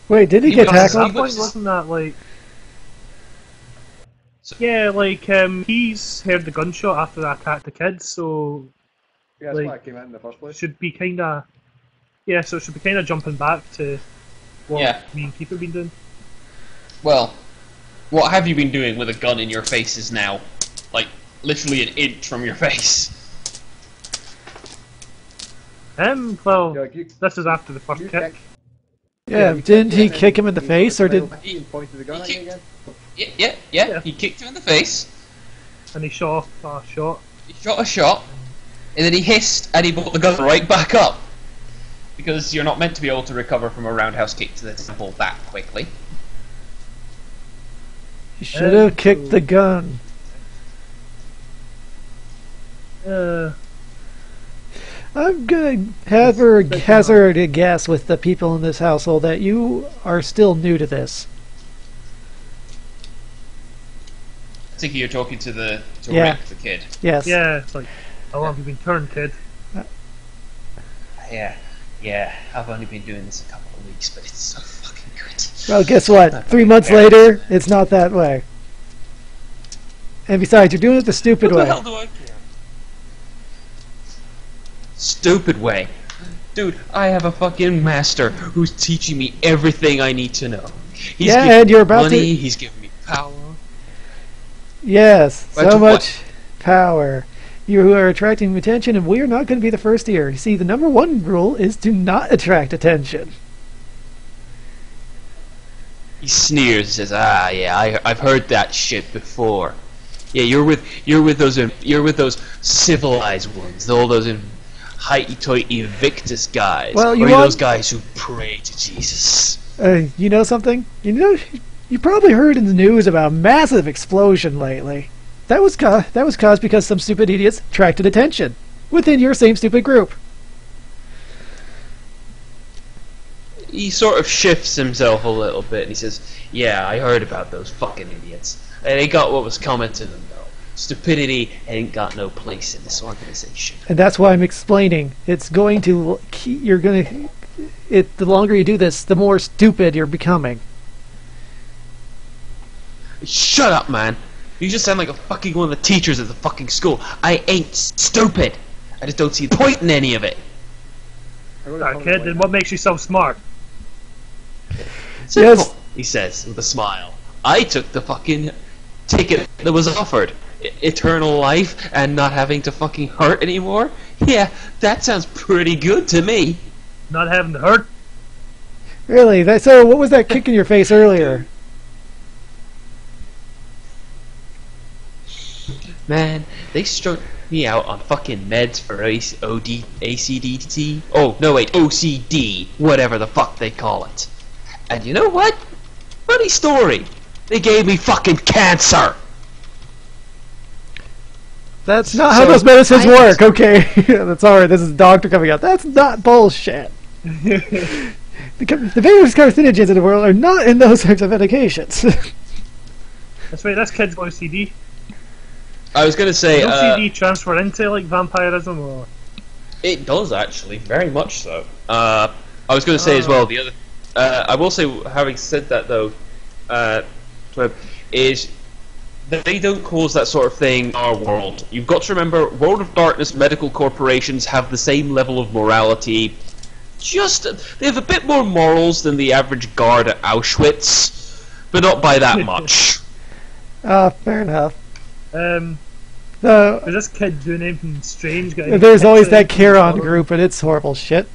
Wait, did he get At that tackled? point, wasn't that like? Yeah, like he's heard the gunshot after I attacked the kids, so Yeah, that's like, why I came in the first place. should be kind of so it should be kind of jumping back to what me and Keith have been doing. Well, what have you been doing with a gun in your faces now? Like, literally an inch from your face. Well, Yeah, like this is after the first you kick. Yeah, didn't he kick him in the face, or did... He pointed the gun at He me again? Yeah. He kicked you in the face. And he shot a shot. He shot a shot, and then he hissed, and he brought the gun right back up. Because you're not meant to be able to recover from a roundhouse kick to the temple that quickly. You should have kicked the gun. I'm gonna hazard a guess with the people in this household that you are still new to this. I think you're talking to Yeah. Rick, the kid. Yes. Yeah, it's like, how long have you been turned, kid? Yeah, I've only been doing this a couple of weeks, but it's so fucking good. Well, guess what? 3 months later, it's not that way. And besides, you're doing it the stupid What way. the hell do I care? Stupid way. Dude, I have a fucking master who's teaching me everything I need to know. He's Yeah, giving and you're me about money, to... he's giving me power. Yes, But so what? much power. You are attracting attention, and we are not going to be the first here. You see, the number one rule is to not attract attention. He sneers and says, yeah, I've heard that shit before. Yeah, you're with those civilized ones, all those hoity-toity Invictus guys. Well, or you are want- those guys who pray to Jesus. You know something? You probably heard in the news about a massive explosion lately. That was caused because some stupid idiots attracted attention within your same stupid group. He sort of shifts himself a little bit and he says, yeah, I heard about those fucking idiots. And they got what was coming to them, though. Stupidity ain't got no place in this organization. And that's why I'm explaining. It's going to... You're going to... The longer you do this, the more stupid you're becoming. Shut up, man. You just sound like a fucking one of the teachers at the fucking school. I ain't stupid. I just don't see the point in any of it. Alright, kid, then what makes you so smart? Simple, Yes. he says with a smile. I took the fucking ticket that was offered. Eternal life and not having to fucking hurt anymore? Yeah, that sounds pretty good to me. Not having to hurt? Really? So what was that kick in your face earlier? Man, they struck me out on fucking meds for ACDT. Oh, no wait, OCD. Whatever the fuck they call it. And you know what? Funny story. They gave me fucking cancer. That's not how So, those medicines I- work, okay? That's alright, this is a doctor coming out. That's not bullshit. The biggest carcinogens in the world are not in those types of medications. That's right, that's kid's OCD. I was gonna say, Does OCD transfer into, like, vampirism, or...? it does actually, very much so. I was gonna say as well, the other, I will say, having said that though, is that they don't cause that sort of thing in our world. You've got to remember, World of Darkness medical corporations have the same level of morality. They have a bit more morals than the average guard at Auschwitz, but not by that much. Fair enough. Is this kid doing anything strange? There's always that Charon group, and it's horrible shit.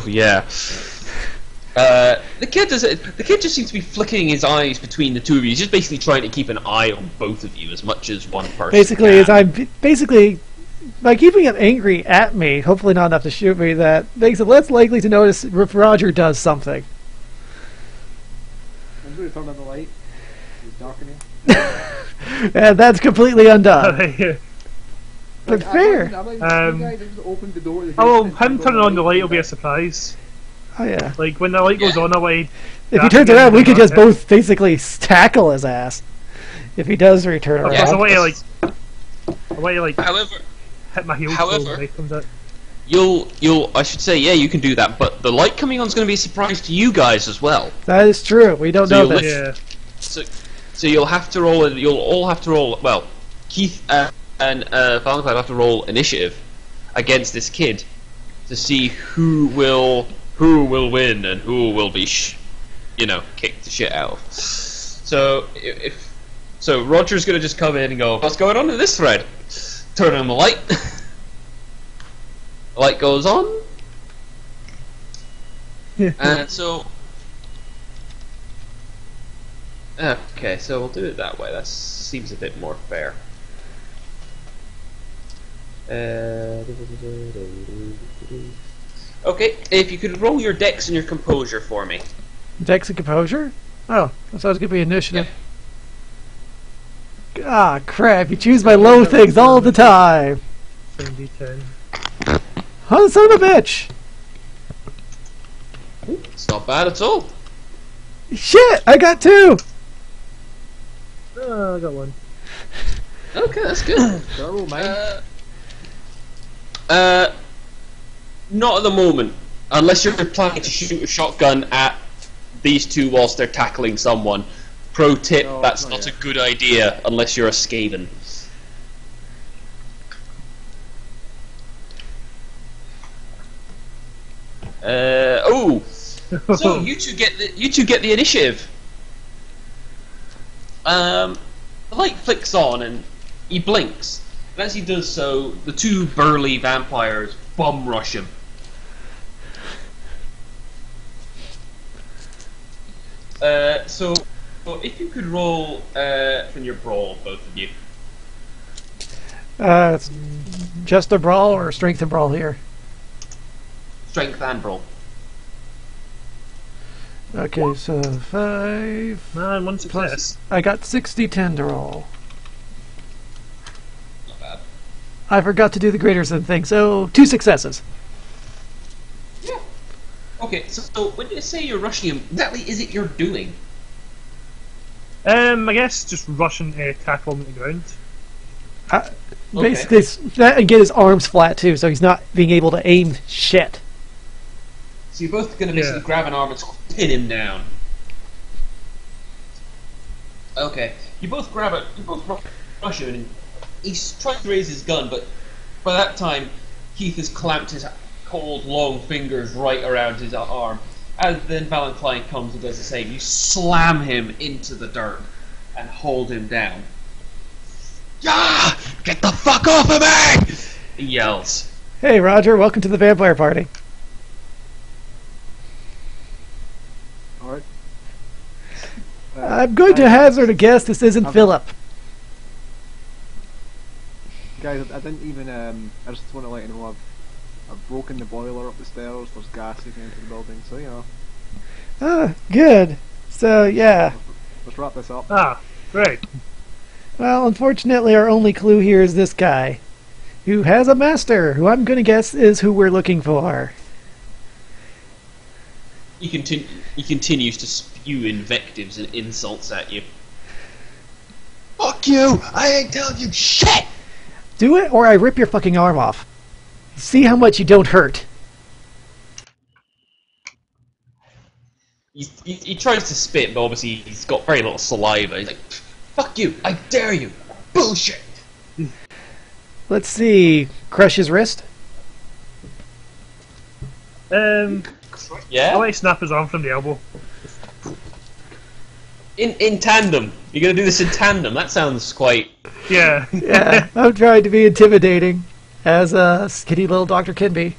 Yeah. The kid just seems to be flicking his eyes between the two of you. He's just basically trying to keep an eye on both of you as much as one person. Basically, can. is I'm basically by keeping it angry at me, hopefully not enough to shoot me, that makes it less likely to notice if Roger does something. I'm going to turn on the light. It's darkening. And that's completely undone. But Like, fair. I'm like, you guys have just opened the door. Oh, him turning on the light will be a surprise. Oh yeah. Like, when the light goes on, away. If he turns around, we could just both basically tackle his ass. If he does return Of around. course, a way to, like, However, hit my heels However- when the light comes out. I should say, yeah, you can do that, but the light coming on is going to be a surprise to you guys as well. That is true. We don't So know you'll this. Yeah. So you'll have to roll. You'll all have to roll. Well, Keith and Valentine will have to roll initiative against this kid to see who will win and who will be, kicked the shit out of. So so Roger's gonna just come in and go, what's going on in this thread? Turn on the light. The light goes on, and so. Okay, so we'll do it that way. That seems a bit more fair. Okay, if you could roll your dex and your composure for me. Dex and composure? Oh, I thought it was going to be initiative. Ah, crap. You choose my low things all the time. 7d10. Oh, son of a bitch! It's not bad at all. Shit! I got 2! Oh, I got 1. Okay, that's good. Can I roll mine? Not at the moment. Unless you're planning to shoot a shotgun at these two whilst they're tackling someone. Pro tip, No, that's not not a yet. good idea unless you're a Skaven. Oh! So you two get the initiative. The light flicks on and he blinks. And as he does so, the two burly vampires bum rush him. So if you could roll from your brawl, both of you. It's just a brawl or strength and brawl here? Strength and brawl. Okay, so 5... 9, 1 success. I got 60-10 to roll. Not bad. I forgot to do the greater than thing, so 2 successes. Yeah. Okay, so when you say you're rushing him, what exactly is it you're doing? I guess just rushing to tackle him to the ground. Basically, and get his arms flat too, so he's not being able to aim shit. So you're both going to basically grab an arm and pin him down. Okay. You both grab it. You both rush him, and he's trying to raise his gun, but by that time, Keith has clamped his cold, long fingers right around his arm. And then Valentine comes and does the same. You slam him into the dirt and hold him down. Yeah! Get the fuck off of me! He yells. Hey, Roger, welcome to the vampire party. Alright. I'm going to hazard a guess this isn't Philip. Guys, I didn't even, I just want to let you know I've broken the boiler up the stairs, there's gas leaking into the building, so you know. Ah, good. So, yeah. Let's wrap this up. Ah, great. Well, unfortunately, our only clue here is this guy, who has a master, who I'm going to guess is who we're looking for. He continues to spew invectives and insults at you. Fuck you! I ain't telling you shit! Do it, or I rip your fucking arm off. See how much you don't hurt. He tries to spit, but obviously he's got very little saliva. He's like, fuck you! I dare you! Bullshit! Let's see. Crush his wrist? I Yeah? want to snap his arm from the elbow. In tandem. You're gonna do this in tandem. That sounds quite... Yeah. Yeah, I'm trying to be intimidating, as a skinny little doctor can be.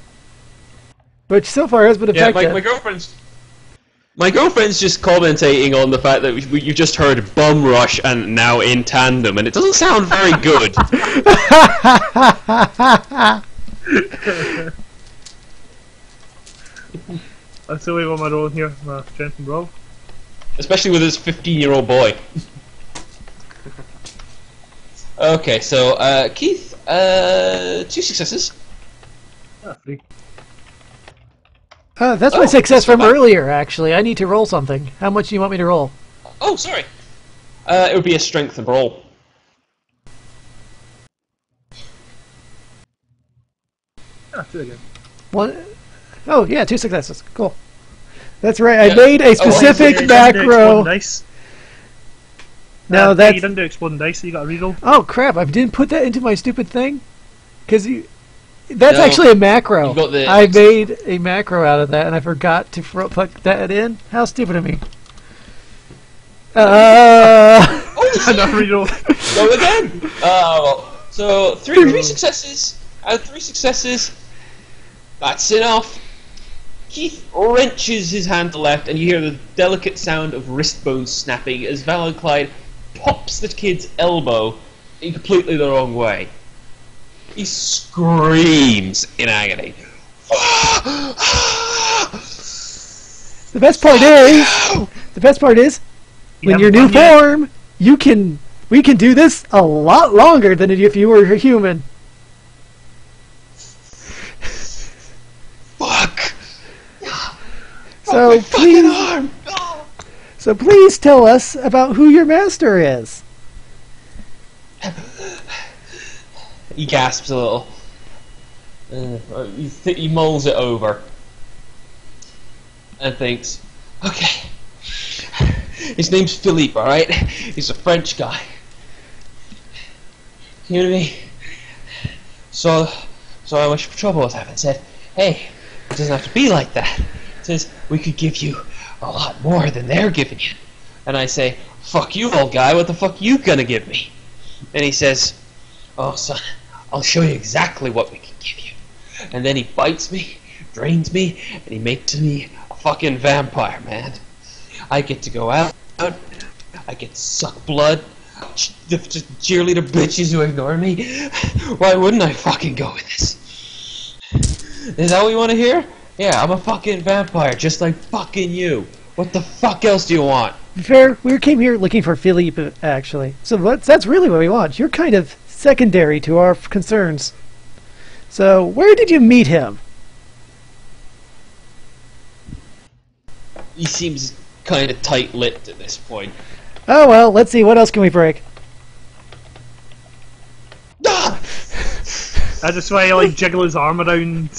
Which so far has been Yeah, effective. my girlfriend's just commentating on the fact that you just heard bum rush and now in tandem, and it doesn't sound very good. I'll tell you what my role here, my strength and brawl. Especially with his 15-year-old boy. Okay, so, Keith, 2 successes. Ah, 3. That's my success from earlier, actually. I need to roll something. How much do you want me to roll? Oh, sorry. It would be a strength and brawl. Ah, 2 again. One. Oh, yeah, 2 successes. Cool. That's right. Yeah. I made a Oh, specific You didn't do macro. exploding dice. No, You that's. didn't do exploding dice, so you got a reroll. Oh crap! I didn't put that into my stupid thing. Because that's No, actually a macro. you've got the- I made a macro out of that, and I forgot to put that in. How stupid of me! Another reroll. Go again! Well, so, three successes. Out of 3 successes, that's enough. Keith wrenches his hand to left, and you hear the delicate sound of wrist bones snapping as Valentine pops the kid's elbow in completely the wrong way. He screams in agony. The best part is, in your new form, we can do this a lot longer than if you were a human. Fuck! So please, so please tell us about who your master is. He gasps a little. He mulls it over and thinks, okay, his name's Philippe, alright? He's a French guy. You know me? So how much trouble was having. Said, hey, it doesn't have to be like that. Says, we could give you a lot more than they're giving you. And I say, fuck you, old guy, what the fuck you gonna give me? And he says, oh son, I'll show you exactly what we can give you. And then he bites me, drains me, and he makes me a fucking vampire, man. I get to go out, I get to suck blood, just cheerleader bitches who ignore me. Why wouldn't I fucking go with this? Is that what you want to hear? Yeah, I'm a fucking vampire, just like fucking you. What the fuck else do you want? Fair, we came here looking for Philippe, actually. So that's really what we want. You're kind of secondary to our concerns. So, where did you meet him? He seems kind of tight-lipped at this point. Oh well, let's see, what else can we break? Ah! I just why he like jiggle his arm around.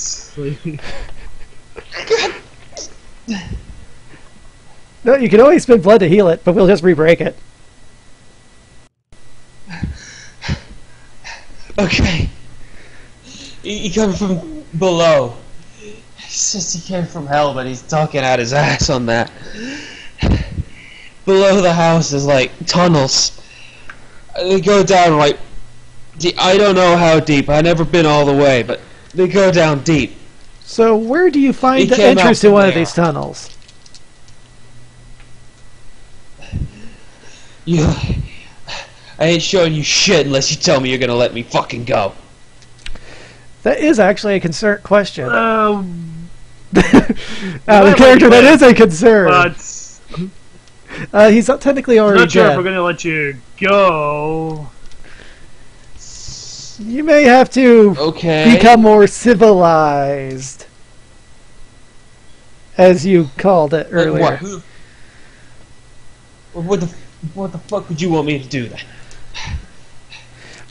No, you can always spend blood to heal it, but we'll just re-break it. Okay. He came from below. He says he came from hell, but he's talking out his ass on that. Below the house is like tunnels. They go down like... I don't know how deep. I've never been all the way, but they go down deep. So where do you find He the came entrance out to from one of there. these tunnels? I ain't showing you shit unless you tell me you're gonna let me fucking go. That is actually a concern question. Well, the character that is a concern. but He's technically I'm already not sure if dead. we're gonna let you go. You may have to Okay. become more civilized, as you called it earlier. What? Who? What the fuck would you want me to do then?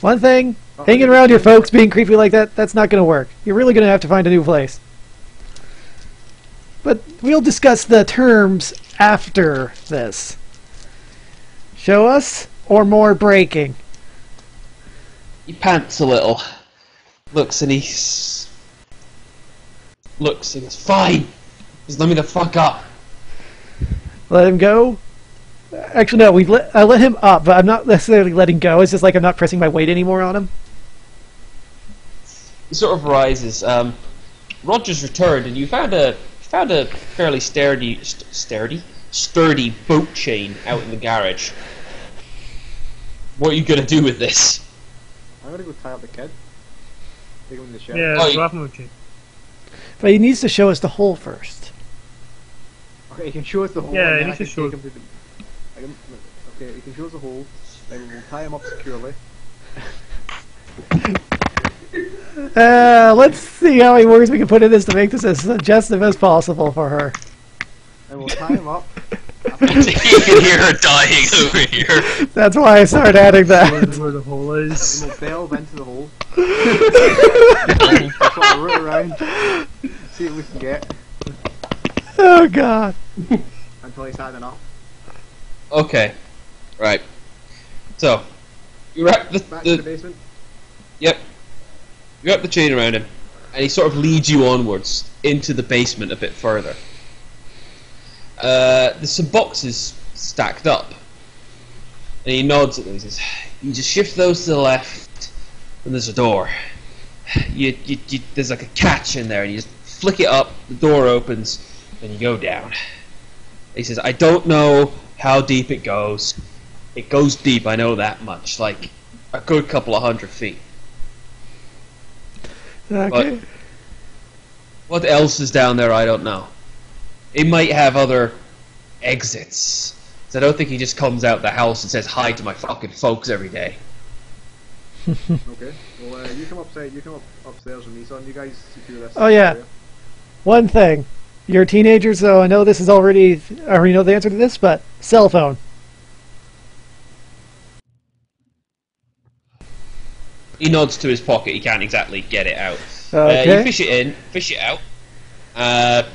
One thing, hanging around your folks being creepy like that, that's not going to work. You're really going to have to find a new place. But we'll discuss the terms after this. Show us, or more breaking? He pants a little. Looks and he goes, fine. Just let me the fuck up. Let him go? Actually, no, I let him up, but I'm not necessarily letting go. It's just like I'm not pressing my weight anymore on him. He sort of rises. Roger's returned, and you found a fairly sturdy boat chain out in the garage. What are you gonna do with this? I'm gonna go tie up the kid. Take him in the shed. Yeah, Oh, drop him with you. But he needs to show us the hole first. Okay, you can show us the hole. Yeah, and he then needs I to can show take him to the... Okay, you can show us the hole. Then we'll tie him up securely. Let's see how many words we can put in this to make this as suggestive as possible for her. And we'll tie him up. You can hear her dying over here. That's why I started adding that. Where the hole is. And we'll delve into the hole. Sort of root around. See what we can get. Oh god. Until he's had enough. Okay, right. So you wrap Back to the basement. Yep. You wrap the chain around him, and he sort of leads you onwards into the basement a bit further. There's some boxes stacked up, and he nods at them. He says, "You just shift those to the left, and there's a door. There's like a catch in there, and you just flick it up. The door opens, and you go down." He says, "I don't know how deep it goes. It goes deep, I know that much. Like a good couple of 100 feet. Okay. But what else is down there, I don't know. It might have other exits So I don't think he just comes out the house and says hi to my fucking folks every day. Okay. Well, you come upstairs. You come upstairs with me, son. You guys secure this. Oh yeah. One thing. You're teenagers, so I know this is I already know the answer to this, but cell phone. He nods to his pocket. He can't exactly get it out. Okay. You fish it out.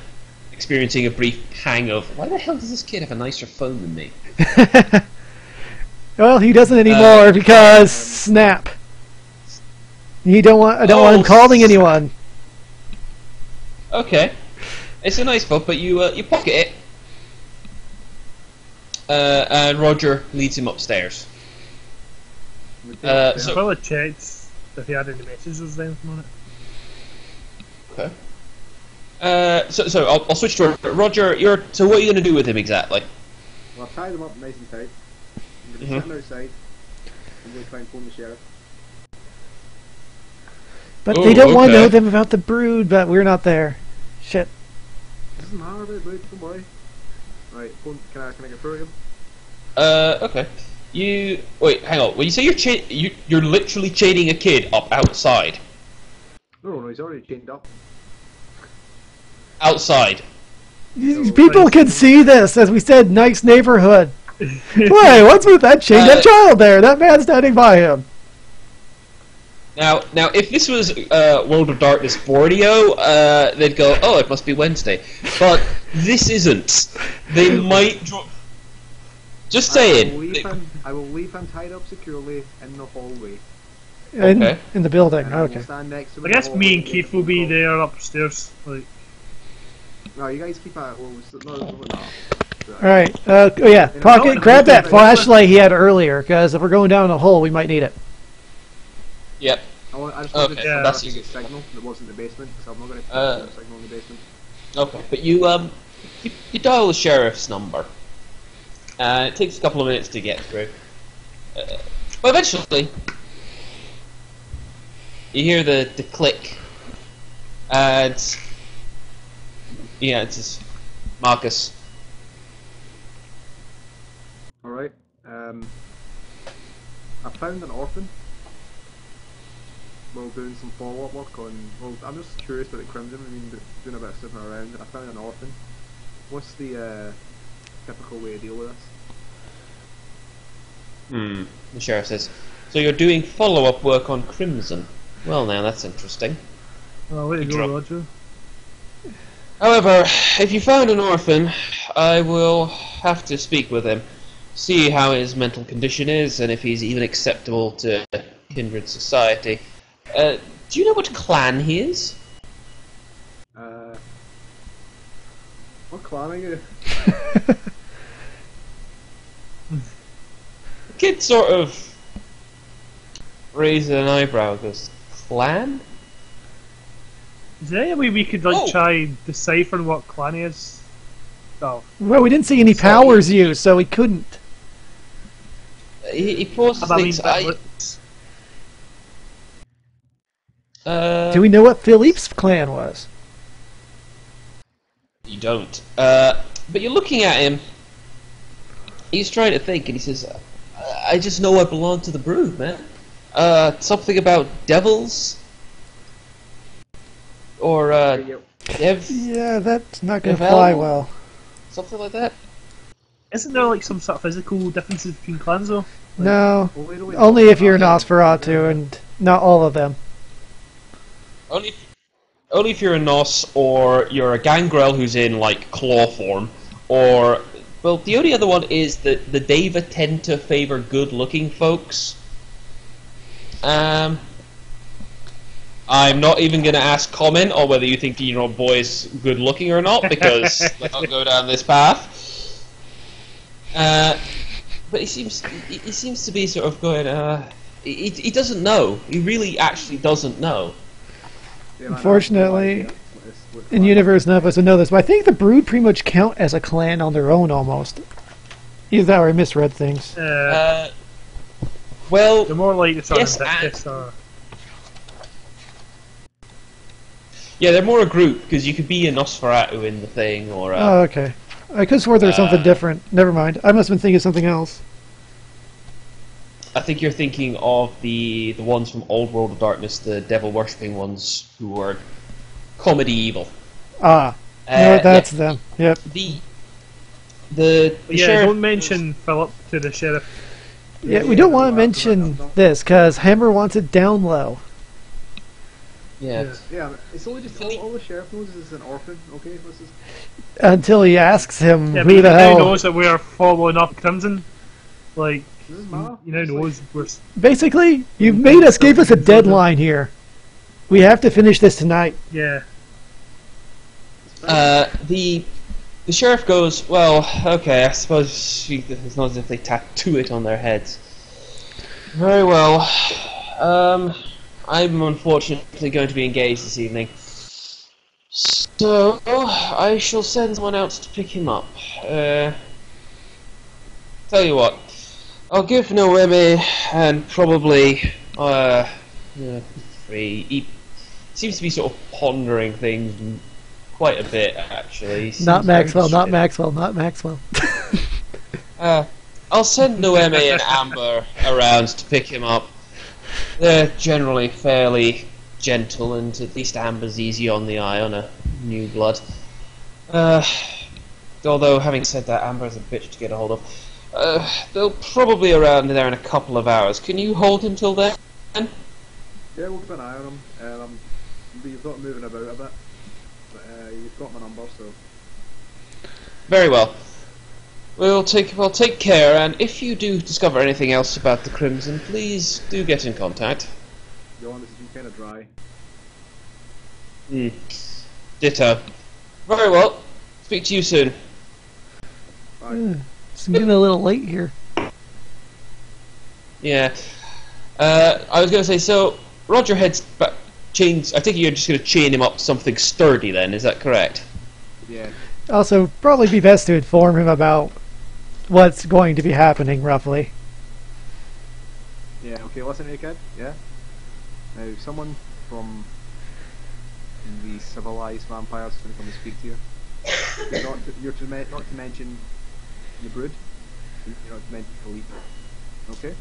Experiencing a brief pang of, why the hell does this kid have a nicer phone than me? Well, he doesn't anymore because snap. I don't want him calling anyone. Okay. It's a nice phone, but you pocket it. And Roger leads him upstairs. So probably checked if he had any messages or anything on it. Okay. So I'll switch to Roger. So what are you going to do with him exactly? Well, I've tied him up nice and tight. I'm going to sit him outside. I'm going to try and phone the sheriff. But they don't want to know them about the brood, but we're not there. Shit. Doesn't matter about brood, don't worry. Right, phone, can I get through to him? Okay. Wait, hang on. When you say you're literally chaining a kid up outside. No, he's already chained up. Outside. People can see this, as we said, nice neighborhood. Wait, what's with that chained up child there? That man standing by him. Now, if this was World of Darkness Borneo, they'd go, oh, it must be Wednesday. But this isn't. They might drop... Just saying. I will leave him tied up securely in the hallway. In the building, okay. Stand next to him I guess me and Keith will be there upstairs. Like. No, you guys keep at... no. Alright, Pocket, grab that flashlight he had earlier, because if we're going down a hole, we might need it. Yep. I just wanted to that's a signal that wasn't in the basement, so I'm not going to put a signal in the basement. Okay, but you dial the sheriff's number. It takes a couple of minutes to get through. But eventually, you hear the click, and yeah, it's just Marcus. Alright, I found an orphan while doing some follow-up work on... Well, I'm just curious about the Crimson. I've been doing a bit of sniffing around, and I found an orphan. What's the typical way to deal with this? The sheriff says, so you're doing follow-up work on Crimson. Well now, that's interesting. Oh, way to go, Roger. However, if you found an orphan, I will have to speak with him. See how his mental condition is, and if he's even acceptable to kindred society. Do you know what clan he is? What clan are you? The kid sort of raised an eyebrow and goes, clan? Is there any way we could try decipher what clan he is? Oh. Well, we didn't see any powers used, so we couldn't. He pauses and thinks, do we know what Philippe's clan was? You don't. But you're looking at him. He's trying to think, and he says, I just know I belong to the brood, man. Something about devils? Or, yeah, that's not going to fly well. Something like that? Isn't there like some sort of physical differences between clans though? Like, no, only if you're Nosferatu, and not all of them. Only if you're a Nos, or you're a Gangrel who's in, like, claw form, or... Well, the only other one is that the Deva tend to favour good-looking folks. I'm not even going to ask comment on whether you think your boy's good-looking or not, because let's not go down this path. But he seems to be sort of going, he doesn't know. He really actually doesn't know. Unfortunately, in universe, none of us would know this, but I think the brood pretty much count as a clan on their own, almost. Either that or I misread things. Well, they're more like yes, yeah, they're more a group, because you could be a Nosferatu in the thing, or oh, okay. I could swear there was something different. Never mind. I must have been thinking of something else. I think you're thinking of the ones from Old World of Darkness, the devil worshipping ones who were comedy evil. Ah, no, that's them. Yep. The yeah, sheriff don't mention Philip to the sheriff. Yeah, we don't want to mention this because Hammer wants it down low. Yeah. Yeah, it's only just all the sheriff knows is an orphan. Okay, this is. Until he asks him Yeah, who the but hell. he knows that we are following up Crimson. Like, Does this matter? you know, knows we're. Basically, you made us, gave us a deadline here. We have to finish this tonight. Yeah. The sheriff goes, well, okay, I suppose it's not as if they tattoo it on their heads. Very well. I'm unfortunately going to be engaged this evening. So, I shall send someone else to pick him up. Tell you what, I'll give Noemi and probably, free. He seems to be sort of pondering things quite a bit, actually. Not Maxwell, not Maxwell, not Maxwell. I'll send Noemi and Amber around to pick him up. They're generally fairly gentle, and at least Amber's easy on the eye on a new blood. Although, having said that, Amber's a bitch to get a hold of. They'll probably around there in a couple of hours. Can you hold him till then? Yeah, we'll keep an eye on him. You've got moving about a bit. But you've got my number, so. Very well. We'll take care, and if you do discover anything else about the Crimson, please do get in contact. Yanos has been kind of dry. Ditto. Very well. Speak to you soon. Bye. It's getting a little late here. Yeah. I was going to say, so Roger heads chains. I think you're just going to chain him up to something sturdy. Then is that correct? Yeah. Also, probably be best to inform him about what's going to be happening, roughly. Yeah, okay, listen to me, kid. Yeah? Now, someone from the civilized vampires is going to come and speak to you. Not to mention the brood. You're not to mention the leader. Okay?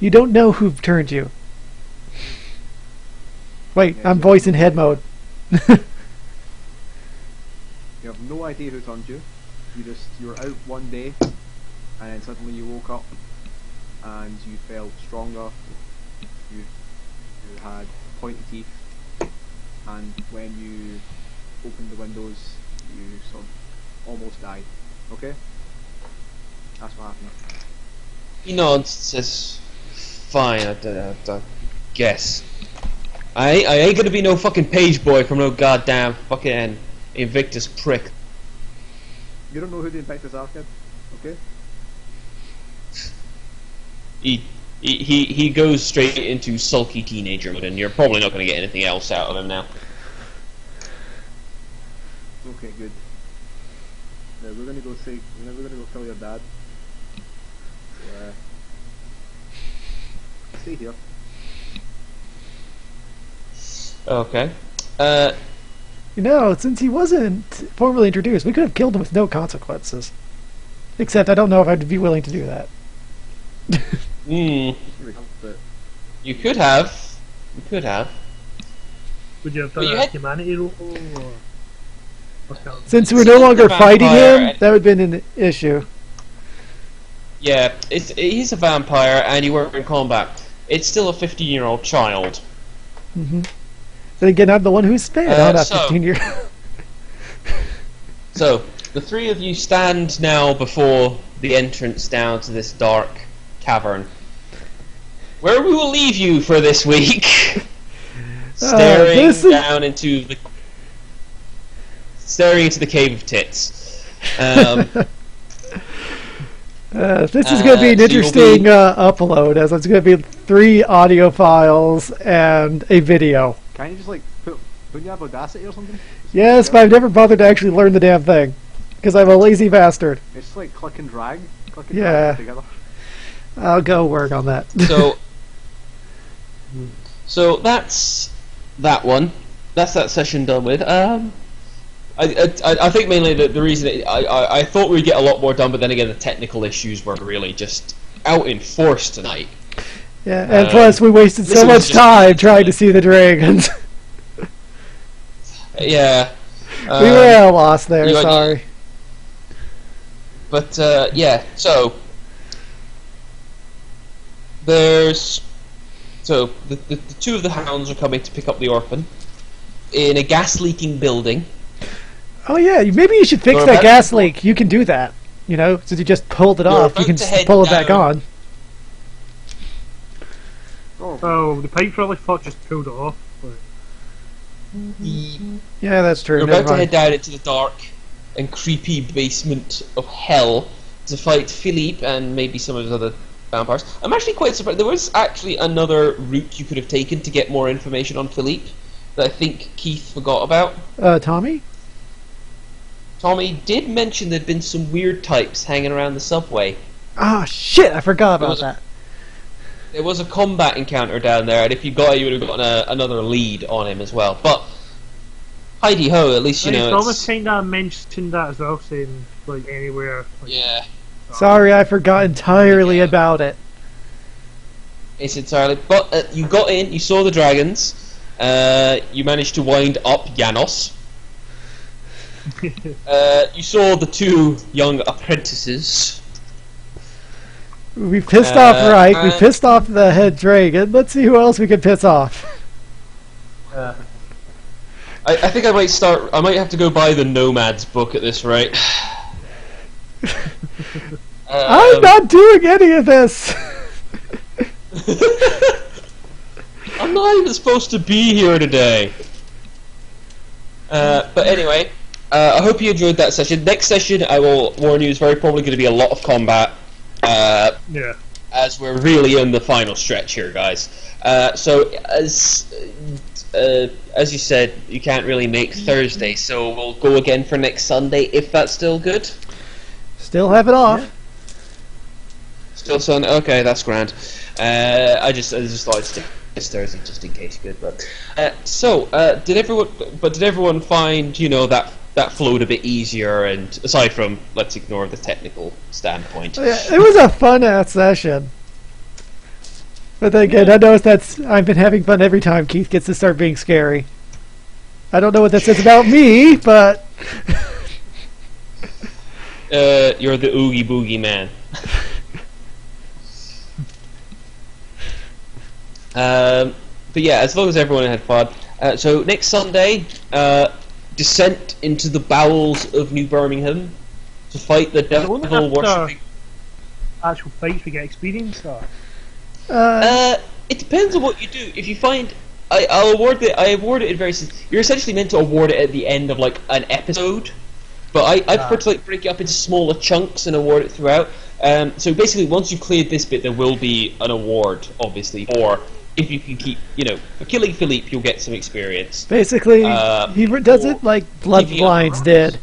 You don't know who turned you. Wait, Yeah, I'm yeah. voice in head mode. You have no idea who turned you. You were out one day, and then suddenly you woke up, and you felt stronger. You had pointy teeth, and when you opened the windows, you sort of almost died. Okay? That's what happened. He nods, says, "Fine, I guess. I ain't gonna be no fucking page boy from no goddamn fucking Invictus prick." You don't know who the Invictus are, kid? Okay? He goes straight into sulky teenager mode, and you're probably not going to get anything else out of him now. Okay, good. Now we're gonna go kill your dad. So, stay here. Okay. You know, since he wasn't formally introduced, we could have killed him with no consequences. Except I don't know if I'd be willing to do that. But You could have. You could have. Would you have But done you a had- humanity roll? Or what's going on? Since we're no longer the fighting vampire, him, that would have been an issue. Yeah, he's a vampire, and you were in combat. It's still a 15-year-old child. Then again, I'm the one who's spared. I'm not so- 15 years. So, the three of you stand now before the entrance down to this dark cavern, where we will leave you for this week, staring this is- down into the cave of tits. This is going to be an so you'll interesting be- upload, as it's going to be 3 audio files and a video. can't you just like wouldn't you have Audacity or something? Yes, but I've never bothered to actually learn the damn thing. Because I'm a lazy bastard. It's just like click and drag. Click and Yeah. drag together. I'll go work on that. So that's that one. That's that session done with. I think mainly the reason I thought we'd get a lot more done, but then again the technical issues were really just out in force tonight. Yeah, and plus we wasted so much time trying to see the dragons. Yeah. We were at a loss there, sorry. But, yeah, so... There's... So, the two of the hounds are coming to pick up the orphan in a gas-leaking building. Oh yeah, maybe you should fix that gas leak. You can do that, you know, since you just pulled it off, you can pull it back on. Oh, the pipe really thought just pulled it off. Yeah, that's true. We're about to head down into the dark and creepy basement of hell to fight Philippe and maybe some of his other vampires. I'm actually quite surprised. There was actually another route you could have taken to get more information on Philippe that I think Keith forgot about. Tommy? Tommy did mention there'd been some weird types hanging around the subway. Ah, shit, I forgot about that. There was a combat encounter down there, and if you got it, you would have gotten another lead on him as well. But, heidi ho, at least you know it's... Thomas kind of mentioned that as well, saying, like, anywhere. Like, yeah. Sorry, I forgot entirely about it. It's entirely... But you got in, you saw the dragons, you managed to wind up Yanos. You saw the two young apprentices. We pissed off Reich, we pissed off the head dragon. Let's see who else we can piss off. I think I might have to go buy the Nomads book at this rate. I'm not doing any of this! I'm not even supposed to be here today. But anyway, I hope you enjoyed that session. Next session, I will warn you, is very probably going to be a lot of combat. Yeah. As we're really in the final stretch here, guys. So as you said, you can't really make Thursday, so we'll go again for next Sunday if that's still good. Still have it off. Yeah. Still Sunday. Okay, that's grand. I just thought I'd stick this Thursday just in case good. But did everyone find that flowed a bit easier, and aside from, let's ignore the technical standpoint. Yeah, it was a fun-ass session. But then again, I noticed I've been having fun every time Keith gets to start being scary. I don't know what that says about me, but... You're the Oogie Boogie man. But yeah, as long as everyone had fun. So next Sunday, descent into the bowels of New Birmingham to fight the devil worshipping. Actual fights we get experience, or? It depends on what you do. If you find, I award it in very. You're essentially meant to award it at the end of like an episode, but I prefer to like break it up into smaller chunks and award it throughout. So basically, once you've cleared this bit, there will be an award, obviously, for. If you can keep, for killing Philippe, you'll get some experience. Basically, he does it like Bloodlines did.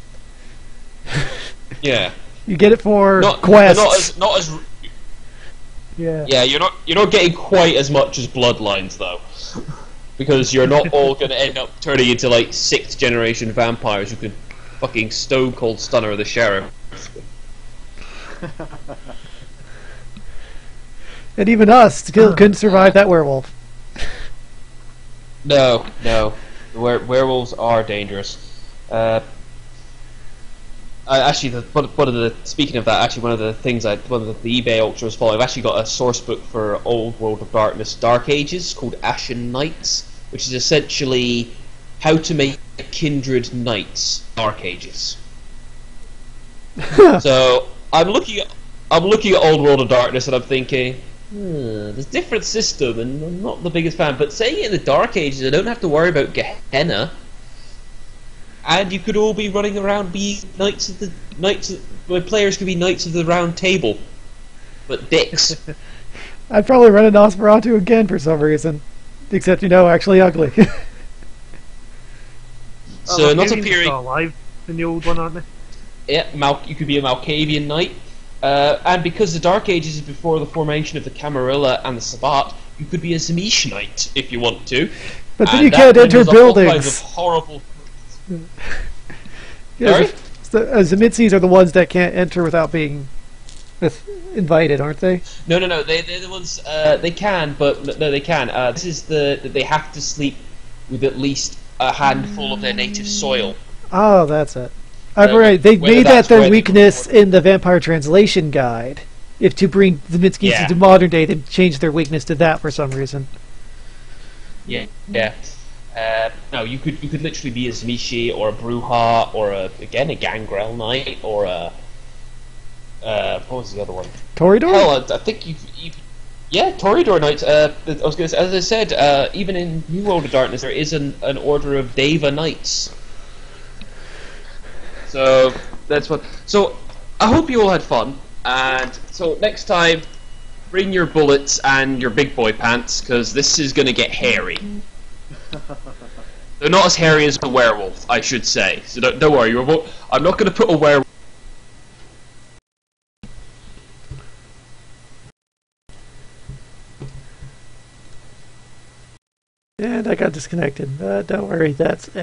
Yeah. You get it for quests. Not as. Yeah. Yeah, you're not getting quite as much as Bloodlines though, because you're not all going to end up turning into like 6th generation vampires who can fucking stone cold stunner the sheriff. And even us still couldn't survive that werewolf. No. Werewolves are dangerous. Speaking of that, one of the eBay auction was following. I've actually got a source book for Old World of Darkness Dark Ages called Ashen Knights, which is essentially how to make Kindred Knights Dark Ages. So I'm looking at Old World of Darkness and I'm thinking, there's a different system, and I'm not the biggest fan. But saying it in the Dark Ages, I don't have to worry about Gehenna, and you could all be running around being where players could be Knights of the Round Table, but dicks. I'd probably run a Nosferatu again for some reason, except actually ugly. So not appearing alive in the old one, aren't they? Yeah, you could be a Malkavian Knight. And because the Dark Ages is before the formation of the Camarilla and the Sabbat, you could be a Zamish Knight if you want to. But then you can't enter buildings. Of horrible. Sorry? Zemitsis are the ones that can't enter without being invited, aren't they? No. They're the ones. They can, but no, they can. This is they have to sleep with at least a handful of their native soil. Oh, that's it. I'm right. They whether made that that's their where they weakness report- in the Vampire Translation Guide. If to bring Zemitskis Yeah. into modern day, they changed their weakness to that for some reason. Yeah. No, you could literally be a Zmishi or a Bruja or a Gangrel Knight or a what was the other one? Toreador? Hell, I think yeah, Toreador Knights. I was going to say, as I said, even in New World of Darkness, there is an order of Deva Knights. So that's what. So I hope you all had fun, and so next time, bring your bullets and your big boy pants, because this is going to get hairy. They're not as hairy as a werewolf, I should say. So don't worry. I'm not going to put a werewolf. And I got disconnected. Don't worry, that's